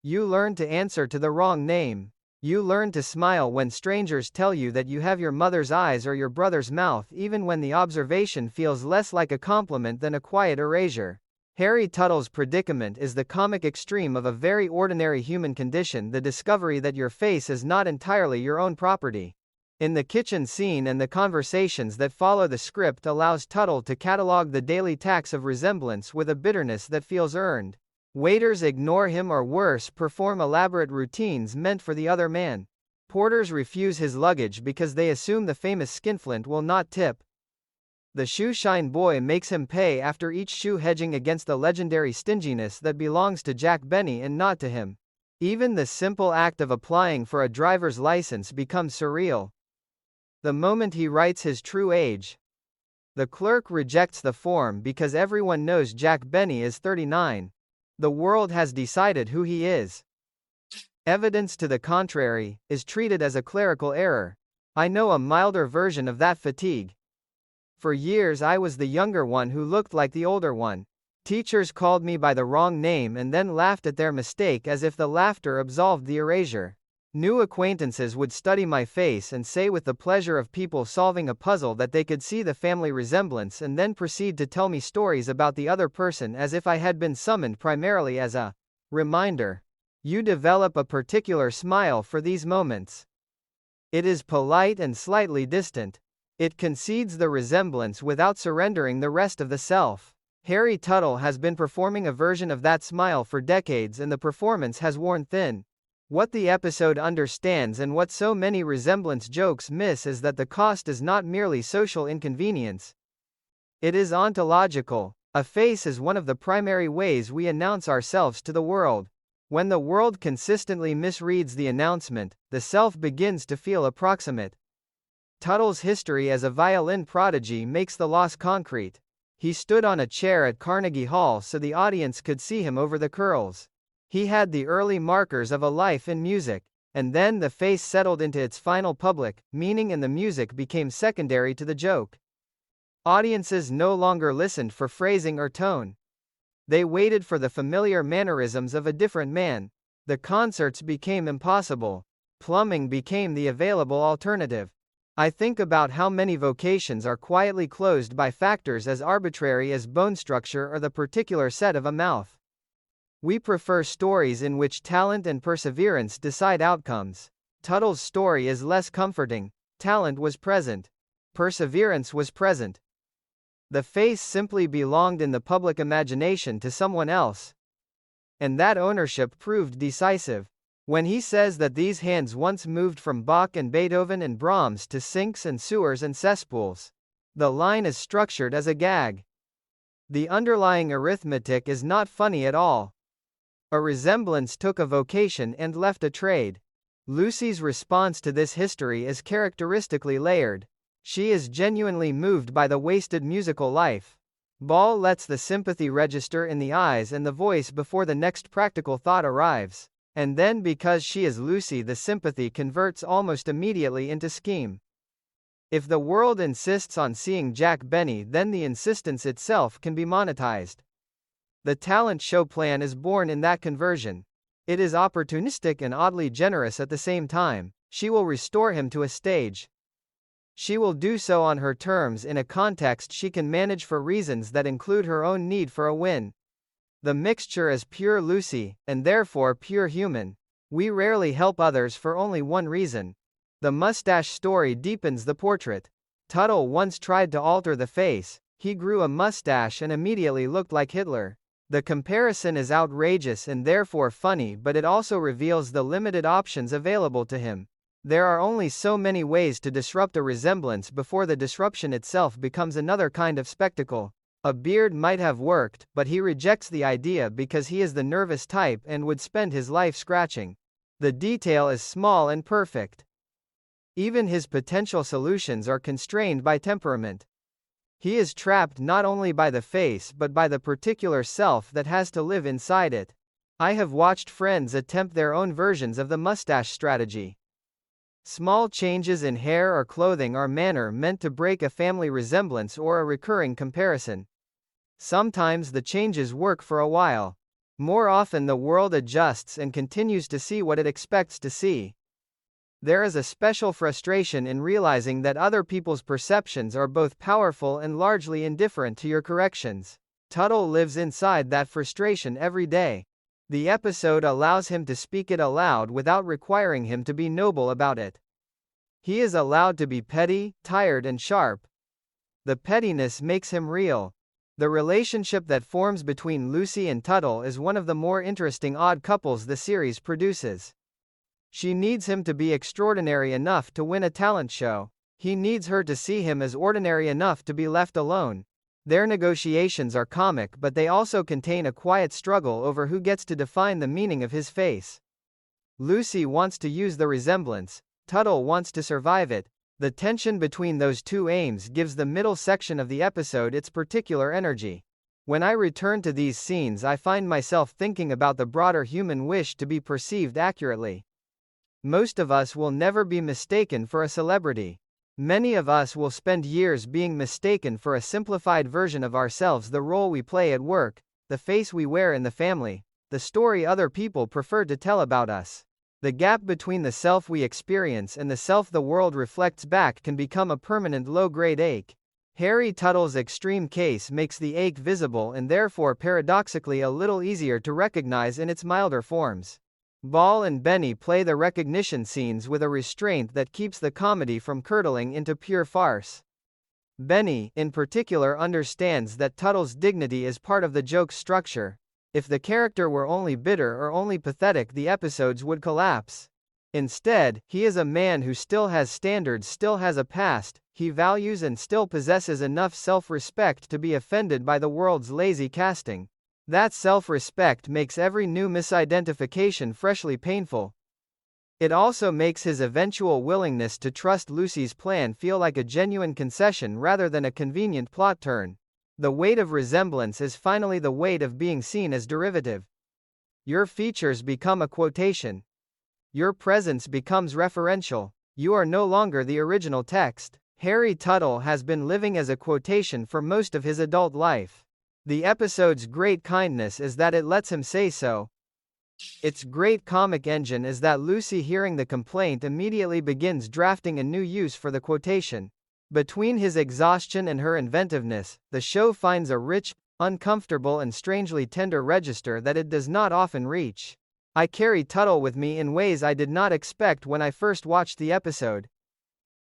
You learn to answer to the wrong name. You learn to smile when strangers tell you that you have your mother's eyes or your brother's mouth, even when the observation feels less like a compliment than a quiet erasure. Harry Tuttle's predicament is the comic extreme of a very ordinary human condition, the discovery that your face is not entirely your own property. In the kitchen scene and the conversations that follow, the script allows Tuttle to catalogue the daily tax of resemblance with a bitterness that feels earned. Waiters ignore him or worse, perform elaborate routines meant for the other man. Porters refuse his luggage because they assume the famous skinflint will not tip. The shoe-shine boy makes him pay after each shoe, hedging against the legendary stinginess that belongs to Jack Benny and not to him. Even the simple act of applying for a driver's license becomes surreal. The moment he writes his true age, the clerk rejects the form because everyone knows Jack Benny is 39. The world has decided who he is. Evidence to the contrary is treated as a clerical error. I know a milder version of that fatigue. For years I was the younger one who looked like the older one. Teachers called me by the wrong name and then laughed at their mistake as if the laughter absolved the erasure. New acquaintances would study my face and say with the pleasure of people solving a puzzle that they could see the family resemblance, and then proceed to tell me stories about the other person as if I had been summoned primarily as a reminder. You develop a particular smile for these moments. It is polite and slightly distant. It concedes the resemblance without surrendering the rest of the self. Harry Tuttle has been performing a version of that smile for decades, and the performance has worn thin. What the episode understands and what so many resemblance jokes miss is that the cost is not merely social inconvenience. It is ontological. A face is one of the primary ways we announce ourselves to the world. When the world consistently misreads the announcement, the self begins to feel approximate. Tuttle's history as a violin prodigy makes the loss concrete. He stood on a chair at Carnegie Hall so the audience could see him over the curls. He had the early markers of a life in music, and then the face settled into its final public meaning and the music became secondary to the joke. Audiences no longer listened for phrasing or tone. They waited for the familiar mannerisms of a different man. The concerts became impossible. Plumbing became the available alternative. I think about how many vocations are quietly closed by factors as arbitrary as bone structure or the particular set of a mouth. We prefer stories in which talent and perseverance decide outcomes. Tuttle's story is less comforting. Talent was present. Perseverance was present. The face simply belonged in the public imagination to someone else. And that ownership proved decisive. When he says that these hands once moved from Bach and Beethoven and Brahms to sinks and sewers and cesspools, the line is structured as a gag. The underlying arithmetic is not funny at all. A resemblance took a vocation and left a trade. Lucy's response to this history is characteristically layered. She is genuinely moved by the wasted musical life. Ball lets the sympathy register in the eyes and the voice before the next practical thought arrives. And then, because she is Lucy, the sympathy converts almost immediately into scheme. If the world insists on seeing Jack Benny, then the insistence itself can be monetized. The talent show plan is born in that conversion. It is opportunistic and oddly generous at the same time. She will restore him to a stage. She will do so on her terms in a context she can manage for reasons that include her own need for a win. The mixture is pure Lucy, and therefore pure human. We rarely help others for only one reason. The mustache story deepens the portrait. Tuttle once tried to alter the face. He grew a mustache and immediately looked like Hitler. The comparison is outrageous and therefore funny, but it also reveals the limited options available to him. There are only so many ways to disrupt a resemblance before the disruption itself becomes another kind of spectacle. A beard might have worked, but he rejects the idea because he is the nervous type and would spend his life scratching. The detail is small and perfect. Even his potential solutions are constrained by temperament. He is trapped not only by the face but by the particular self that has to live inside it. I have watched friends attempt their own versions of the mustache strategy. Small changes in hair or clothing or manner meant to break a family resemblance or a recurring comparison. Sometimes the changes work for a while. More often the world adjusts and continues to see what it expects to see. There is a special frustration in realizing that other people's perceptions are both powerful and largely indifferent to your corrections. Tuttle lives inside that frustration every day. The episode allows him to speak it aloud without requiring him to be noble about it. He is allowed to be petty, tired, and sharp. The pettiness makes him real. The relationship that forms between Lucy and Tuttle is one of the more interesting odd couples the series produces. She needs him to be extraordinary enough to win a talent show. He needs her to see him as ordinary enough to be left alone. Their negotiations are comic, but they also contain a quiet struggle over who gets to define the meaning of his face. Lucy wants to use the resemblance, Tuttle wants to survive it. The tension between those two aims gives the middle section of the episode its particular energy. When I return to these scenes, I find myself thinking about the broader human wish to be perceived accurately. Most of us will never be mistaken for a celebrity. Many of us will spend years being mistaken for a simplified version of ourselves, the role we play at work, the face we wear in the family, the story other people prefer to tell about us. The gap between the self we experience and the self the world reflects back can become a permanent low-grade ache. Harry Tuttle's extreme case makes the ache visible and therefore paradoxically a little easier to recognize in its milder forms. Ball and Benny play the recognition scenes with a restraint that keeps the comedy from curdling into pure farce. Benny, in particular, understands that Tuttle's dignity is part of the joke's structure. If the character were only bitter or only pathetic, the episodes would collapse. Instead, he is a man who still has standards, still has a past, he values and still possesses enough self-respect to be offended by the world's lazy casting. That self-respect makes every new misidentification freshly painful. It also makes his eventual willingness to trust Lucy's plan feel like a genuine concession rather than a convenient plot turn. The weight of resemblance is finally the weight of being seen as derivative. Your features become a quotation. Your presence becomes referential. You are no longer the original text. Harry Tuttle has been living as a quotation for most of his adult life. The episode's great kindness is that it lets him say so. Its great comic engine is that Lucy, hearing the complaint, immediately begins drafting a new use for the quotation. Between his exhaustion and her inventiveness, the show finds a rich, uncomfortable and strangely tender register that it does not often reach. I carry Tuttle with me in ways I did not expect when I first watched the episode.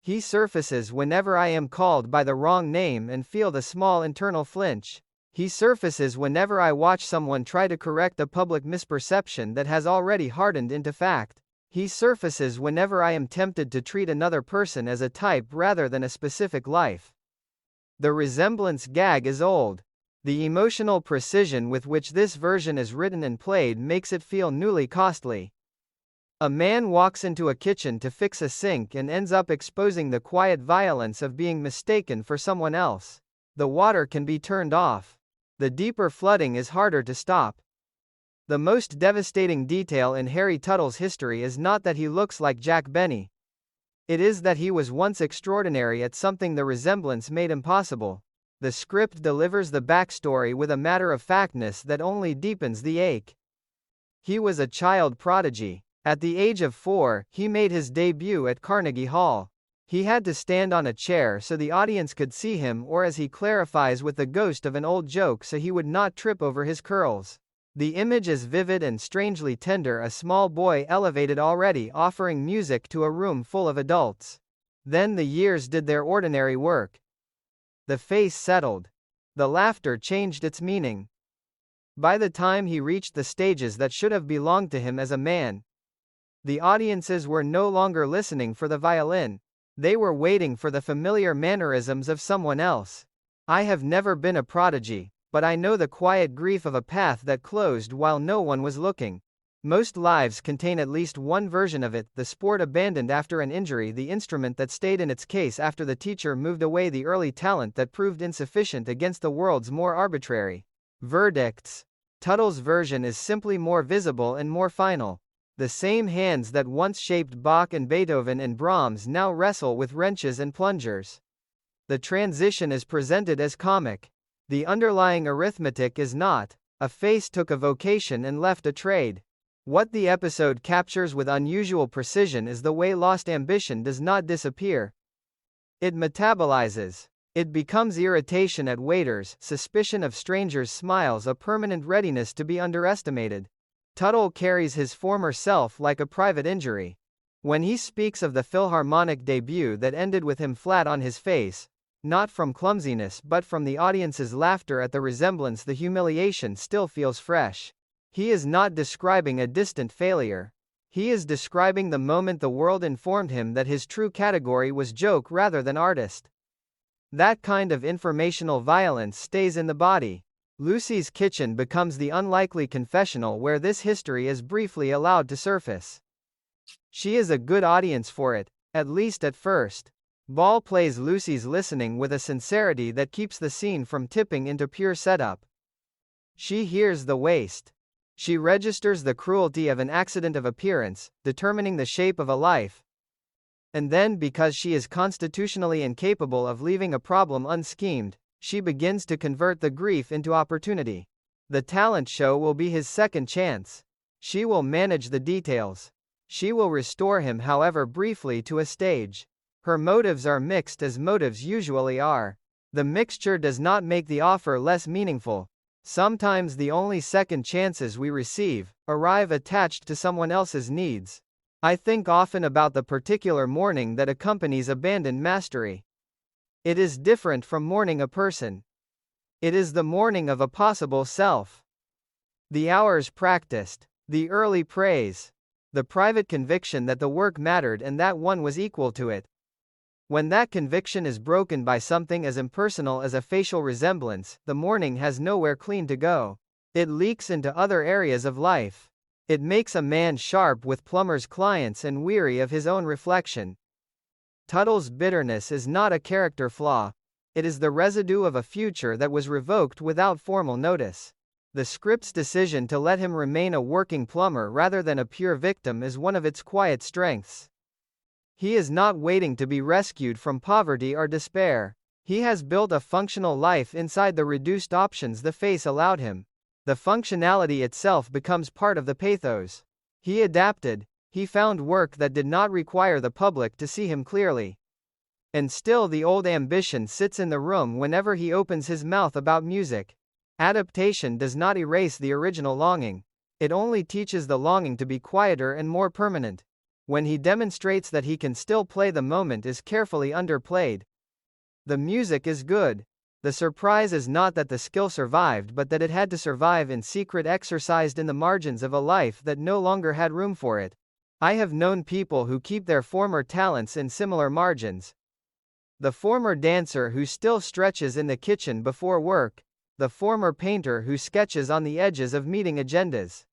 He surfaces whenever I am called by the wrong name and feel the small internal flinch. He surfaces whenever I watch someone try to correct a public misperception that has already hardened into fact. He surfaces whenever I am tempted to treat another person as a type rather than a specific life. The resemblance gag is old. The emotional precision with which this version is written and played makes it feel newly costly. A man walks into a kitchen to fix a sink and ends up exposing the quiet violence of being mistaken for someone else. The water can be turned off. The deeper flooding is harder to stop. The most devastating detail in Harry Tuttle's history is not that he looks like Jack Benny. It is that he was once extraordinary at something the resemblance made impossible. The script delivers the backstory with a matter-of-factness that only deepens the ache. He was a child prodigy. At the age of 4, he made his debut at Carnegie Hall. He had to stand on a chair so the audience could see him, or as he clarifies with the ghost of an old joke, so he would not trip over his curls. The image is vivid and strangely tender, a small boy elevated already, offering music to a room full of adults. Then the years did their ordinary work. The face settled. The laughter changed its meaning. By the time he reached the stages that should have belonged to him as a man, the audiences were no longer listening for the violin. They were waiting for the familiar mannerisms of someone else. I have never been a prodigy, but I know the quiet grief of a path that closed while no one was looking. Most lives contain at least one version of it: the sport abandoned after an injury, the instrument that stayed in its case after the teacher moved away, the early talent that proved insufficient against the world's more arbitrary verdicts. Tuttle's version is simply more visible and more final. The same hands that once shaped Bach and Beethoven and Brahms now wrestle with wrenches and plungers. The transition is presented as comic. The underlying arithmetic is not. A face took a vocation and left a trade. What the episode captures with unusual precision is the way lost ambition does not disappear. It metabolizes. It becomes irritation at waiters, suspicion of strangers' smiles, a permanent readiness to be underestimated. Tuttle carries his former self like a private injury. When he speaks of the Philharmonic debut that ended with him flat on his face, not from clumsiness but from the audience's laughter at the resemblance, the humiliation still feels fresh. He is not describing a distant failure. He is describing the moment the world informed him that his true category was joke rather than artist. That kind of informational violence stays in the body. Lucy's kitchen becomes the unlikely confessional where this history is briefly allowed to surface. She is a good audience for it, at least at first. Ball plays Lucy's listening with a sincerity that keeps the scene from tipping into pure setup. She hears the waste. She registers the cruelty of an accident of appearance, determining the shape of a life. And then, because she is constitutionally incapable of leaving a problem unschemed, she begins to convert the grief into opportunity. The talent show will be his second chance. She will manage the details. She will restore him, however briefly, to a stage. Her motives are mixed, as motives usually are. The mixture does not make the offer less meaningful. Sometimes the only second chances we receive arrive attached to someone else's needs. I think often about the particular mourning that accompanies abandoned mastery. It is different from mourning a person. It is the mourning of a possible self. The hours practiced, the early praise, the private conviction that the work mattered and that one was equal to it. When that conviction is broken by something as impersonal as a facial resemblance, the mourning has nowhere clean to go. It leaks into other areas of life. It makes a man sharp with Plumber's clients and weary of his own reflection. Tuttle's bitterness is not a character flaw. It is the residue of a future that was revoked without formal notice. The script's decision to let him remain a working plumber rather than a pure victim is one of its quiet strengths. He is not waiting to be rescued from poverty or despair. He has built a functional life inside the reduced options the face allowed him. The functionality itself becomes part of the pathos. He adapted. He found work that did not require the public to see him clearly. And still the old ambition sits in the room whenever he opens his mouth about music. Adaptation does not erase the original longing. It only teaches the longing to be quieter and more permanent. When he demonstrates that he can still play, the moment is carefully underplayed. The music is good. The surprise is not that the skill survived, but that it had to survive in secret, exercised in the margins of a life that no longer had room for it. I have known people who keep their former talents in similar margins. The former dancer who still stretches in the kitchen before work. The former painter who sketches on the edges of meeting agendas.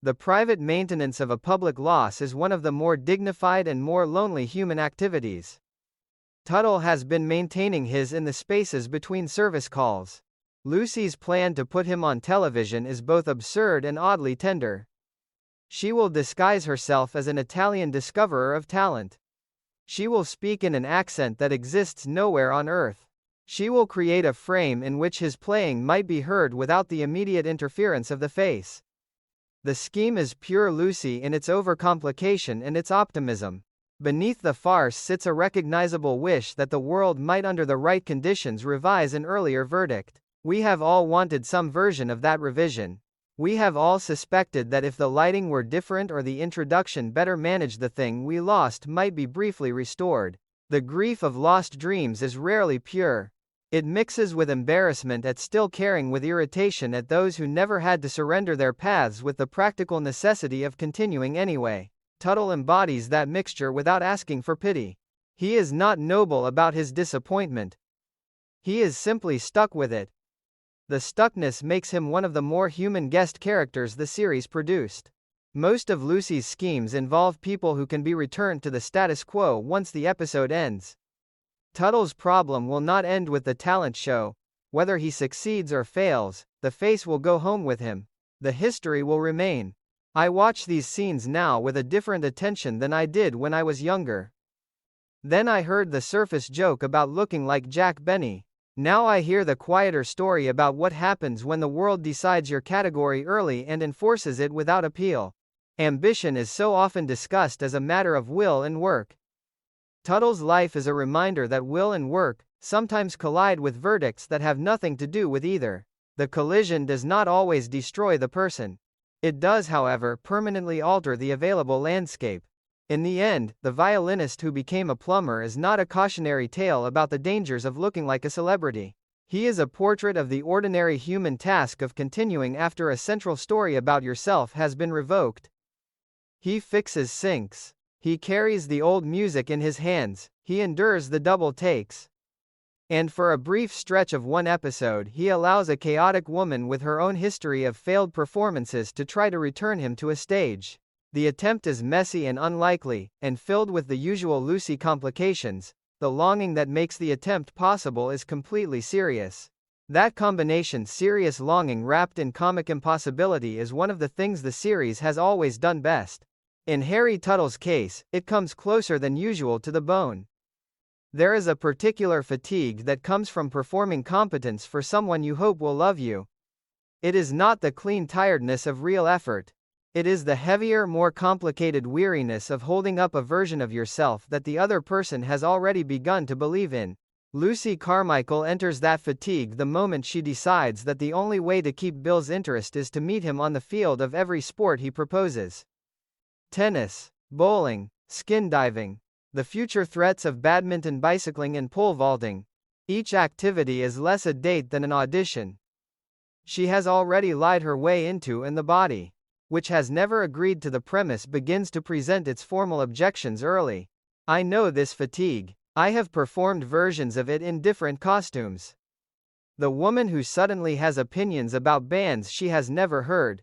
The private maintenance of a public loss is one of the more dignified and more lonely human activities. Tuttle has been maintaining his in the spaces between service calls. Lucy's plan to put him on television is both absurd and oddly tender. She will disguise herself as an Italian discoverer of talent. She will speak in an accent that exists nowhere on earth. She will create a frame in which his playing might be heard without the immediate interference of the face. The scheme is pure Lucy in its overcomplication and its optimism. Beneath the farce sits a recognizable wish that the world might, under the right conditions, revise an earlier verdict. We have all wanted some version of that revision. We have all suspected that if the lighting were different or the introduction better managed, the thing we lost might be briefly restored. The grief of lost dreams is rarely pure. It mixes with embarrassment at still caring, with irritation at those who never had to surrender their paths, with the practical necessity of continuing anyway. Tuttle embodies that mixture without asking for pity. He is not noble about his disappointment. He is simply stuck with it. The stuckness makes him one of the more human guest characters the series produced. Most of Lucy's schemes involve people who can be returned to the status quo once the episode ends. Tuttle's problem will not end with the talent show. Whether he succeeds or fails, the face will go home with him. The history will remain. I watch these scenes now with a different attention than I did when I was younger. Then I heard the surface joke about looking like Jack Benny. Now I hear the quieter story about what happens when the world decides your category early and enforces it without appeal. Ambition is so often discussed as a matter of will and work. Tuttle's life is a reminder that will and work sometimes collide with verdicts that have nothing to do with either. The collision does not always destroy the person. It does, however, permanently alter the available landscape. In the end, the violinist who became a plumber is not a cautionary tale about the dangers of looking like a celebrity. He is a portrait of the ordinary human task of continuing after a central story about yourself has been revoked. He fixes sinks. He carries the old music in his hands. He endures the double takes. And for a brief stretch of one episode, he allows a chaotic woman with her own history of failed performances to try to return him to a stage. The attempt is messy and unlikely, and filled with the usual Lucy complications. The longing that makes the attempt possible is completely serious. That combination, serious longing wrapped in comic impossibility, is one of the things the series has always done best. In Harry Tuttle's case, it comes closer than usual to the bone. There is a particular fatigue that comes from performing competence for someone you hope will love you. It is not the clean tiredness of real effort. It is the heavier, more complicated weariness of holding up a version of yourself that the other person has already begun to believe in. Lucy Carmichael enters that fatigue the moment she decides that the only way to keep Bill's interest is to meet him on the field of every sport he proposes. Tennis, bowling, skin diving. The future threats of badminton, bicycling, and pole vaulting. Each activity is less a date than an audition. She has already lied her way into, and the body, which has never agreed to the premise, begins to present its formal objections early. I know this fatigue. I have performed versions of it in different costumes. The woman who suddenly has opinions about bands she has never heard.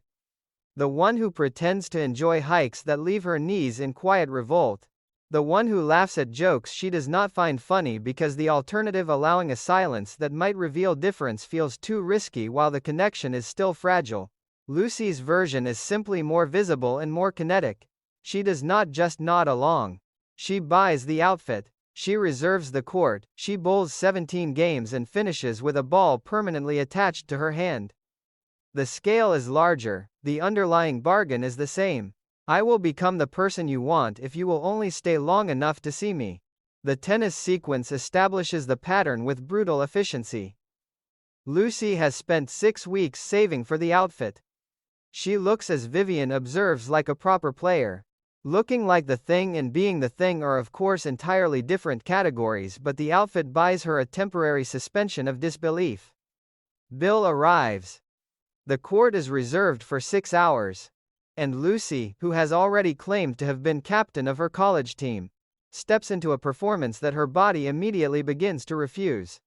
The one who pretends to enjoy hikes that leave her knees in quiet revolt. The one who laughs at jokes she does not find funny because the alternative, allowing a silence that might reveal difference, feels too risky while the connection is still fragile. Lucy's version is simply more visible and more kinetic. She does not just nod along. She buys the outfit. She reserves the court. She bowls 17 games and finishes with a ball permanently attached to her hand. The scale is larger. The underlying bargain is the same. I will become the person you want if you will only stay long enough to see me. The tennis sequence establishes the pattern with brutal efficiency. Lucy has spent 6 weeks saving for the outfit. She looks, as Vivian observes, like a proper player. Looking like the thing and being the thing are of course entirely different categories, but the outfit buys her a temporary suspension of disbelief. Bill arrives. The court is reserved for 6 hours. And Lucy, who has already claimed to have been captain of her college team, steps into a performance that her body immediately begins to refuse.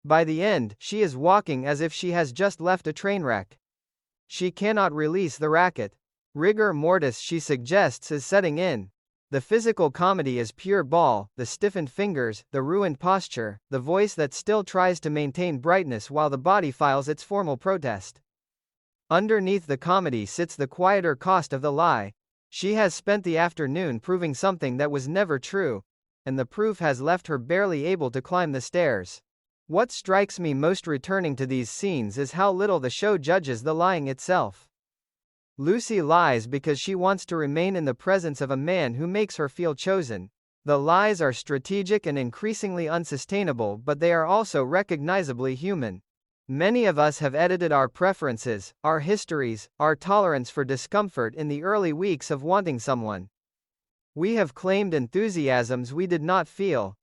By the end, she is walking as if she has just left a train wreck. She cannot release the racket. Rigor mortis, she suggests, is setting in. The physical comedy is pure ball, the stiffened fingers, the ruined posture, the voice that still tries to maintain brightness while the body files its formal protest. Underneath the comedy sits the quieter cost of the lie. She has spent the afternoon proving something that was never true, and the proof has left her barely able to climb the stairs. What strikes me most returning to these scenes is how little the show judges the lying itself. Lucy lies because she wants to remain in the presence of a man who makes her feel chosen. The lies are strategic and increasingly unsustainable, but they are also recognizably human. Many of us have edited our preferences, our histories, our tolerance for discomfort in the early weeks of wanting someone. We have claimed enthusiasms we did not feel.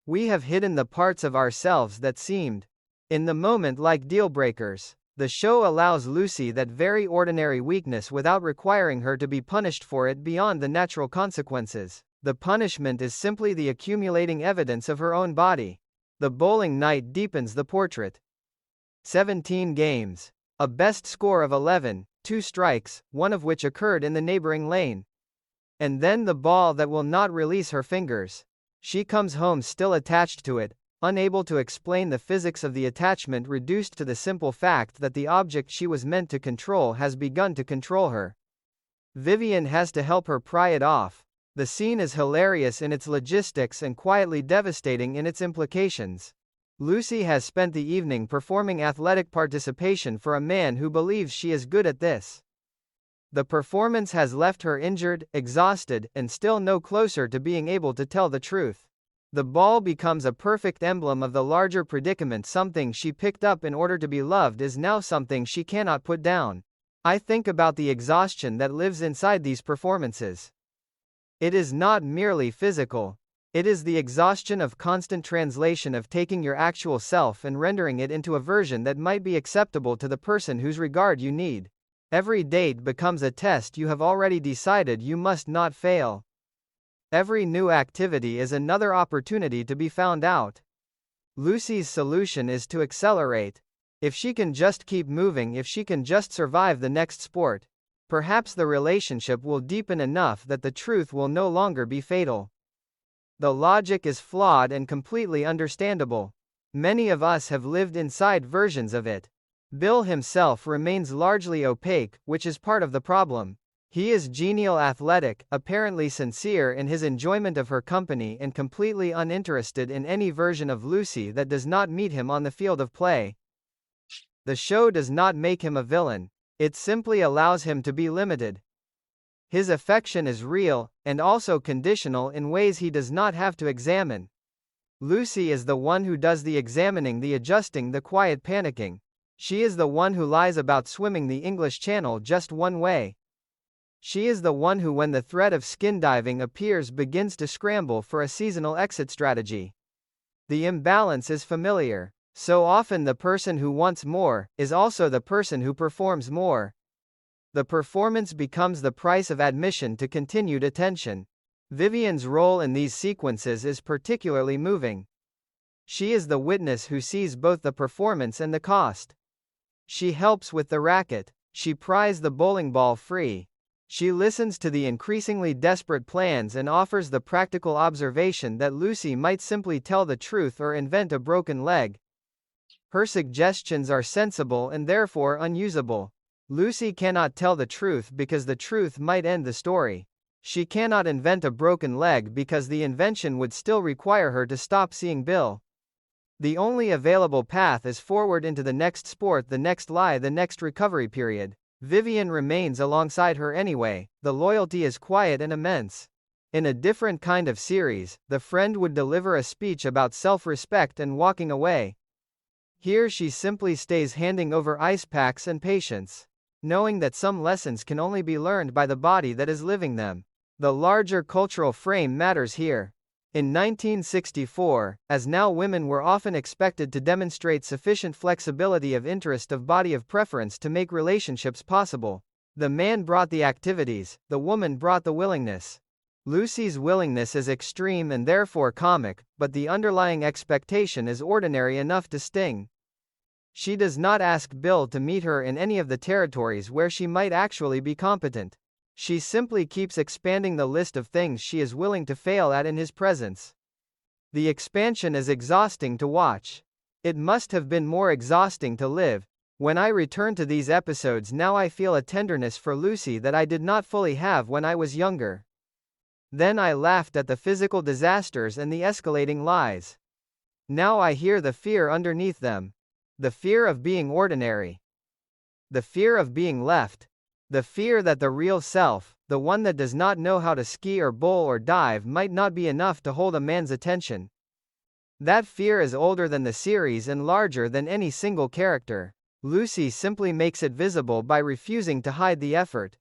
We have hidden the parts of ourselves that seemed, in the moment, like deal breakers. The show allows Lucy that very ordinary weakness without requiring her to be punished for it beyond the natural consequences. The punishment is simply the accumulating evidence of her own body. The bowling night deepens the portrait. 17 games. A best score of 11, 2 strikes, one of which occurred in the neighboring lane. And then the ball that will not release her fingers. She comes home still attached to it, unable to explain the physics of the attachment, reduced to the simple fact that the object she was meant to control has begun to control her. Vivian has to help her pry it off. The scene is hilarious in its logistics and quietly devastating in its implications. Lucy has spent the evening performing athletic participation for a man who believes she is good at this. The performance has left her injured, exhausted, and still no closer to being able to tell the truth. The ball becomes a perfect emblem of the larger predicament. Something she picked up in order to be loved is now something she cannot put down. I think about the exhaustion that lives inside these performances. It is not merely physical. It is the exhaustion of constant translation, of taking your actual self and rendering it into a version that might be acceptable to the person whose regard you need. Every date becomes a test you have already decided you must not fail. Every new activity is another opportunity to be found out. Lucy's solution is to accelerate. If she can just keep moving, if she can just survive the next sport, perhaps the relationship will deepen enough that the truth will no longer be fatal. The logic is flawed and completely understandable. Many of us have lived inside versions of it. Bill himself remains largely opaque, which is part of the problem. He is genial, athletic, apparently sincere in his enjoyment of her company, and completely uninterested in any version of Lucy that does not meet him on the field of play. The show does not make him a villain. It simply allows him to be limited. His affection is real, and also conditional in ways he does not have to examine. Lucy is the one who does the examining, the adjusting, the quiet panicking. She is the one who lies about swimming the English Channel just one way. She is the one who, when the threat of skin diving appears, begins to scramble for a seasonal exit strategy. The imbalance is familiar. So often the person who wants more is also the person who performs more. The performance becomes the price of admission to continued attention. Vivian's role in these sequences is particularly moving. She is the witness who sees both the performance and the cost. She helps with the racket. She pries the bowling ball free. She listens to the increasingly desperate plans and offers the practical observation that Lucy might simply tell the truth or invent a broken leg. Her suggestions are sensible and therefore unusable. Lucy cannot tell the truth because the truth might end the story. She cannot invent a broken leg because the invention would still require her to stop seeing Bill. The only available path is forward into the next sport, the next lie, the next recovery period. Vivian remains alongside her anyway. The loyalty is quiet and immense. In a different kind of series, the friend would deliver a speech about self-respect and walking away. Here she simply stays, handing over ice packs and patience, knowing that some lessons can only be learned by the body that is living them. The larger cultural frame matters here. In 1964, as now, women were often expected to demonstrate sufficient flexibility of interest, of body, of preference to make relationships possible. The man brought the activities, the woman brought the willingness. Lucy's willingness is extreme and therefore comic, but the underlying expectation is ordinary enough to sting. She does not ask Bill to meet her in any of the territories where she might actually be competent. She simply keeps expanding the list of things she is willing to fail at in his presence. The expansion is exhausting to watch. It must have been more exhausting to live. When I return to these episodes now, I feel a tenderness for Lucy that I did not fully have when I was younger. Then I laughed at the physical disasters and the escalating lies. Now I hear the fear underneath them. The fear of being ordinary. The fear of being left. The fear that the real self, the one that does not know how to ski or bowl or dive, might not be enough to hold a man's attention. That fear is older than the series and larger than any single character. Lucy simply makes it visible by refusing to hide the effort.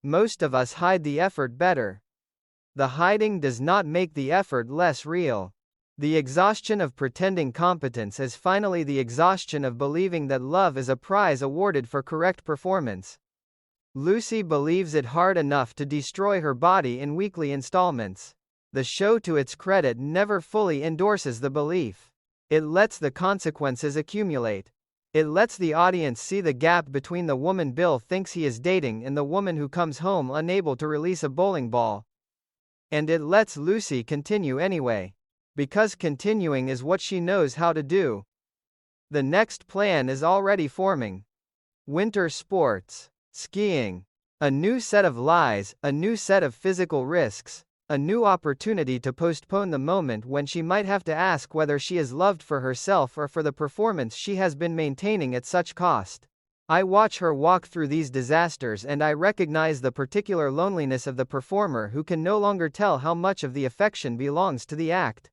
Most of us hide the effort better. The hiding does not make the effort less real. The exhaustion of pretending competence is finally the exhaustion of believing that love is a prize awarded for correct performance. Lucy believes it hard enough to destroy her body in weekly installments. The show, to its credit, never fully endorses the belief. It lets the consequences accumulate. It lets the audience see the gap between the woman Bill thinks he is dating and the woman who comes home unable to release a bowling ball. And it lets Lucy continue anyway. Because continuing is what she knows how to do. The next plan is already forming. Winter sports. Skiing. A new set of lies, a new set of physical risks, a new opportunity to postpone the moment when she might have to ask whether she is loved for herself or for the performance she has been maintaining at such cost. I watch her walk through these disasters and I recognize the particular loneliness of the performer who can no longer tell how much of the affection belongs to the act.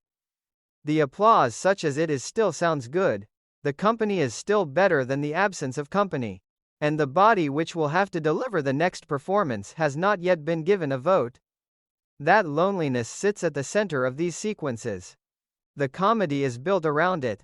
The applause, such as it is, still sounds good. The company is still better than the absence of company. And the body which will have to deliver the next performance has not yet been given a vote. That loneliness sits at the center of these sequences. The comedy is built around it.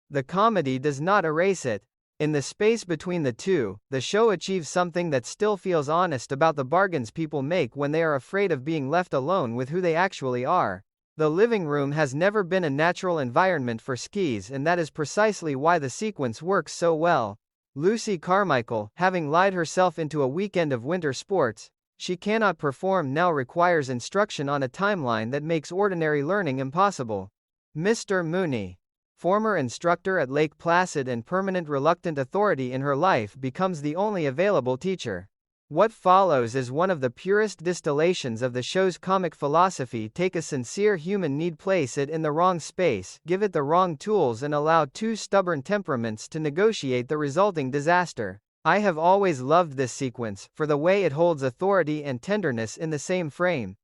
The comedy does not erase it. In the space between the two, the show achieves something that still feels honest about the bargains people make when they are afraid of being left alone with who they actually are. The living room has never been a natural environment for skis, and that is precisely why the sequence works so well. Lucy Carmichael, having lied herself into a weekend of winter sports she cannot perform now, requires instruction on a timeline that makes ordinary learning impossible. Mr. Mooney, former instructor at Lake Placid and permanent reluctant authority in her life, becomes the only available teacher. What follows is one of the purest distillations of the show's comic philosophy: take a sincere human need, place it in the wrong space, give it the wrong tools, and allow two stubborn temperaments to negotiate the resulting disaster. I have always loved this sequence, for the way it holds authority and tenderness in the same frame.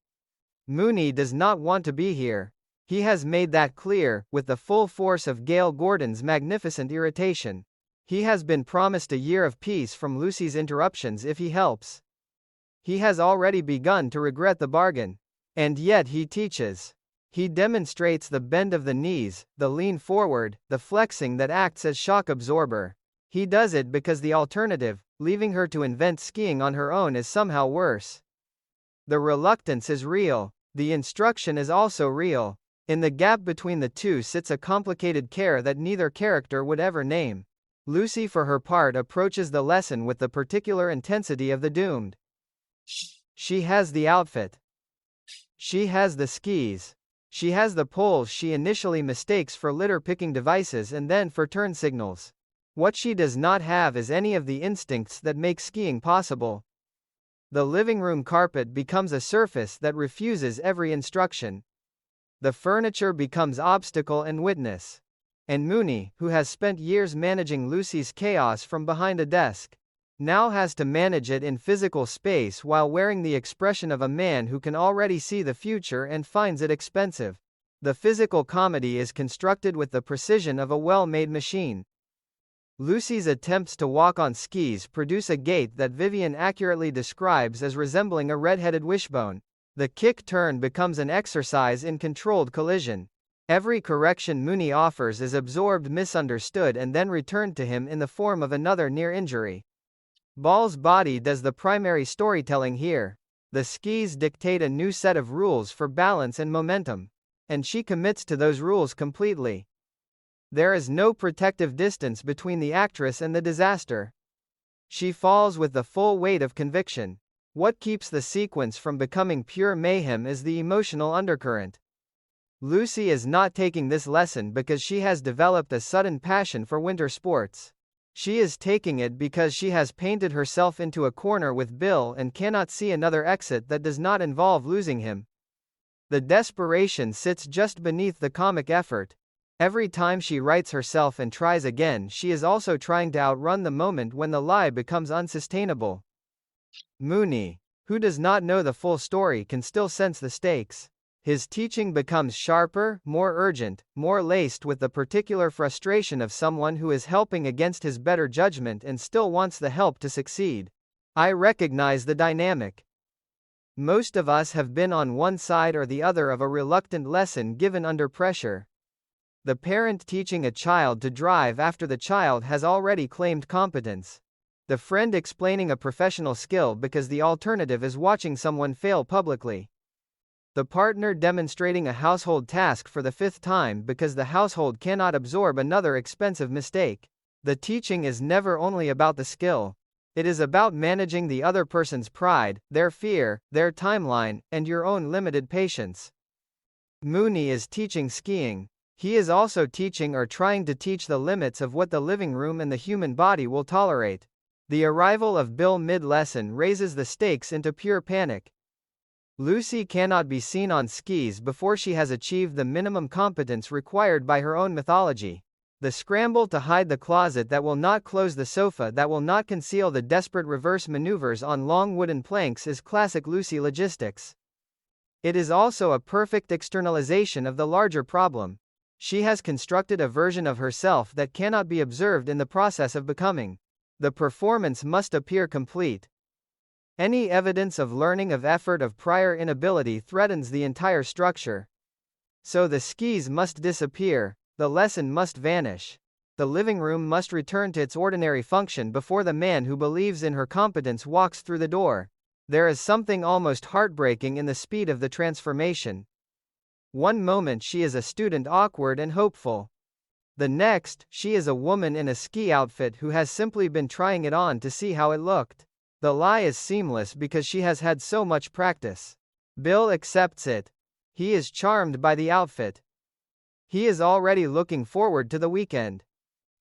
Mooney does not want to be here. He has made that clear, with the full force of Gail Gordon's magnificent irritation. He has been promised a year of peace from Lucy's interruptions if he helps. He has already begun to regret the bargain. And yet he teaches. He demonstrates the bend of the knees, the lean forward, the flexing that acts as shock absorber. He does it because the alternative, leaving her to invent skiing on her own, is somehow worse. The reluctance is real. The instruction is also real. In the gap between the two sits a complicated care that neither character would ever name. Lucy, for her part, approaches the lesson with the particular intensity of the doomed. She has the outfit. She has the skis. She has the poles she initially mistakes for litter-picking devices and then for turn signals. What she does not have is any of the instincts that make skiing possible. The living room carpet becomes a surface that refuses every instruction. The furniture becomes obstacle and witness. And Mooney, who has spent years managing Lucy's chaos from behind a desk, now has to manage it in physical space while wearing the expression of a man who can already see the future and finds it expensive. The physical comedy is constructed with the precision of a well-made machine. Lucy's attempts to walk on skis produce a gait that Vivian accurately describes as resembling a red-headed wishbone. The kick turn becomes an exercise in controlled collision. Every correction Mooney offers is absorbed, misunderstood, and then returned to him in the form of another near injury. Ball's body does the primary storytelling here. The skis dictate a new set of rules for balance and momentum. And she commits to those rules completely. There is no protective distance between the actress and the disaster. She falls with the full weight of conviction. What keeps the sequence from becoming pure mayhem is the emotional undercurrent. Lucy is not taking this lesson because she has developed a sudden passion for winter sports. She is taking it because she has painted herself into a corner with Bill and cannot see another exit that does not involve losing him. The desperation sits just beneath the comic effort. Every time she rights herself and tries again, she is also trying to outrun the moment when the lie becomes unsustainable. Mooney, who does not know the full story, can still sense the stakes. His teaching becomes sharper, more urgent, more laced with the particular frustration of someone who is helping against his better judgment and still wants the help to succeed. I recognize the dynamic. Most of us have been on one side or the other of a reluctant lesson given under pressure. The parent teaching a child to drive after the child has already claimed competence. The friend explaining a professional skill because the alternative is watching someone fail publicly. The partner demonstrating a household task for the 5th time because the household cannot absorb another expensive mistake. The teaching is never only about the skill. It is about managing the other person's pride, their fear, their timeline, and your own limited patience. Mooney is teaching skiing. He is also teaching or trying to teach the limits of what the living room and the human body will tolerate. The arrival of Bill mid-lesson raises the stakes into pure panic. Lucy cannot be seen on skis before she has achieved the minimum competence required by her own mythology. The scramble to hide the closet that will not close, the sofa that will not conceal, the desperate reverse maneuvers on long wooden planks is classic Lucy logistics. It is also a perfect externalization of the larger problem. She has constructed a version of herself that cannot be observed in the process of becoming. The performance must appear complete. Any evidence of learning, of effort, of prior inability threatens the entire structure. So the skis must disappear, the lesson must vanish. The living room must return to its ordinary function before the man who believes in her competence walks through the door. There is something almost heartbreaking in the speed of the transformation. One moment she is a student, awkward and hopeful. The next, she is a woman in a ski outfit who has simply been trying it on to see how it looked. The lie is seamless because she has had so much practice. Bill accepts it. He is charmed by the outfit. He is already looking forward to the weekend.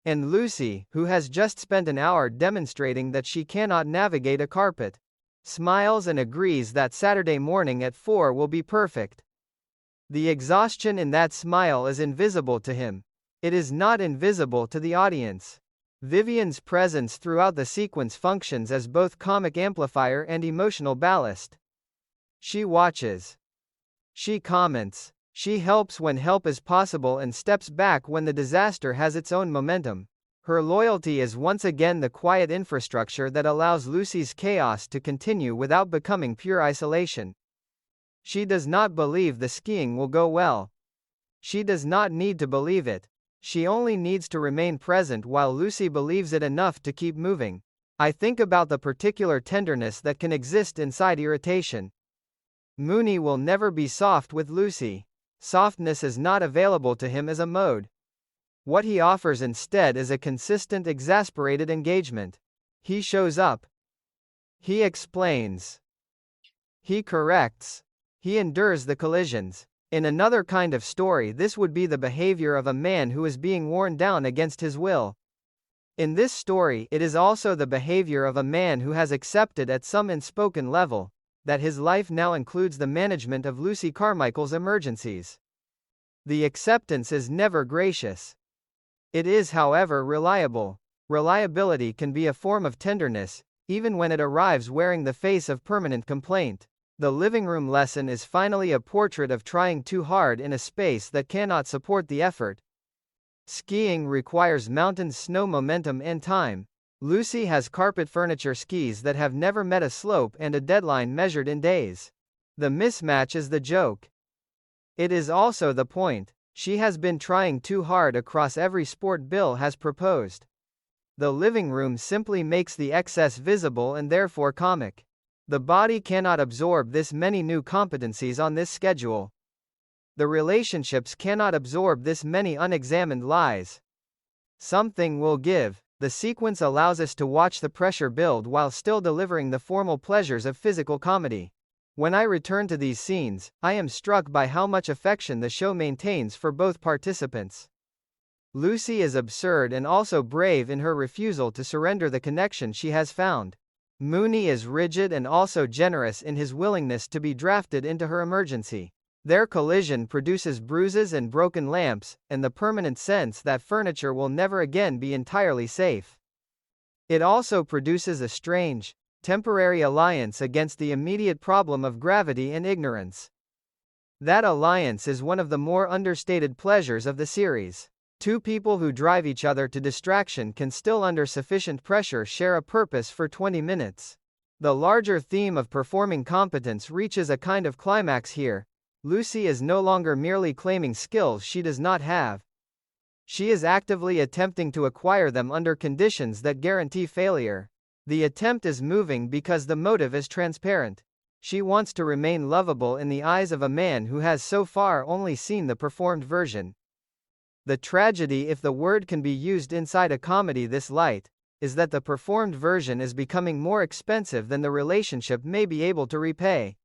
And Lucy, who has just spent an hour demonstrating that she cannot navigate a carpet, smiles and agrees that Saturday morning at 4 will be perfect. The exhaustion in that smile is invisible to him. It is not invisible to the audience. Vivian's presence throughout the sequence functions as both comic amplifier and emotional ballast. She watches. She comments. She helps when help is possible and steps back when the disaster has its own momentum. Her loyalty is once again the quiet infrastructure that allows Lucy's chaos to continue without becoming pure isolation. She does not believe the skiing will go well. She does not need to believe it. She only needs to remain present while Lucy believes it enough to keep moving. I think about the particular tenderness that can exist inside irritation. Mooney will never be soft with Lucy. Softness is not available to him as a mode. What he offers instead is a consistent, exasperated engagement. He shows up. He explains. He corrects. He endures the collisions. In another kind of story, this would be the behavior of a man who is being worn down against his will. In this story, it is also the behavior of a man who has accepted at some unspoken level that his life now includes the management of Lucy Carmichael's emergencies. The acceptance is never gracious. It is, however, reliable. Reliability can be a form of tenderness, even when it arrives wearing the face of permanent complaint. The living room lesson is finally a portrait of trying too hard in a space that cannot support the effort. Skiing requires mountain snow momentum and time. Lucy has carpet furniture skis that have never met a slope and a deadline measured in days. The mismatch is the joke. It is also the point. She has been trying too hard across every sport Bill has proposed. The living room simply makes the excess visible and therefore comic. The body cannot absorb this many new competencies on this schedule. The relationships cannot absorb this many unexamined lies. Something will give. The sequence allows us to watch the pressure build while still delivering the formal pleasures of physical comedy. When I return to these scenes, I am struck by how much affection the show maintains for both participants. Lucy is absurd and also brave in her refusal to surrender the connection she has found. Mooney is rigid and also generous in his willingness to be drafted into her emergency. Their collision produces bruises and broken lamps, and the permanent sense that furniture will never again be entirely safe. It also produces a strange, temporary alliance against the immediate problem of gravity and ignorance. That alliance is one of the more understated pleasures of the series. Two people who drive each other to distraction can still under sufficient pressure share a purpose for 20 minutes. The larger theme of performing competence reaches a kind of climax here. Lucy is no longer merely claiming skills she does not have. She is actively attempting to acquire them under conditions that guarantee failure. The attempt is moving because the motive is transparent. She wants to remain lovable in the eyes of a man who has so far only seen the performed version. The tragedy, if the word can be used inside a comedy this light, is that the performed version is becoming more expensive than the relationship may be able to repay.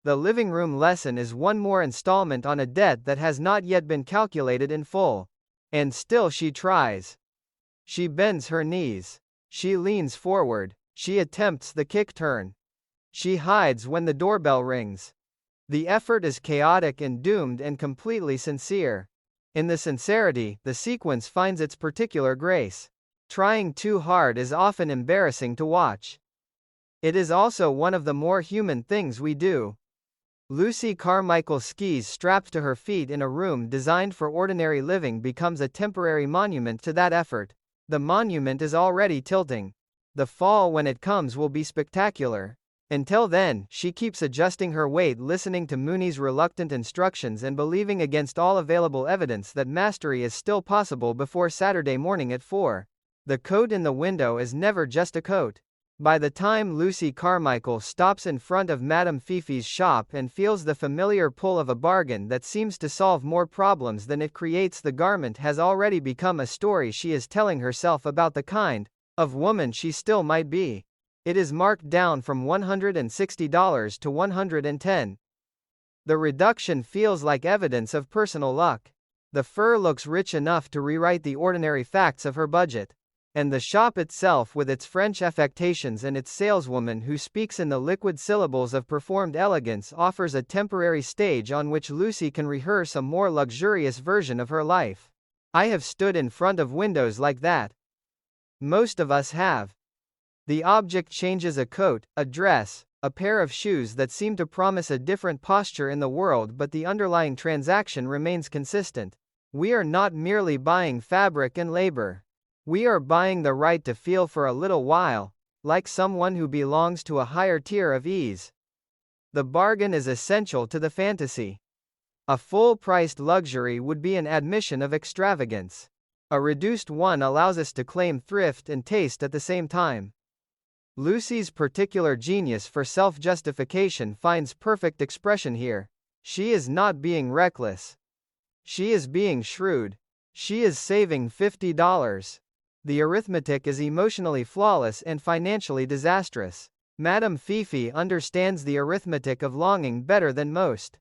The living room lesson is one more installment on a debt that has not yet been calculated in full. And still she tries. She bends her knees. She leans forward. She attempts the kick turn. She hides when the doorbell rings. The effort is chaotic and doomed and completely sincere. In the sincerity, the sequence finds its particular grace. Trying too hard is often embarrassing to watch. It is also one of the more human things we do. Lucy Carmichael's skis strapped to her feet in a room designed for ordinary living becomes a temporary monument to that effort. The monument is already tilting. The fall, when it comes, will be spectacular. Until then, she keeps adjusting her weight, listening to Mooney's reluctant instructions and believing against all available evidence that mastery is still possible before Saturday morning at 4. The coat in the window is never just a coat. By the time Lucy Carmichael stops in front of Madame Fifi's shop and feels the familiar pull of a bargain that seems to solve more problems than it creates, the garment has already become a story she is telling herself about the kind of woman she still might be. It is marked down from $160 to $110. The reduction feels like evidence of personal luck. The fur looks rich enough to rewrite the ordinary facts of her budget. And the shop itself, with its French affectations and its saleswoman who speaks in the liquid syllables of performed elegance, offers a temporary stage on which Lucy can rehearse a more luxurious version of her life. I have stood in front of windows like that. Most of us have. The object changes a coat, a dress, a pair of shoes that seem to promise a different posture in the world, but the underlying transaction remains consistent. We are not merely buying fabric and labor. We are buying the right to feel for a little while like someone who belongs to a higher tier of ease. The bargain is essential to the fantasy. A full-priced luxury would be an admission of extravagance. A reduced one allows us to claim thrift and taste at the same time. Lucy's particular genius for self-justification finds perfect expression here. She is not being reckless. She is being shrewd. She is saving $50. The arithmetic is emotionally flawless and financially disastrous. Madame Fifi understands the arithmetic of longing better than most.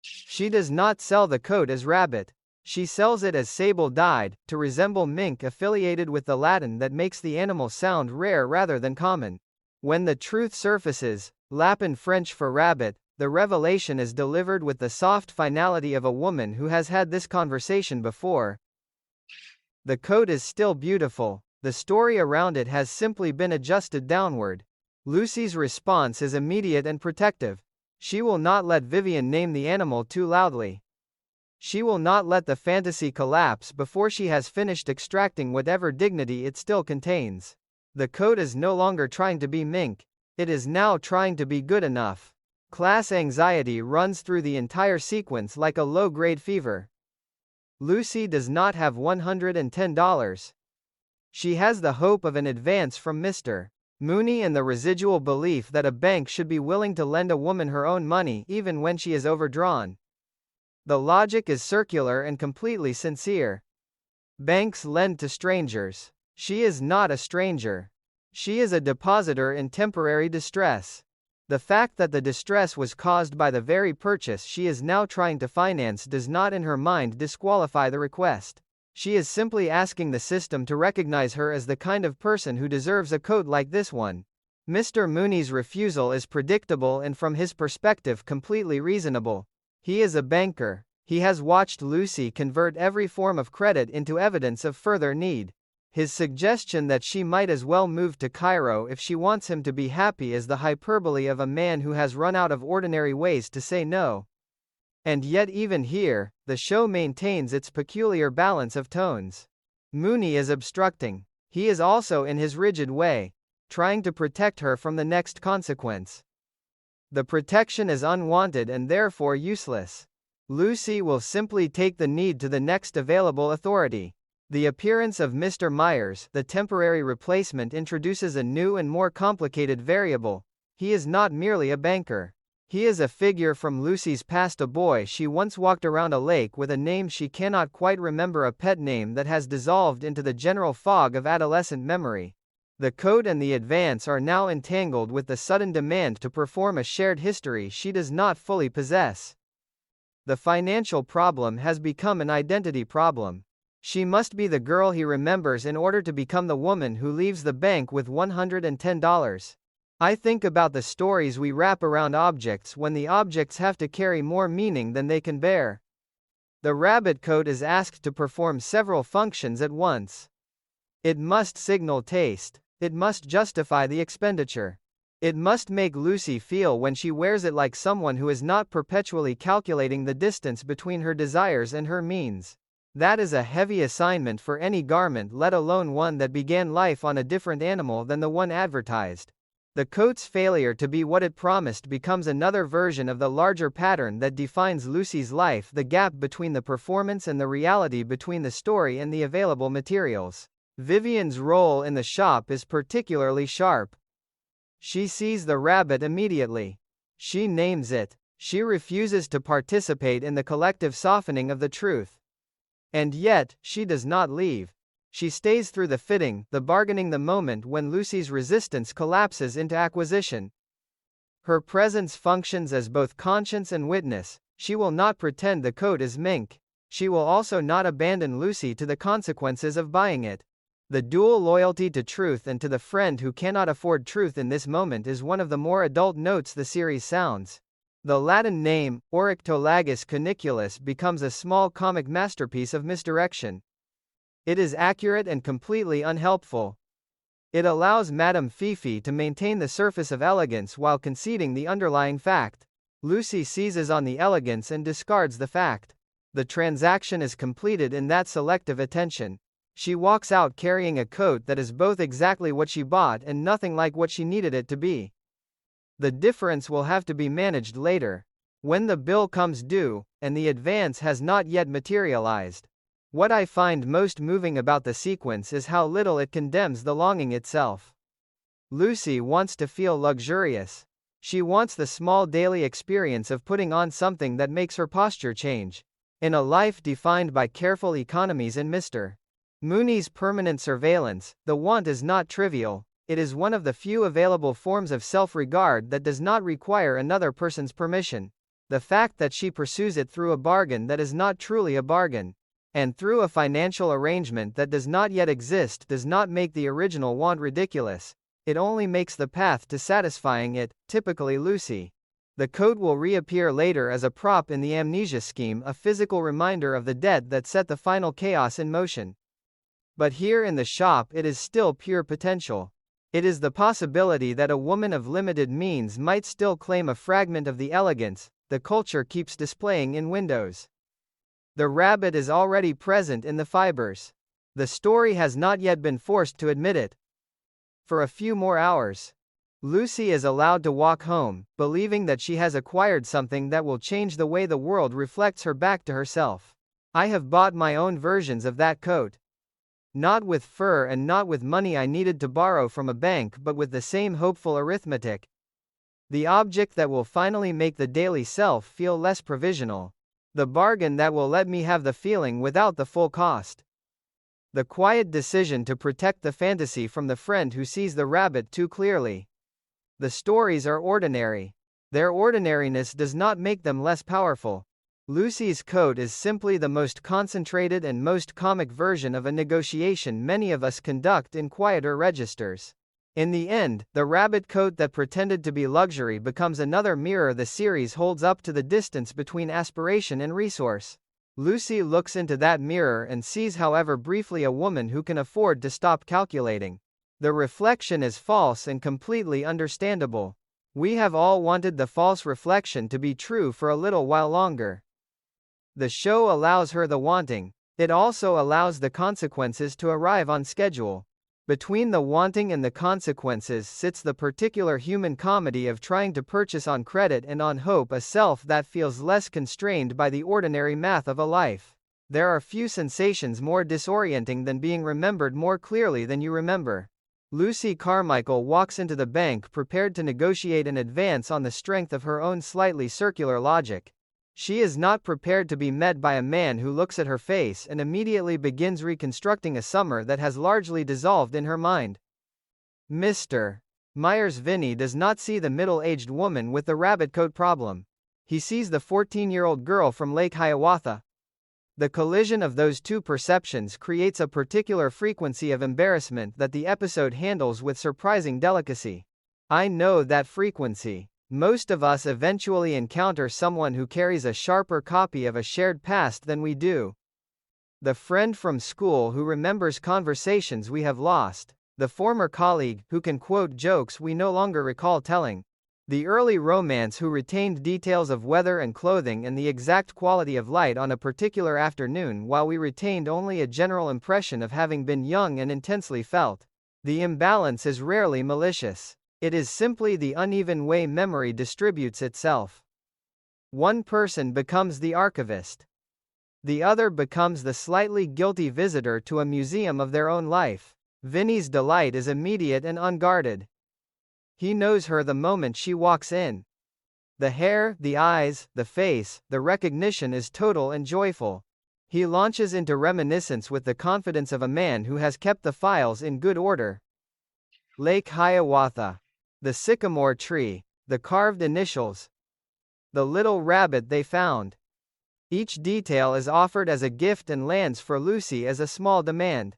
She does not sell the coat as rabbit. She sells it as sable dyed, to resemble mink, affiliated with the Latin that makes the animal sound rare rather than common. When the truth surfaces, lapin French for rabbit, the revelation is delivered with the soft finality of a woman who has had this conversation before. The coat is still beautiful. The story around it has simply been adjusted downward. Lucy's response is immediate and protective. She will not let Vivian name the animal too loudly. She will not let the fantasy collapse before she has finished extracting whatever dignity it still contains. The coat is no longer trying to be mink. It is now trying to be good enough. Class anxiety runs through the entire sequence like a low-grade fever. Lucy does not have $110. She has the hope of an advance from Mr. Mooney and the residual belief that a bank should be willing to lend a woman her own money even when she is overdrawn. The logic is circular and completely sincere. Banks lend to strangers. She is not a stranger. She is a depositor in temporary distress. The fact that the distress was caused by the very purchase she is now trying to finance does not in her mind disqualify the request. She is simply asking the system to recognize her as the kind of person who deserves a coat like this one. Mr. Mooney's refusal is predictable and from his perspective completely reasonable. He is a banker. He has watched Lucy convert every form of credit into evidence of further need. His suggestion that she might as well move to Cairo if she wants him to be happy is the hyperbole of a man who has run out of ordinary ways to say no. And yet even here, the show maintains its peculiar balance of tones. Mooney is obstructing. He is also in his rigid way, trying to protect her from the next consequence. The protection is unwanted and therefore useless. Lucy will simply take the need to the next available authority. The appearance of Mr. Myers, the temporary replacement, introduces a new and more complicated variable. He is not merely a banker. He is a figure from Lucy's past, a boy she once walked around a lake with, a name she cannot quite remember, a pet name that has dissolved into the general fog of adolescent memory. The coat and the advance are now entangled with the sudden demand to perform a shared history she does not fully possess. The financial problem has become an identity problem. She must be the girl he remembers in order to become the woman who leaves the bank with $110. I think about the stories we wrap around objects when the objects have to carry more meaning than they can bear. The rabbit coat is asked to perform several functions at once. It must signal taste. It must justify the expenditure. It must make Lucy feel when she wears it like someone who is not perpetually calculating the distance between her desires and her means. That is a heavy assignment for any garment, let alone one that began life on a different animal than the one advertised. The coat's failure to be what it promised becomes another version of the larger pattern that defines Lucy's life, the gap between the performance and the reality, between the story and the available materials. Vivian's role in the shop is particularly sharp. She sees the rabbit immediately. She names it. She refuses to participate in the collective softening of the truth. And yet, she does not leave. She stays through the fitting, the bargaining, the moment when Lucy's resistance collapses into acquisition. Her presence functions as both conscience and witness. She will not pretend the coat is mink. She will also not abandon Lucy to the consequences of buying it. The dual loyalty to truth and to the friend who cannot afford truth in this moment is one of the more adult notes the series sounds. The Latin name, Oryctolagus cuniculus, becomes a small comic masterpiece of misdirection. It is accurate and completely unhelpful. It allows Madame Fifi to maintain the surface of elegance while conceding the underlying fact. Lucy seizes on the elegance and discards the fact. The transaction is completed in that selective attention. She walks out carrying a coat that is both exactly what she bought and nothing like what she needed it to be. The difference will have to be managed later, when the bill comes due, and the advance has not yet materialized. What I find most moving about the sequence is how little it condemns the longing itself. Lucy wants to feel luxurious. She wants the small daily experience of putting on something that makes her posture change. In a life defined by careful economies and Mr. Mooney's permanent surveillance, the want is not trivial. It is one of the few available forms of self-regard that does not require another person's permission. The fact that she pursues it through a bargain that is not truly a bargain, and through a financial arrangement that does not yet exist, does not make the original want ridiculous. It only makes the path to satisfying it, typically Lucy. The coat will reappear later as a prop in the amnesia scheme, a physical reminder of the debt that set the final chaos in motion. But here in the shop it is still pure potential. It is the possibility that a woman of limited means might still claim a fragment of the elegance the culture keeps displaying in windows. The rabbit is already present in the fibers. The story has not yet been forced to admit it. For a few more hours, Lucy is allowed to walk home, believing that she has acquired something that will change the way the world reflects her back to herself. I have bought my own versions of that coat. Not with fur and not with money I needed to borrow from a bank, but with the same hopeful arithmetic. The object that will finally make the daily self feel less provisional. The bargain that will let me have the feeling without the full cost. The quiet decision to protect the fantasy from the friend who sees the rabbit too clearly. The stories are ordinary. Their ordinariness does not make them less powerful. Lucy's coat is simply the most concentrated and most comic version of a negotiation many of us conduct in quieter registers. In the end, the rabbit coat that pretended to be luxury becomes another mirror the series holds up to the distance between aspiration and resource. Lucy looks into that mirror and sees, however briefly, a woman who can afford to stop calculating. The reflection is false and completely understandable. We have all wanted the false reflection to be true for a little while longer. The show allows her the wanting. It also allows the consequences to arrive on schedule. Between the wanting and the consequences sits the particular human comedy of trying to purchase on credit and on hope a self that feels less constrained by the ordinary math of a life. There are few sensations more disorienting than being remembered more clearly than you remember. Lucy Carmichael walks into the bank prepared to negotiate an advance on the strength of her own slightly circular logic. She is not prepared to be met by a man who looks at her face and immediately begins reconstructing a summer that has largely dissolved in her mind. Mr. Myers-Vinnie does not see the middle-aged woman with the rabbit coat problem. He sees the 14-year-old girl from Lake Hiawatha. The collision of those two perceptions creates a particular frequency of embarrassment that the episode handles with surprising delicacy. I know that frequency. Most of us eventually encounter someone who carries a sharper copy of a shared past than we do. The friend from school who remembers conversations we have lost. The former colleague who can quote jokes we no longer recall telling. The early romance who retained details of weather and clothing and the exact quality of light on a particular afternoon while we retained only a general impression of having been young and intensely felt. The imbalance is rarely malicious. It is simply the uneven way memory distributes itself. One person becomes the archivist. The other becomes the slightly guilty visitor to a museum of their own life. Vinny's delight is immediate and unguarded. He knows her the moment she walks in. The hair, the eyes, the face, the recognition is total and joyful. He launches into reminiscence with the confidence of a man who has kept the files in good order. Lake Hiawatha. The sycamore tree. The carved initials. The little rabbit they found. Each detail is offered as a gift and lands for Lucy as a small demand.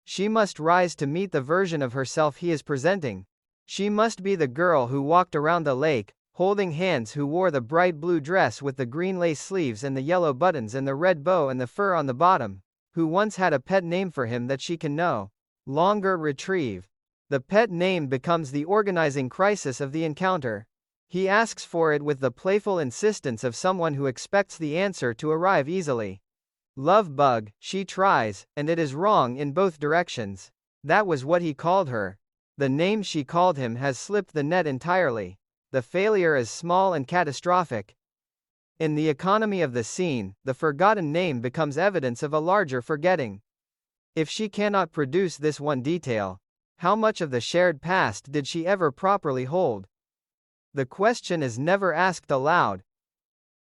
She must rise to meet the version of herself he is presenting. She must be the girl who walked around the lake, holding hands, who wore the bright blue dress with the green lace sleeves and the yellow buttons and the red bow and the fur on the bottom, who once had a pet name for him that she can no longer retrieve. The pet name becomes the organizing crisis of the encounter. He asks for it with the playful insistence of someone who expects the answer to arrive easily. Love bug, she tries, and it is wrong in both directions. That was what he called her. The name she called him has slipped the net entirely. The failure is small and catastrophic. In the economy of the scene, the forgotten name becomes evidence of a larger forgetting. If she cannot produce this one detail, how much of the shared past did she ever properly hold? The question is never asked aloud.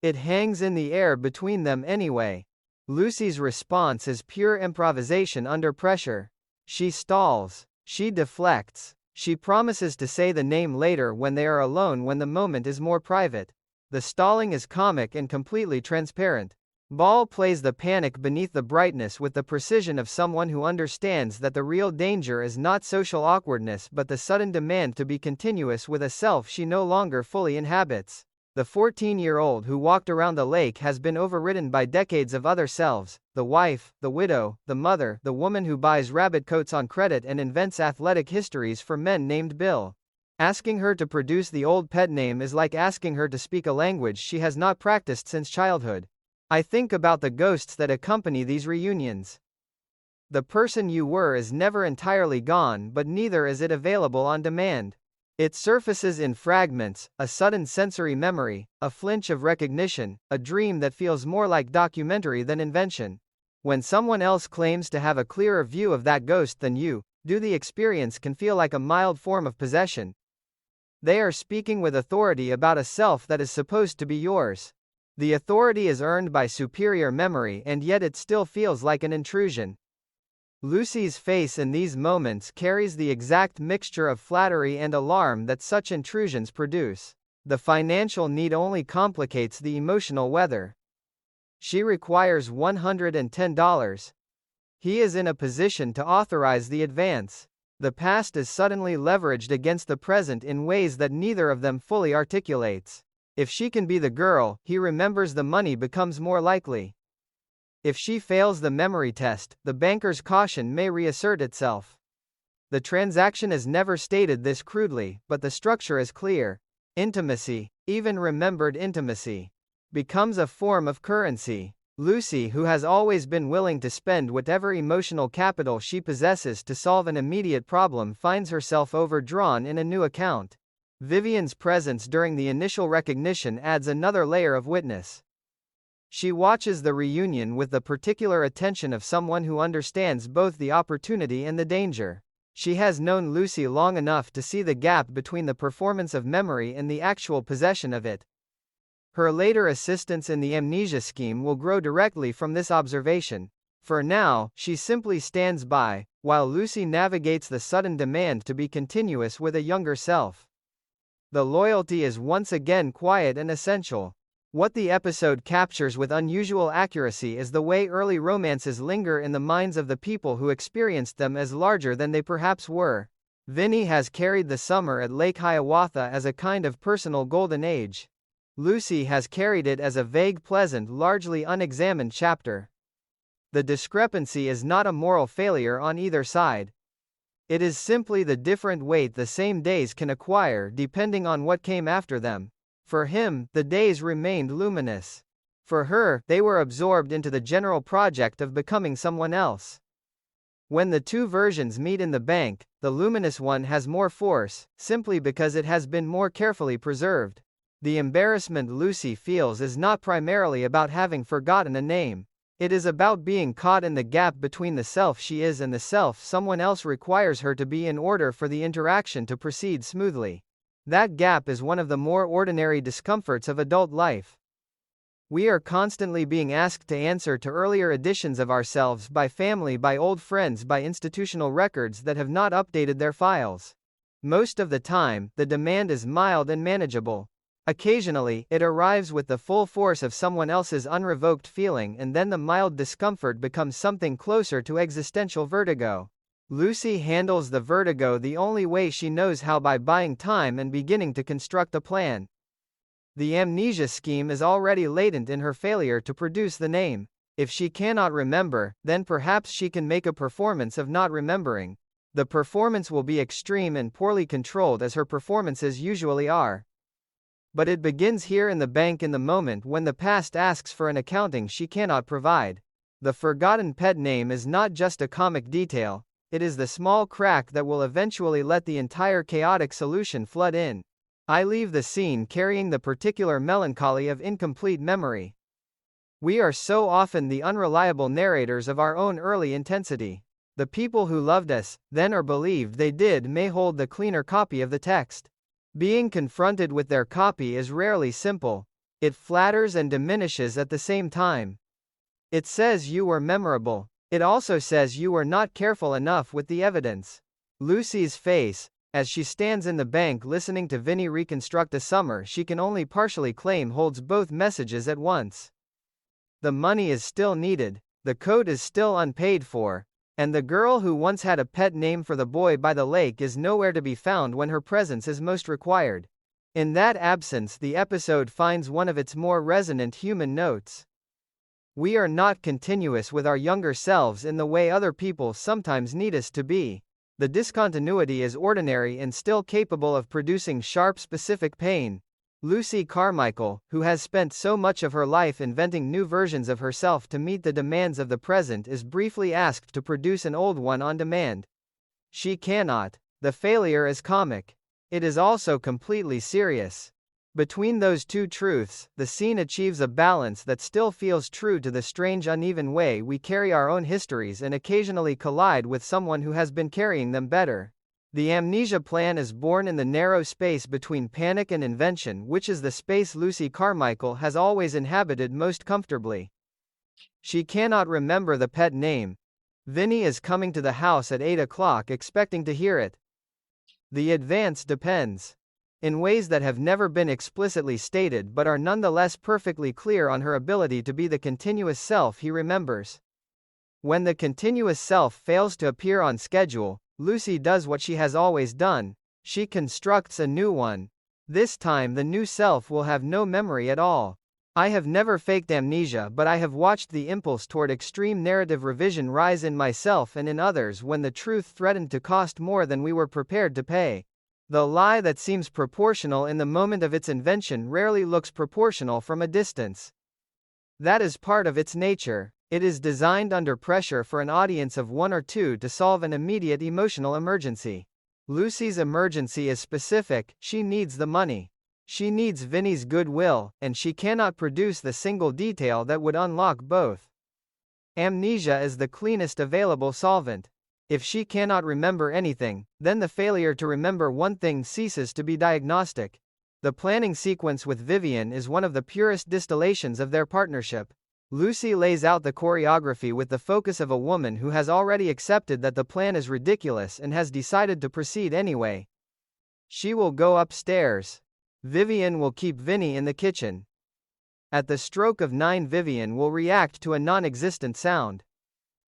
It hangs in the air between them anyway. Lucy's response is pure improvisation under pressure. She stalls. She deflects. She promises to say the name later when they are alone, when the moment is more private. The stalling is comic and completely transparent. Ball plays the panic beneath the brightness with the precision of someone who understands that the real danger is not social awkwardness but the sudden demand to be continuous with a self she no longer fully inhabits. The 14-year-old who walked around the lake has been overridden by decades of other selves: the wife, the widow, the mother, the woman who buys rabbit coats on credit and invents athletic histories for men named Bill. Asking her to produce the old pet name is like asking her to speak a language she has not practiced since childhood. I think about the ghosts that accompany these reunions. The person you were is never entirely gone, but neither is it available on demand. It surfaces in fragments: a sudden sensory memory, a flinch of recognition, a dream that feels more like documentary than invention. When someone else claims to have a clearer view of that ghost than you do, the experience can feel like a mild form of possession. They are speaking with authority about a self that is supposed to be yours. The authority is earned by superior memory, and yet it still feels like an intrusion. Lucy's face in these moments carries the exact mixture of flattery and alarm that such intrusions produce. The financial need only complicates the emotional weather. She requires $110. He is in a position to authorize the advance. The past is suddenly leveraged against the present in ways that neither of them fully articulates. If she can be the girl he remembers, the money becomes more likely. If she fails the memory test, the banker's caution may reassert itself. The transaction is never stated this crudely, but the structure is clear. Intimacy, even remembered intimacy, becomes a form of currency. Lucy, who has always been willing to spend whatever emotional capital she possesses to solve an immediate problem, finds herself overdrawn in a new account. Vivian's presence during the initial recognition adds another layer of witness. She watches the reunion with the particular attention of someone who understands both the opportunity and the danger. She has known Lucy long enough to see the gap between the performance of memory and the actual possession of it. Her later assistance in the amnesia scheme will grow directly from this observation. For now, she simply stands by, while Lucy navigates the sudden demand to be continuous with a younger self. The loyalty is once again quiet and essential. What the episode captures with unusual accuracy is the way early romances linger in the minds of the people who experienced them as larger than they perhaps were. Vinny has carried the summer at Lake Hiawatha as a kind of personal golden age. Lucy has carried it as a vague, pleasant, largely unexamined chapter. The discrepancy is not a moral failure on either side. It is simply the different weight the same days can acquire depending on what came after them. For him, the days remained luminous. For her, they were absorbed into the general project of becoming someone else. When the two versions meet in the bank, the luminous one has more force, simply because it has been more carefully preserved. The embarrassment Lucy feels is not primarily about having forgotten a name. It is about being caught in the gap between the self she is and the self someone else requires her to be in order for the interaction to proceed smoothly. That gap is one of the more ordinary discomforts of adult life. We are constantly being asked to answer to earlier editions of ourselves by family, by old friends, by institutional records that have not updated their files. Most of the time, the demand is mild and manageable. Occasionally, it arrives with the full force of someone else's unrevoked feeling, and then the mild discomfort becomes something closer to existential vertigo. Lucy handles the vertigo the only way she knows how, by buying time and beginning to construct a plan. The amnesia scheme is already latent in her failure to produce the name. If she cannot remember, then perhaps she can make a performance of not remembering. The performance will be extreme and poorly controlled, as her performances usually are. But it begins here in the bank, in the moment when the past asks for an accounting she cannot provide. The forgotten pet name is not just a comic detail, it is the small crack that will eventually let the entire chaotic solution flood in. I leave the scene carrying the particular melancholy of incomplete memory. We are so often the unreliable narrators of our own early intensity. The people who loved us, then, or believed they did, may hold the cleaner copy of the text. Being confronted with their copy is rarely simple. It flatters and diminishes at the same time. It says you were memorable. It also says you were not careful enough with the evidence. Lucy's face, as she stands in the bank listening to Vinny reconstruct a summer she can only partially claim, holds both messages at once. The money is still needed, the coat is still unpaid for, and the girl who once had a pet name for the boy by the lake is nowhere to be found when her presence is most required. In that absence, the episode finds one of its more resonant human notes. We are not continuous with our younger selves in the way other people sometimes need us to be. The discontinuity is ordinary and still capable of producing sharp, specific pain. Lucy Carmichael, who has spent so much of her life inventing new versions of herself to meet the demands of the present, is briefly asked to produce an old one on demand. She cannot. The failure is comic. It is also completely serious. Between those two truths, the scene achieves a balance that still feels true to the strange, uneven way we carry our own histories and occasionally collide with someone who has been carrying them better. The amnesia plan is born in the narrow space between panic and invention, which is the space Lucy Carmichael has always inhabited most comfortably. She cannot remember the pet name. Vinny is coming to the house at 8 o'clock expecting to hear it. The advance depends, in ways that have never been explicitly stated but are nonetheless perfectly clear, on her ability to be the continuous self he remembers. When the continuous self fails to appear on schedule, Lucy does what she has always done. She constructs a new one. This time the new self will have no memory at all. I have never faked amnesia, but I have watched the impulse toward extreme narrative revision rise in myself and in others when the truth threatened to cost more than we were prepared to pay. The lie that seems proportional in the moment of its invention rarely looks proportional from a distance. That is part of its nature. It is designed under pressure for an audience of one or two to solve an immediate emotional emergency. Lucy's emergency is specific. She needs the money. She needs Vinny's goodwill, and she cannot produce the single detail that would unlock both. Amnesia is the cleanest available solvent. If she cannot remember anything, then the failure to remember one thing ceases to be diagnostic. The planning sequence with Vivian is one of the purest distillations of their partnership. Lucy lays out the choreography with the focus of a woman who has already accepted that the plan is ridiculous and has decided to proceed anyway. She will go upstairs. Vivian will keep Vinny in the kitchen. At the stroke of 9, Vivian will react to a non-existent sound.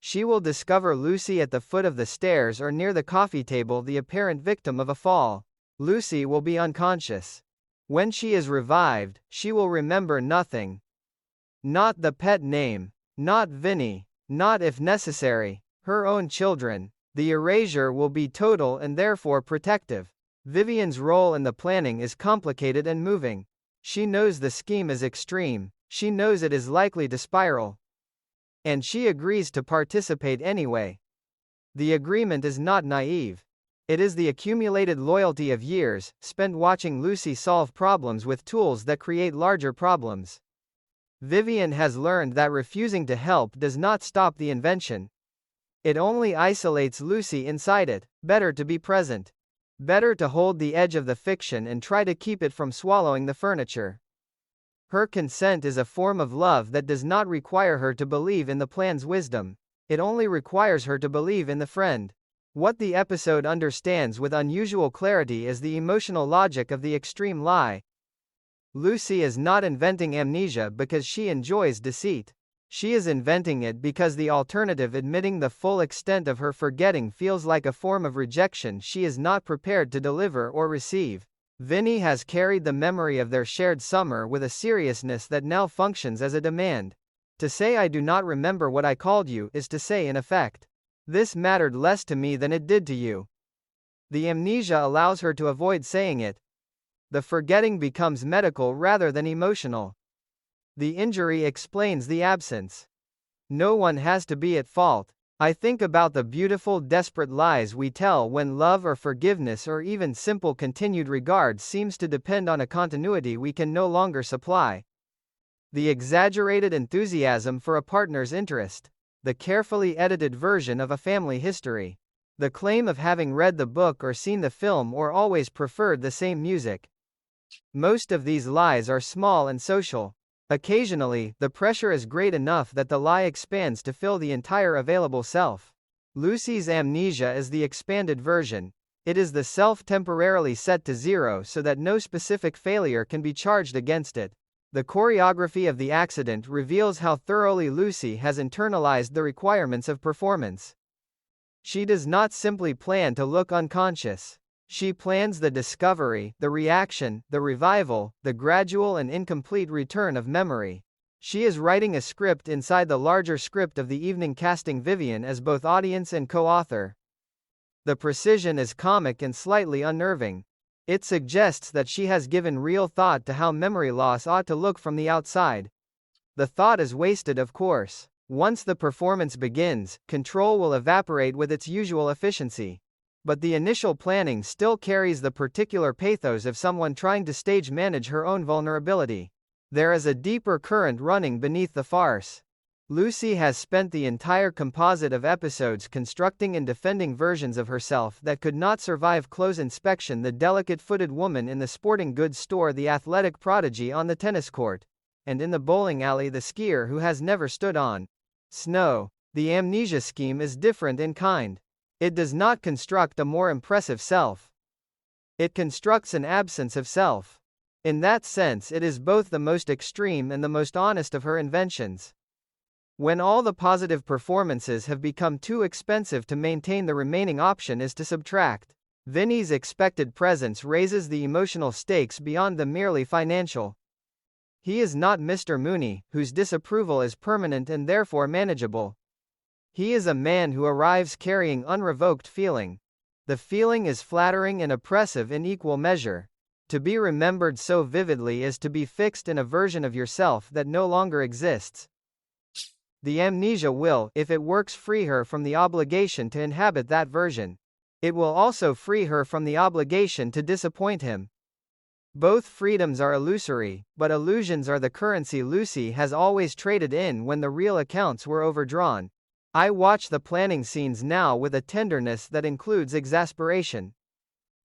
She will discover Lucy at the foot of the stairs or near the coffee table, the apparent victim of a fall. Lucy will be unconscious. When she is revived, she will remember nothing. Not the pet name. Not Vinny. Not, if necessary, her own children. The erasure will be total and therefore protective. Vivian's role in the planning is complicated and moving. She knows the scheme is extreme. She knows it is likely to spiral. And she agrees to participate anyway. The agreement is not naive. It is the accumulated loyalty of years spent watching Lucy solve problems with tools that create larger problems. Vivian has learned that refusing to help does not stop the invention. It only isolates Lucy inside it. Better to be present. Better to hold the edge of the fiction and try to keep it from swallowing the furniture. Her consent is a form of love that does not require her to believe in the plan's wisdom. It only requires her to believe in the friend. What the episode understands with unusual clarity is the emotional logic of the extreme lie. Lucy is not inventing amnesia because she enjoys deceit. She is inventing it because the alternative, admitting the full extent of her forgetting, feels like a form of rejection she is not prepared to deliver or receive. Vinny has carried the memory of their shared summer with a seriousness that now functions as a demand. To say I do not remember what I called you is to say, in effect, this mattered less to me than it did to you. The amnesia allows her to avoid saying it. The forgetting becomes medical rather than emotional. The injury explains the absence. No one has to be at fault. I think about the beautiful, desperate lies we tell when love or forgiveness or even simple continued regard seems to depend on a continuity we can no longer supply. The exaggerated enthusiasm for a partner's interest. The carefully edited version of a family history. The claim of having read the book or seen the film or always preferred the same music. Most of these lies are small and social. Occasionally, the pressure is great enough that the lie expands to fill the entire available self. Lucy's amnesia is the expanded version. It is the self temporarily set to zero so that no specific failure can be charged against it. The choreography of the accident reveals how thoroughly Lucy has internalized the requirements of performance. She does not simply plan to look unconscious. She plans the discovery, the reaction, the revival, the gradual and incomplete return of memory. She is writing a script inside the larger script of the evening, casting Vivian as both audience and co-author. The precision is comic and slightly unnerving. It suggests that she has given real thought to how memory loss ought to look from the outside. The thought is wasted, of course. Once the performance begins, control will evaporate with its usual efficiency. But the initial planning still carries the particular pathos of someone trying to stage manage her own vulnerability. There is a deeper current running beneath the farce. Lucy has spent the entire composite of episodes constructing and defending versions of herself that could not survive close inspection: the delicate-footed woman in the sporting goods store, the athletic prodigy on the tennis court, and in the bowling alley the skier who has never stood on snow. The amnesia scheme is different in kind. It does not construct a more impressive self. It constructs an absence of self. In that sense, it is both the most extreme and the most honest of her inventions. When all the positive performances have become too expensive to maintain, the remaining option is to subtract. Vinny's expected presence raises the emotional stakes beyond the merely financial. He is not Mr. Mooney, whose disapproval is permanent and therefore manageable. He is a man who arrives carrying unrevoked feeling. The feeling is flattering and oppressive in equal measure. To be remembered so vividly is to be fixed in a version of yourself that no longer exists. The amnesia will, if it works, free her from the obligation to inhabit that version. It will also free her from the obligation to disappoint him. Both freedoms are illusory, but illusions are the currency Lucy has always traded in when the real accounts were overdrawn. I watch the planning scenes now with a tenderness that includes exasperation.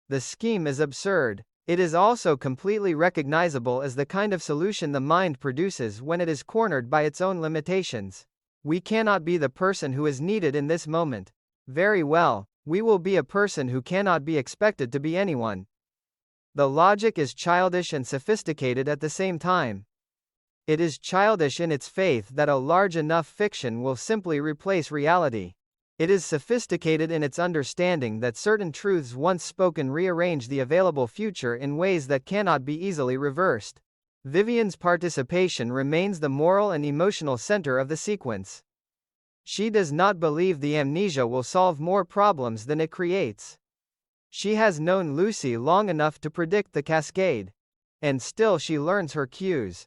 The scheme is absurd. It is also completely recognizable as the kind of solution the mind produces when it is cornered by its own limitations. We cannot be the person who is needed in this moment. Very well, we will be a person who cannot be expected to be anyone. The logic is childish and sophisticated at the same time. It is childish in its faith that a large enough fiction will simply replace reality. It is sophisticated in its understanding that certain truths once spoken rearrange the available future in ways that cannot be easily reversed. Vivian's participation remains the moral and emotional center of the sequence. She does not believe the amnesia will solve more problems than it creates. She has known Lucy long enough to predict the cascade. And still she learns her cues.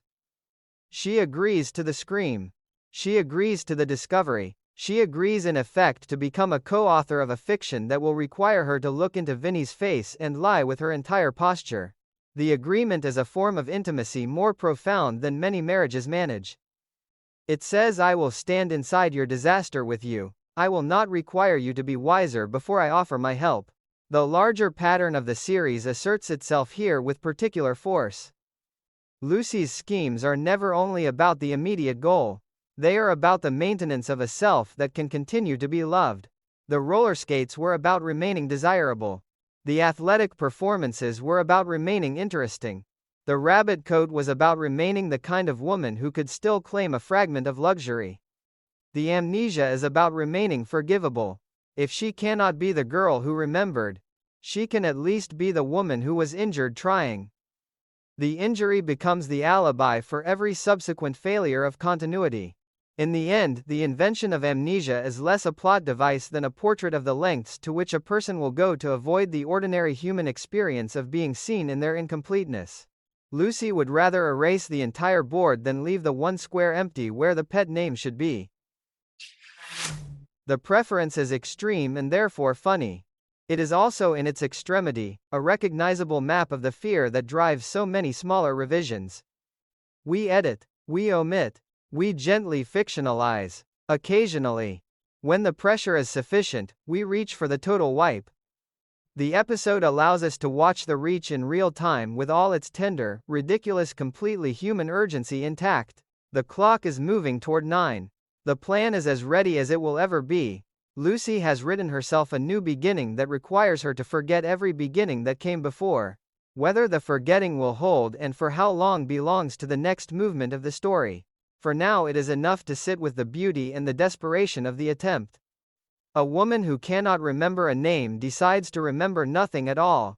She agrees to the scream. She agrees to the discovery. She agrees in effect to become a co-author of a fiction that will require her to look into Vinny's face and lie with her entire posture. The agreement is a form of intimacy more profound than many marriages manage. It says, I will stand inside your disaster with you. I will not require you to be wiser before I offer my help. The larger pattern of the series asserts itself here with particular force. Lucy's schemes are never only about the immediate goal. They are about the maintenance of a self that can continue to be loved. The roller skates were about remaining desirable. The athletic performances were about remaining interesting. The rabbit coat was about remaining the kind of woman who could still claim a fragment of luxury. The amnesia is about remaining forgivable. If she cannot be the girl who remembered, she can at least be the woman who was injured trying. The injury becomes the alibi for every subsequent failure of continuity. In the end, the invention of amnesia is less a plot device than a portrait of the lengths to which a person will go to avoid the ordinary human experience of being seen in their incompleteness. Lucy would rather erase the entire board than leave the one square empty where the pet name should be. The preference is extreme and therefore funny. It is also in its extremity, a recognizable map of the fear that drives so many smaller revisions. We edit, we omit, we gently fictionalize. Occasionally, when the pressure is sufficient, we reach for the total wipe. The episode allows us to watch the reach in real time with all its tender, ridiculous, completely human urgency intact. The clock is moving toward 9. The plan is as ready as it will ever be. Lucy has written herself a new beginning that requires her to forget every beginning that came before. Whether the forgetting will hold and for how long belongs to the next movement of the story. For now it is enough to sit with the beauty and the desperation of the attempt. A woman who cannot remember a name decides to remember nothing at all.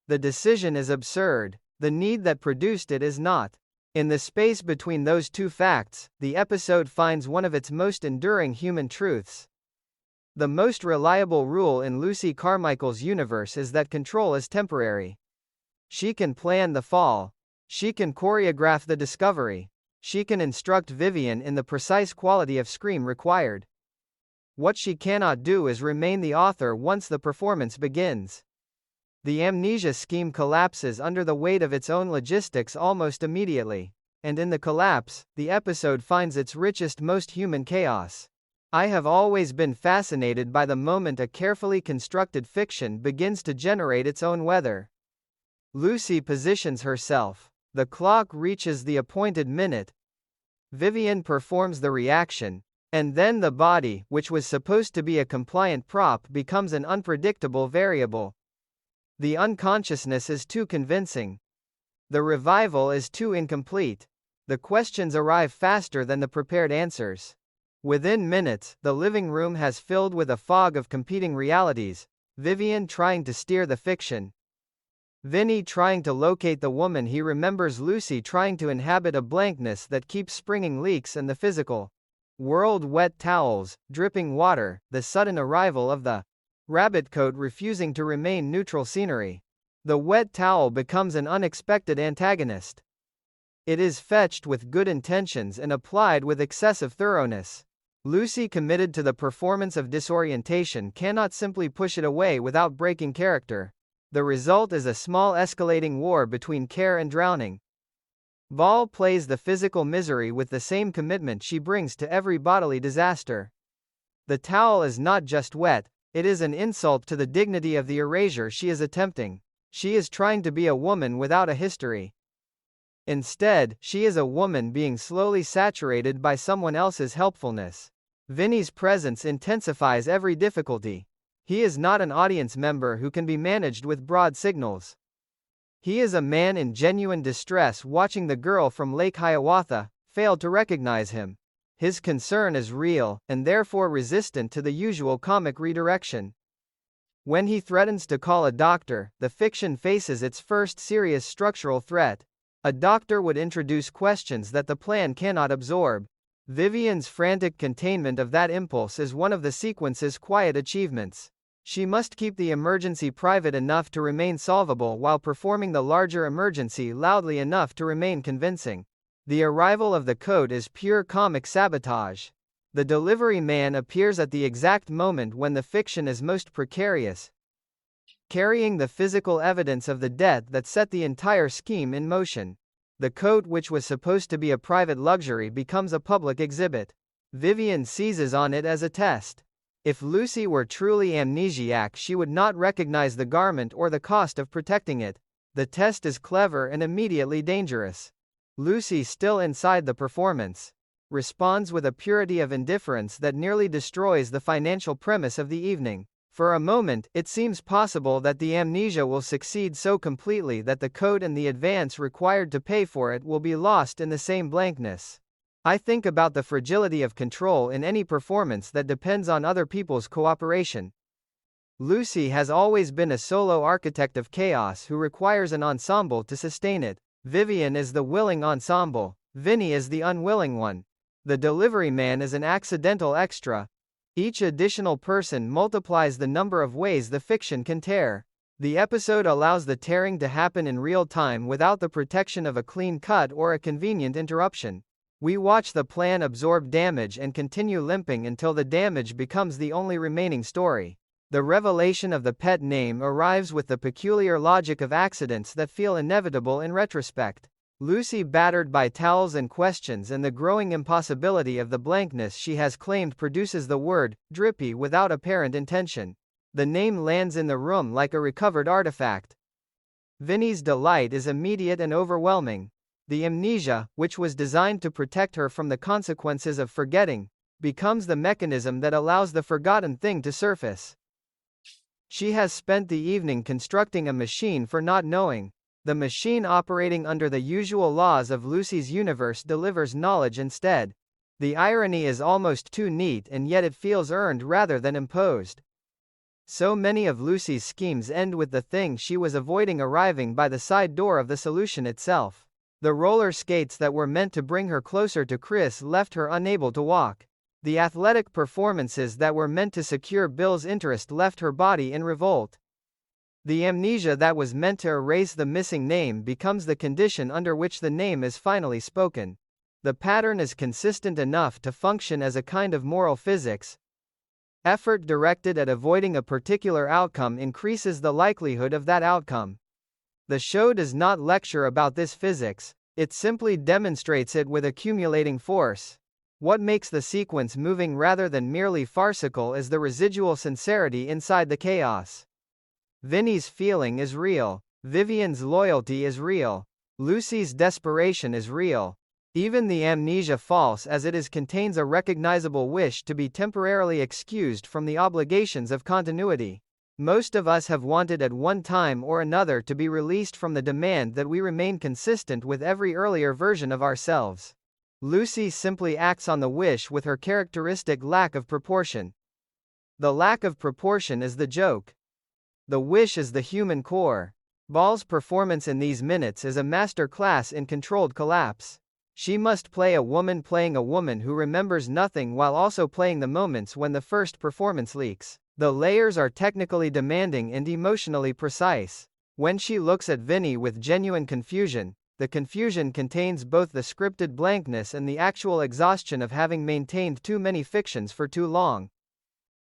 The decision is absurd. The need that produced it is not. In the space between those two facts, the episode finds one of its most enduring human truths. The most reliable rule in Lucy Carmichael's universe is that control is temporary. She can plan the fall. She can choreograph the discovery. She can instruct Vivian in the precise quality of scream required. What she cannot do is remain the author once the performance begins. The amnesia scheme collapses under the weight of its own logistics almost immediately. And in the collapse, the episode finds its richest, most human chaos. I have always been fascinated by the moment a carefully constructed fiction begins to generate its own weather. Lucy positions herself. The clock reaches the appointed minute. Vivian performs the reaction. And then the body, which was supposed to be a compliant prop, becomes an unpredictable variable. The unconsciousness is too convincing. The revival is too incomplete. The questions arrive faster than the prepared answers. Within minutes, the living room has filled with a fog of competing realities. Vivian trying to steer the fiction. Vinny trying to locate the woman he remembers, Lucy trying to inhabit a blankness that keeps springing leaks and the physical world, wet towels, dripping water, the sudden arrival of the rabbit coat refusing to remain neutral scenery. The wet towel becomes an unexpected antagonist. It is fetched with good intentions and applied with excessive thoroughness. Lucy, committed to the performance of disorientation, cannot simply push it away without breaking character. The result is a small escalating war between care and drowning. Val plays the physical misery with the same commitment she brings to every bodily disaster. The towel is not just wet, it is an insult to the dignity of the erasure she is attempting. She is trying to be a woman without a history. Instead, she is a woman being slowly saturated by someone else's helpfulness. Vinny's presence intensifies every difficulty. He is not an audience member who can be managed with broad signals. He is a man in genuine distress watching the girl from Lake Hiawatha fail to recognize him. His concern is real, and therefore resistant to the usual comic redirection. When he threatens to call a doctor, the fiction faces its first serious structural threat. A doctor would introduce questions that the plan cannot absorb. Vivian's frantic containment of that impulse is one of the sequence's quiet achievements. She must keep the emergency private enough to remain solvable while performing the larger emergency loudly enough to remain convincing. The arrival of the code is pure comic sabotage. The delivery man appears at the exact moment when the fiction is most precarious, carrying the physical evidence of the death that set the entire scheme in motion. The coat, which was supposed to be a private luxury, becomes a public exhibit. Vivian seizes on it as a test. If Lucy were truly amnesiac, she would not recognize the garment or the cost of protecting it. The test is clever and immediately dangerous. Lucy, still inside the performance, responds with a purity of indifference that nearly destroys the financial premise of the evening. For a moment, it seems possible that the amnesia will succeed so completely that the code and the advance required to pay for it will be lost in the same blankness. I think about the fragility of control in any performance that depends on other people's cooperation. Lucy has always been a solo architect of chaos who requires an ensemble to sustain it. Vivian is the willing ensemble. Vinny is the unwilling one. The delivery man is an accidental extra. Each additional person multiplies the number of ways the fiction can tear. The episode allows the tearing to happen in real time without the protection of a clean cut or a convenient interruption. We watch the plan absorb damage and continue limping until the damage becomes the only remaining story. The revelation of the pet name arrives with the peculiar logic of accidents that feel inevitable in retrospect. Lucy, battered by towels and questions and the growing impossibility of the blankness she has claimed, produces the word drippy without apparent intention. The name lands in the room like a recovered artifact. Vinny's delight is immediate and overwhelming. The amnesia, which was designed to protect her from the consequences of forgetting, becomes the mechanism that allows the forgotten thing to surface. She has spent the evening constructing a machine for not knowing. The machine, operating under the usual laws of Lucy's universe, delivers knowledge instead. The irony is almost too neat, and yet it feels earned rather than imposed. So many of Lucy's schemes end with the thing she was avoiding arriving by the side door of the solution itself. The roller skates that were meant to bring her closer to Chris left her unable to walk. The athletic performances that were meant to secure Bill's interest left her body in revolt. The amnesia that was meant to erase the missing name becomes the condition under which the name is finally spoken. The pattern is consistent enough to function as a kind of moral physics. Effort directed at avoiding a particular outcome increases the likelihood of that outcome. The show does not lecture about this physics, it simply demonstrates it with accumulating force. What makes the sequence moving rather than merely farcical is the residual sincerity inside the chaos. Vinny's feeling is real. Vivian's loyalty is real. Lucy's desperation is real. Even the amnesia, false as it is, contains a recognizable wish to be temporarily excused from the obligations of continuity. Most of us have wanted at one time or another to be released from the demand that we remain consistent with every earlier version of ourselves. Lucy simply acts on the wish with her characteristic lack of proportion. The lack of proportion is the joke. The wish is the human core. Ball's performance in these minutes is a master class in controlled collapse. She must play a woman playing a woman who remembers nothing while also playing the moments when the first performance leaks. The layers are technically demanding and emotionally precise. When she looks at Vinny with genuine confusion, the confusion contains both the scripted blankness and the actual exhaustion of having maintained too many fictions for too long.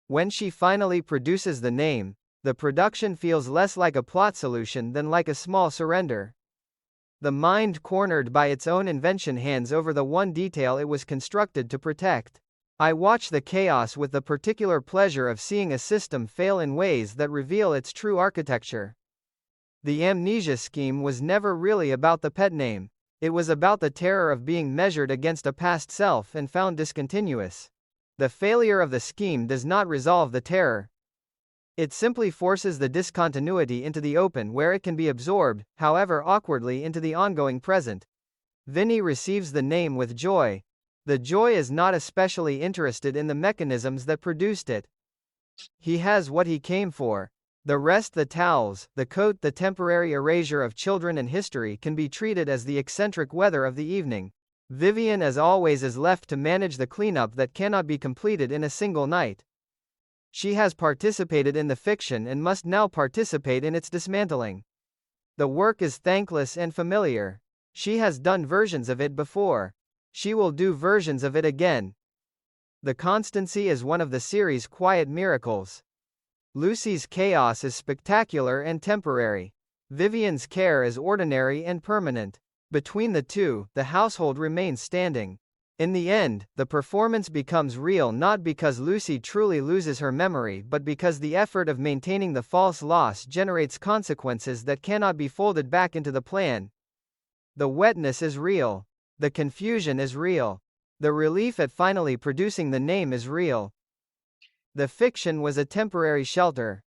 When she finally produces the name, the production feels less like a plot solution than like a small surrender. The mind, cornered by its own invention, hands over the one detail it was constructed to protect. I watch the chaos with the particular pleasure of seeing a system fail in ways that reveal its true architecture. The amnesia scheme was never really about the pet name. It was about the terror of being measured against a past self and found discontinuous. The failure of the scheme does not resolve the terror. It simply forces the discontinuity into the open where it can be absorbed, however awkwardly, into the ongoing present. Vinny receives the name with joy. The joy is not especially interested in the mechanisms that produced it. He has what he came for. The rest, the towels, the coat, the temporary erasure of children and history, can be treated as the eccentric weather of the evening. Vivian, as always, is left to manage the cleanup that cannot be completed in a single night. She has participated in the fiction and must now participate in its dismantling. The work is thankless and familiar. She has done versions of it before. She will do versions of it again. The constancy is one of the series' quiet miracles. Lucy's chaos is spectacular and temporary. Vivian's care is ordinary and permanent. Between the two, the household remains standing. In the end, the performance becomes real not because Lucy truly loses her memory but because the effort of maintaining the false loss generates consequences that cannot be folded back into the plan. The wetness is real. The confusion is real. The relief at finally producing the name is real. The fiction was a temporary shelter.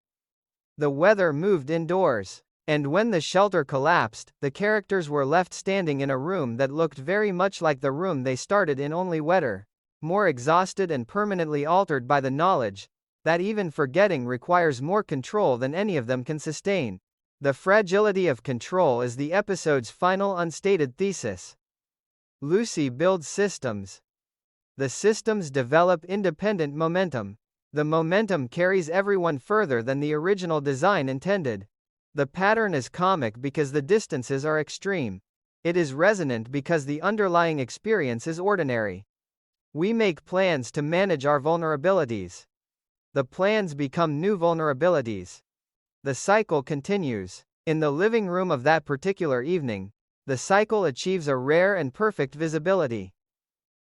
The weather moved indoors. And when the shelter collapsed, the characters were left standing in a room that looked very much like the room they started in, only wetter, more exhausted and permanently altered by the knowledge that even forgetting requires more control than any of them can sustain. The fragility of control is the episode's final unstated thesis. Lucy builds systems. The systems develop independent momentum. The momentum carries everyone further than the original design intended. The pattern is comic because the distances are extreme. It is resonant because the underlying experience is ordinary. We make plans to manage our vulnerabilities. The plans become new vulnerabilities. The cycle continues. In the living room of that particular evening, the cycle achieves a rare and perfect visibility.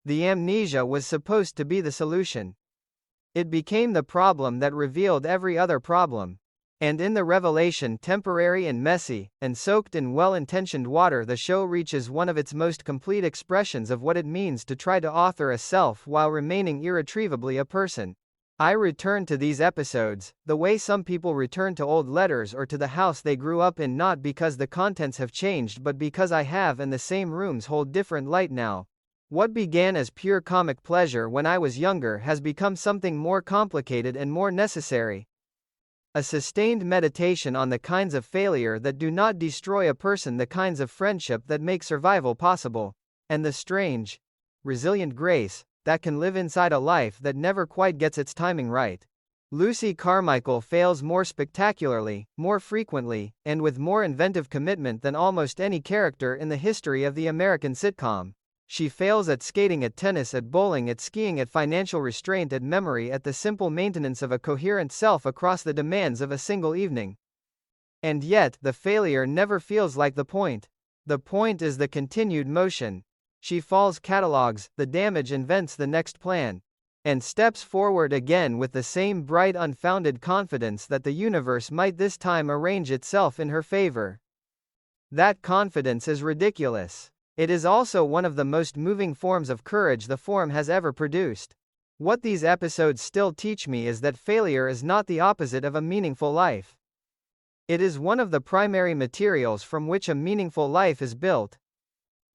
The amnesia was supposed to be the solution. It became the problem that revealed every other problem. And in the revelation, temporary and messy, and soaked in well-intentioned water, the show reaches one of its most complete expressions of what it means to try to author a self while remaining irretrievably a person. I return to these episodes, the way some people return to old letters or to the house they grew up in, not because the contents have changed but because I have, and the same rooms hold different light now. What began as pure comic pleasure when I was younger has become something more complicated and more necessary. A sustained meditation on the kinds of failure that do not destroy a person, the kinds of friendship that make survival possible, and the strange, resilient grace that can live inside a life that never quite gets its timing right. Lucy Carmichael fails more spectacularly, more frequently, and with more inventive commitment than almost any character in the history of the American sitcom. She fails at skating, at tennis, at bowling, at skiing, at financial restraint, at memory, at the simple maintenance of a coherent self across the demands of a single evening. And yet, the failure never feels like the point. The point is the continued motion. She falls, catalogs the damage, invents the next plan, and steps forward again with the same bright, unfounded confidence that the universe might this time arrange itself in her favor. That confidence is ridiculous. It is also one of the most moving forms of courage the form has ever produced. What these episodes still teach me is that failure is not the opposite of a meaningful life. It is one of the primary materials from which a meaningful life is built.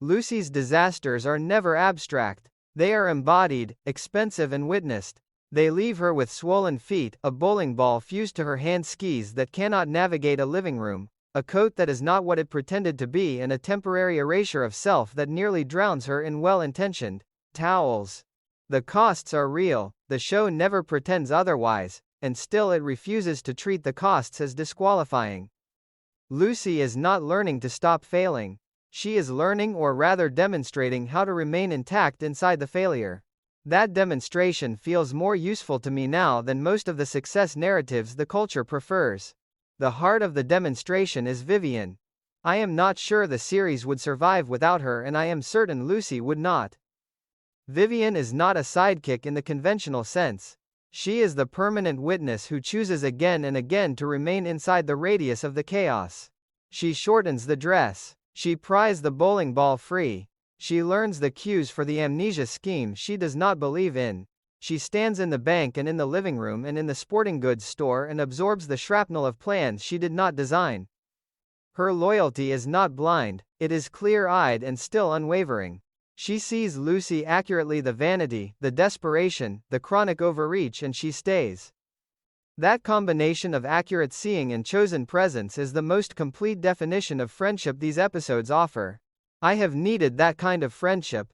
Lucy's disasters are never abstract. They are embodied, expensive, and witnessed. They leave her with swollen feet, a bowling ball fused to her hand, skis that cannot navigate a living room, a coat that is not what it pretended to be, and a temporary erasure of self that nearly drowns her in well-intentioned towels. The costs are real, the show never pretends otherwise, and still it refuses to treat the costs as disqualifying. Lucy is not learning to stop failing. She is learning, or rather demonstrating, how to remain intact inside the failure. That demonstration feels more useful to me now than most of the success narratives the culture prefers. The heart of the demonstration is Vivian. I am not sure the series would survive without her, and I am certain Lucy would not. Vivian is not a sidekick in the conventional sense. She is the permanent witness who chooses again and again to remain inside the radius of the chaos. She shortens the dress. She pries the bowling ball free. She learns the cues for the amnesia scheme she does not believe in. She stands in the bank and in the living room and in the sporting goods store and absorbs the shrapnel of plans she did not design. Her loyalty is not blind, it is clear-eyed and still unwavering. She sees Lucy accurately, the vanity, the desperation, the chronic overreach, and she stays. That combination of accurate seeing and chosen presence is the most complete definition of friendship these episodes offer. I have needed that kind of friendship.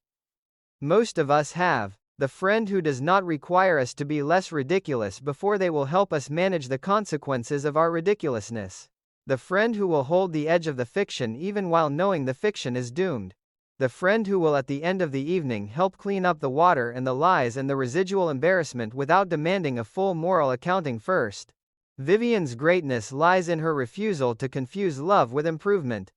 Most of us have. The friend who does not require us to be less ridiculous before they will help us manage the consequences of our ridiculousness. The friend who will hold the edge of the fiction even while knowing the fiction is doomed. The friend who will at the end of the evening help clean up the water and the lies and the residual embarrassment without demanding a full moral accounting first. Vivian's greatness lies in her refusal to confuse love with improvement.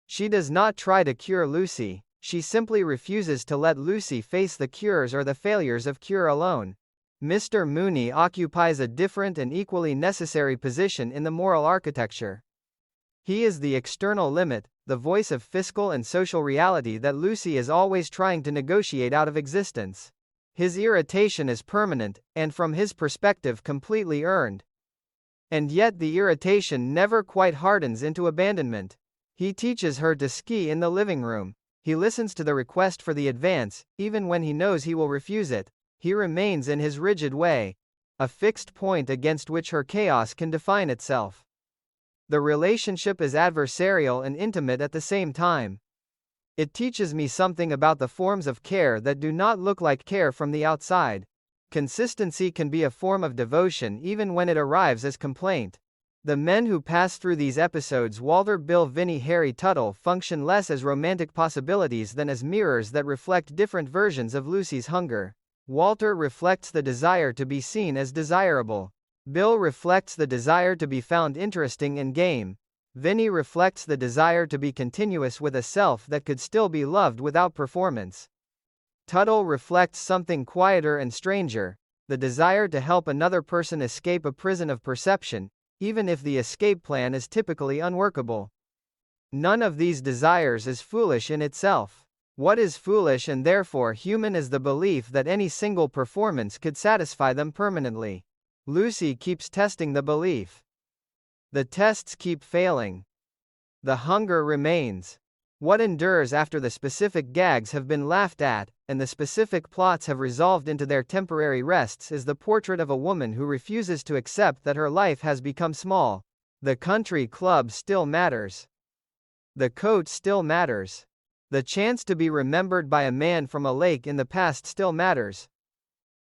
She does not try to cure Lucy, she simply refuses to let Lucy face the cures or the failures of cure alone. Mr. Mooney occupies a different and equally necessary position in the moral architecture. He is the external limit, the voice of fiscal and social reality that Lucy is always trying to negotiate out of existence. His irritation is permanent, and from his perspective completely earned. And yet the irritation never quite hardens into abandonment. He teaches her to ski in the living room. He listens to the request for the advance, even when he knows he will refuse it. He remains in his rigid way, a fixed point against which her chaos can define itself. The relationship is adversarial and intimate at the same time. It teaches me something about the forms of care that do not look like care from the outside. Consistency can be a form of devotion even when it arrives as complaint. The men who pass through these episodes, Walter, Bill, Vinny, Harry, Tuttle, function less as romantic possibilities than as mirrors that reflect different versions of Lucy's hunger. Walter reflects the desire to be seen as desirable. Bill reflects the desire to be found interesting and game. Vinny reflects the desire to be continuous with a self that could still be loved without performance. Tuttle reflects something quieter and stranger, the desire to help another person escape a prison of perception, even if the escape plan is typically unworkable. None of these desires is foolish in itself. What is foolish and therefore human is the belief that any single performance could satisfy them permanently. Lucy keeps testing the belief. The tests keep failing. The hunger remains. What endures after the specific gags have been laughed at, and the specific plots have resolved into their temporary rests, is the portrait of a woman who refuses to accept that her life has become small. The country club still matters. The coat still matters. The chance to be remembered by a man from a lake in the past still matters.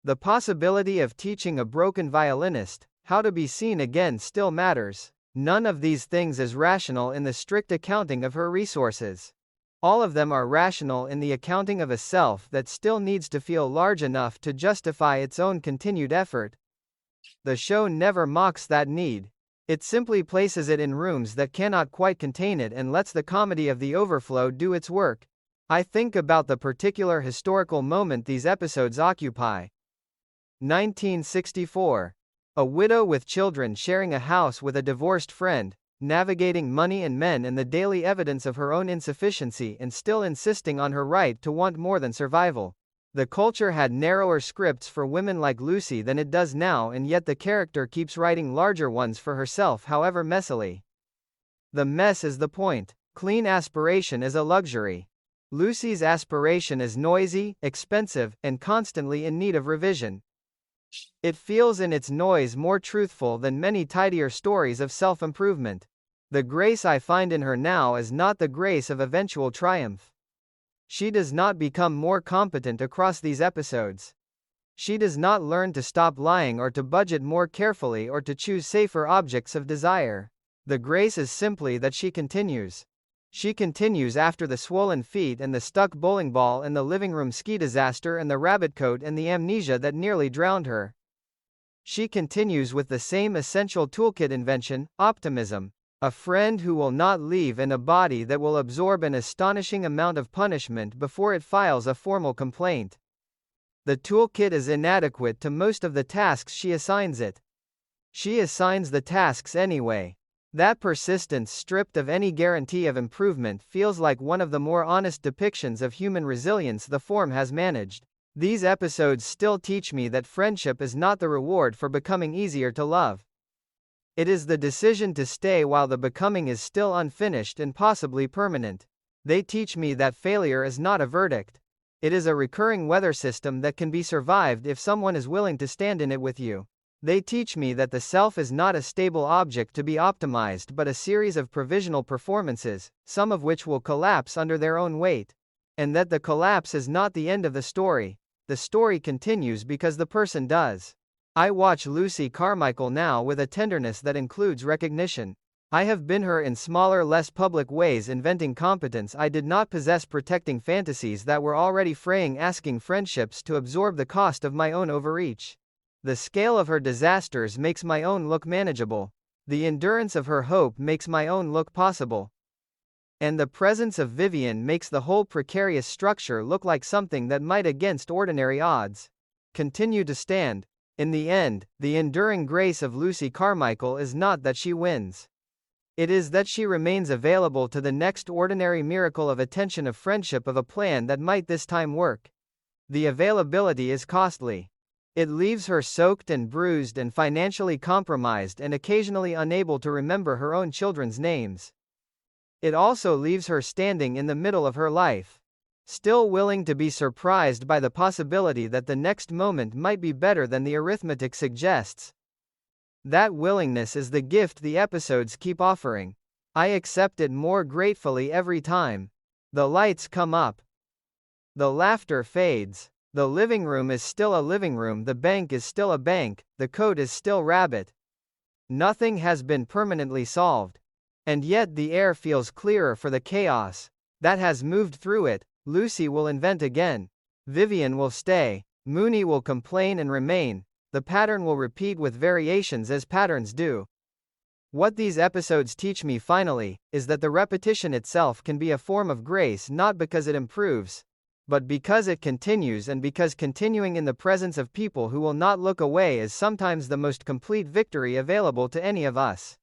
The possibility of teaching a broken violinist how to be seen again still matters. None of these things is rational in the strict accounting of her resources. All of them are rational in the accounting of a self that still needs to feel large enough to justify its own continued effort. The show never mocks that need. It simply places it in rooms that cannot quite contain it and lets the comedy of the overflow do its work. I think about the particular historical moment these episodes occupy. 1964. A widow with children sharing a house with a divorced friend, navigating money and men and the daily evidence of her own insufficiency and still insisting on her right to want more than survival. The culture had narrower scripts for women like Lucy than it does now, and yet the character keeps writing larger ones for herself, however messily. The mess is the point. Clean aspiration is a luxury. Lucy's aspiration is noisy, expensive, and constantly in need of revision. It feels in its noise more truthful than many tidier stories of self-improvement. The grace I find in her now is not the grace of eventual triumph. She does not become more competent across these episodes. She does not learn to stop lying or to budget more carefully or to choose safer objects of desire. The grace is simply that she continues. She continues after the swollen feet and the stuck bowling ball and the living room ski disaster and the rabbit coat and the amnesia that nearly drowned her. She continues with the same essential toolkit invention, optimism. A friend who will not leave and a body that will absorb an astonishing amount of punishment before it files a formal complaint. The toolkit is inadequate to most of the tasks she assigns it. She assigns the tasks anyway. That persistence stripped of any guarantee of improvement feels like one of the more honest depictions of human resilience the form has managed. These episodes still teach me that friendship is not the reward for becoming easier to love. It is the decision to stay while the becoming is still unfinished and possibly permanent. They teach me that failure is not a verdict. It is a recurring weather system that can be survived if someone is willing to stand in it with you. They teach me that the self is not a stable object to be optimized but a series of provisional performances, some of which will collapse under their own weight. And that the collapse is not the end of the story continues because the person does. I watch Lucy Carmichael now with a tenderness that includes recognition. I have been her in smaller, less public ways, inventing competence I did not possess, protecting fantasies that were already fraying, asking friendships to absorb the cost of my own overreach. The scale of her disasters makes my own look manageable. The endurance of her hope makes my own look possible. And the presence of Vivian makes the whole precarious structure look like something that might, against ordinary odds, continue to stand. In the end, the enduring grace of Lucy Carmichael is not that she wins. It is that she remains available to the next ordinary miracle of attention, of friendship, of a plan that might this time work. The availability is costly. It leaves her soaked and bruised and financially compromised and occasionally unable to remember her own children's names. It also leaves her standing in the middle of her life, still willing to be surprised by the possibility that the next moment might be better than the arithmetic suggests. That willingness is the gift the episodes keep offering. I accept it more gratefully every time. The lights come up. The laughter fades. The living room is still a living room, the bank is still a bank, the coat is still rabbit. Nothing has been permanently solved. And yet the air feels clearer for the chaos that has moved through it. Lucy will invent again. Vivian will stay. Mooney will complain and remain. The pattern will repeat with variations as patterns do. What these episodes teach me finally is that the repetition itself can be a form of grace, not because it improves, but because it continues, and because continuing in the presence of people who will not look away is sometimes the most complete victory available to any of us.